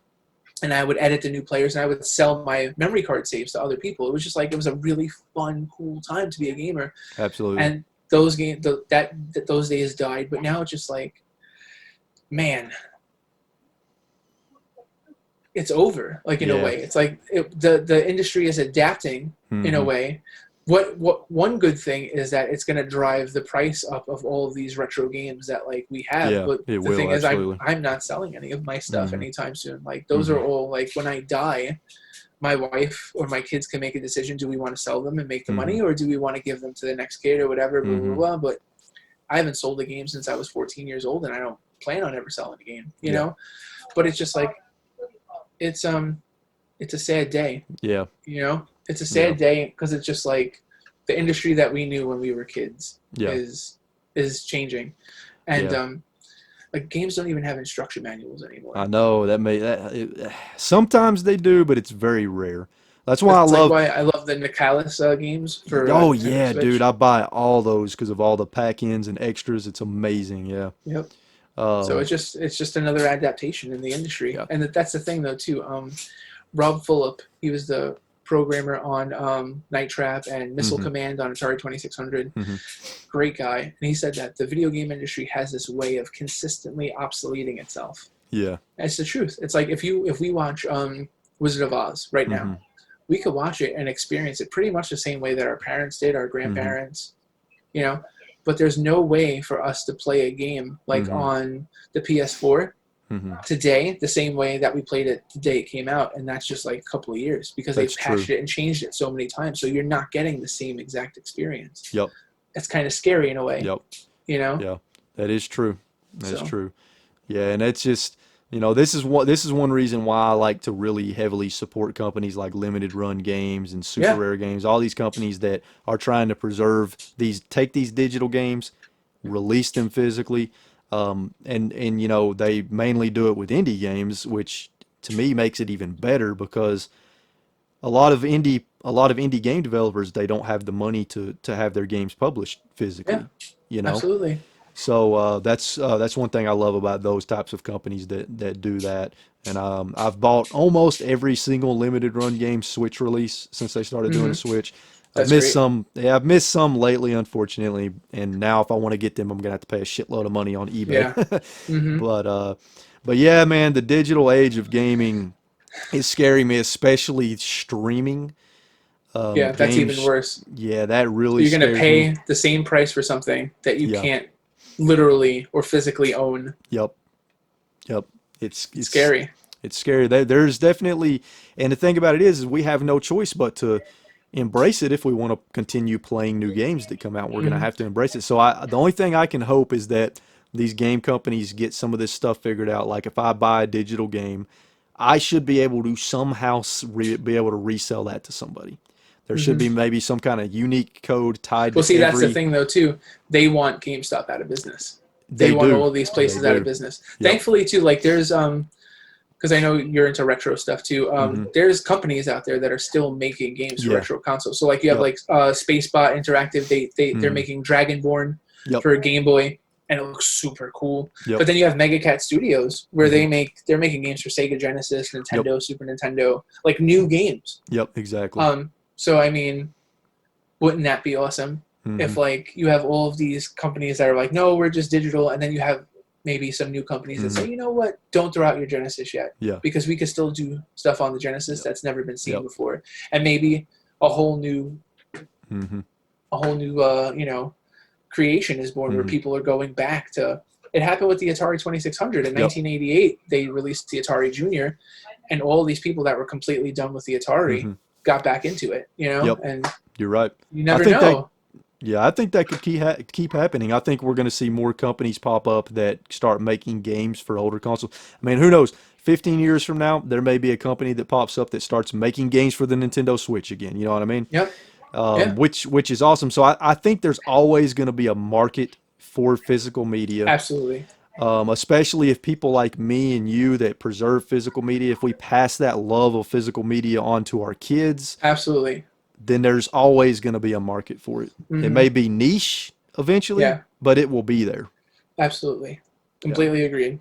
And I would edit the new players, and I would sell my memory card saves to other people. It was just like, it was a really fun, cool time to be a gamer. Absolutely. And those those days died. But now it's just like, man, it's over. Like in a way, it's like the industry is adapting in a way. What one good thing is that it's going to drive the price up of all of these retro games that like we have. Yeah, but it the will, thing is, absolutely. I'm not selling any of my stuff anytime soon. Like those are all like when I die, my wife or my kids can make a decision: do we want to sell them and make the money, or do we want to give them to the next kid or whatever? Blah, blah, blah. But I haven't sold a game since I was 14 years old, and I don't plan on ever selling a game. You know, but it's just like it's a sad day. Yeah. You know, it's a sad day because it's just like the industry that we knew when we were kids is changing, and like games don't even have instruction manuals anymore. I know sometimes they do, but it's very rare. That's why why I love the Nicalis games for. Oh Nintendo yeah, Switch. dude! I buy all those because of all the pack-ins and extras. It's amazing. Yeah. Yep. So it's just another adaptation in the industry, and that's the thing though too. Rob Fulop, he was the programmer on Night Trap and Missile Command on Atari 2600. Great guy, and he said that the video game industry has this way of consistently obsoleting itself. Yeah. It's the truth. It's like if we watch Wizard of Oz right now, we could watch it and experience it pretty much the same way that our parents did, our grandparents, you know. But there's no way for us to play a game like on the PS4 today the same way that we played it the day it came out, and that's just like a couple of years because they've patched it and changed it so many times, so you're not getting the same exact experience. Yep. It's kind of scary in a way. Yep. You know? Yeah. That is true. That's true. Yeah, and it's just, you know, this is one reason why I like to really heavily support companies like Limited Run Games and Super Rare Games, all these companies that are trying to preserve take these digital games, release them physically, and you know, they mainly do it with indie games, which to me makes it even better because a lot of indie game developers, they don't have the money to have their games published physically. Yeah, you know. absolutely. So that's one thing I love about those types of companies that do that. And I've bought almost every single limited run game Switch release since they started doing a Switch. I've missed some. Yeah, I've missed some lately, unfortunately. And now, if I want to get them, I'm gonna have to pay a shitload of money on eBay. But yeah, man, the digital age of gaming is scaring me, especially streaming. That's games, even worse. Yeah, that really. You're gonna pay me. the same price for something that you can't literally or physically own. Yep. It's scary. It's scary. There's definitely, and the thing about it is we have no choice but to embrace it if we want to continue playing new games that come out. We're going to have to embrace it. So the only thing I can hope is that these game companies get some of this stuff figured out. Like if I buy a digital game, I should be able to somehow be able to resell that to somebody. There should be maybe some kind of unique code tied to that's the thing, though, too. They want GameStop out of business. They want all of these places out of business. Thankfully, too, like there's because I know you're into retro stuff, too. There's companies out there that are still making games for retro consoles. So, like, you have, like, Spacebot Interactive. They're making Dragonborn for Game Boy, and it looks super cool. But then you have Megacat Studios, where they're making games for Sega Genesis, Nintendo, Super Nintendo, like new games. Yep, exactly. So, I mean, wouldn't that be awesome if, like, you have all of these companies that are like, no, we're just digital, and then you have maybe some new companies that say, you know what, don't throw out your Genesis yet. Because we can still do stuff on the Genesis that's never been seen before. And maybe a whole new, you know, creation is born where people are going back to. It happened with the Atari 2600 in 1988. They released the Atari Jr., and all these people that were completely done with the Atari got back into it, you know? And you're right. You never know. I think that could keep happening. I think we're going to see more companies pop up that start making games for older consoles. I mean, who knows? 15 years from now, there may be a company that pops up that starts making games for the Nintendo Switch again. You know what I mean? Which is awesome. So I think there's always going to be a market for physical media. Absolutely. Especially if people like me and you that preserve physical media, if we pass that love of physical media on to our kids, absolutely, then there's always going to be a market for it. It may be niche eventually, but it will be there. Absolutely. Completely agreed.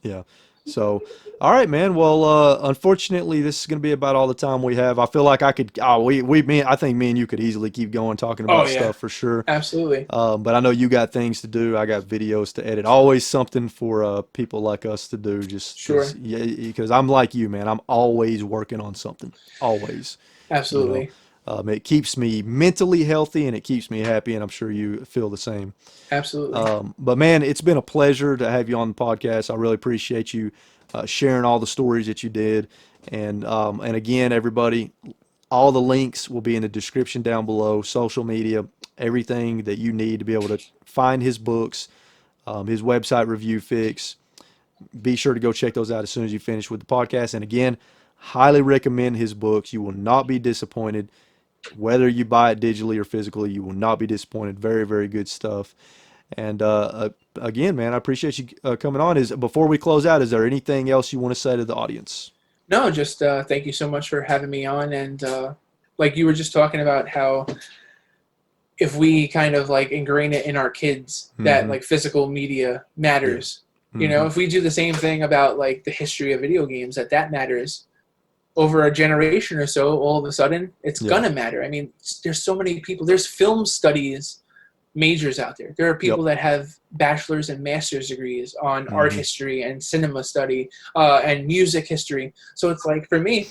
Yeah. So, all right, man. Well, unfortunately, this is going to be about all the time we have. I feel like I could. Oh, I think me and you could easily keep going talking Oh about yeah, stuff for sure. absolutely. But I know you got things to do. I got videos to edit. Always something for people like us to do. Just because, Sure, yeah, because I'm like you, man. I'm always working on something. Always, you know. absolutely, It keeps me mentally healthy and it keeps me happy, and I'm sure you feel the same. absolutely. But man, it's been a pleasure to have you on the podcast. I really appreciate you sharing all the stories that you did. And again, everybody, all the links will be in the description down below. Social media, everything that you need to be able to find his books, his website review fix. Be sure to go check those out as soon as you finish with the podcast. And again, highly recommend his books. You will not be disappointed. Whether you buy it digitally or physically, you will not be disappointed. Very, very good stuff. And again, man, I appreciate you coming on. Is before we close out, is there anything else you want to say to the audience? No, just thank you so much for having me on. And like you were just talking about how if we kind of like ingrain it in our kids that Mm-hmm. like physical media Yeah. matters. You know, Mm-hmm. if we do the same thing about like the history of video games, that matters over a generation or so, all of a sudden it's Yeah. gonna matter. I mean, there's so many people. There's film studies majors out there. There are Yep. people that have bachelor's and master's degrees on art Mm-hmm. history and cinema study and music history. So it's like for me,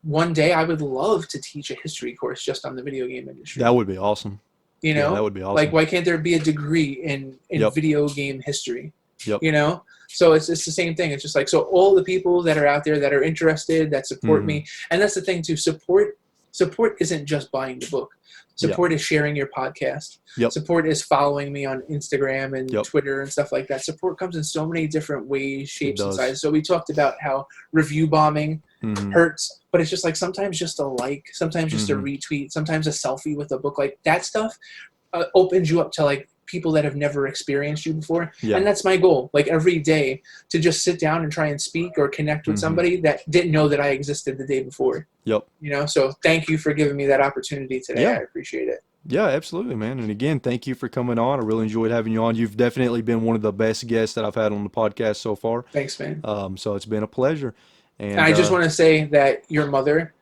one day I would love to teach a history course just on the video game industry. That would be awesome. You Yeah, that know, would be like awesome. why can't there be a degree in Yep. video game history? Yep. You know, so it's the same thing. It's just like, so all the people that are out there that are interested, that support Mm-hmm. me, and that's the thing too. Support isn't just buying the book. Yeah. Support is sharing your podcast. Yep. Support is following me on Instagram and Yep. Twitter and stuff like that. Support comes in so many different ways, It shapes, and does. sizes. So we talked about how review bombing Mm-hmm. hurts, but it's just like sometimes just a like, sometimes just a Mm-hmm. retweet, sometimes a selfie with a book, like that stuff opens you up to like people that have never experienced you before. Yeah. And that's my goal, like every day, to just sit down and try and speak or connect with Mm-hmm. somebody that didn't know that I existed the day before. Yep. You know, so thank you for giving me that opportunity today. Yeah. I appreciate it. Yeah, absolutely, man. And again, thank you for coming on. I really enjoyed having you on. You've definitely been one of the best guests that I've had on the podcast so far. Thanks, man. So it's been a pleasure. And And I just want to say that your mother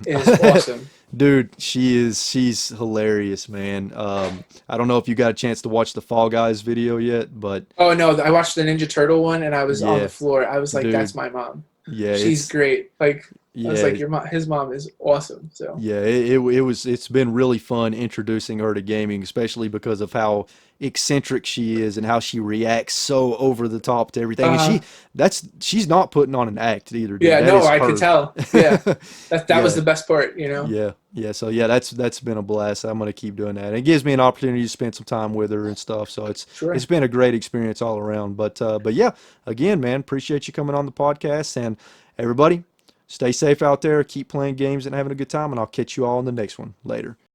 is awesome. dude, she's hilarious, man. I don't know if you got a chance to watch the Fall Guys video yet, but Oh no, I watched the Ninja Turtle one and I was on yeah, the floor. I was like, dude, that's my mom. yeah, She's great. Like I was yeah, like, your mom, his mom is awesome. So yeah, it's been really fun introducing her to gaming, especially because of how eccentric she is and how she reacts so over the top to everything. And uh, she's not putting on an act either, dude. yeah, That no, is I could her. tell. Yeah, that was Yeah. the best part. You know. Yeah, yeah. So yeah, that's been a blast. I'm gonna keep doing that. It gives me an opportunity to spend some time with her and stuff. So it's Sure. been a great experience all around. But yeah, again, man, appreciate you coming on the podcast, and everybody, stay safe out there. Keep playing games and having a good time, and I'll catch you all in the next one later.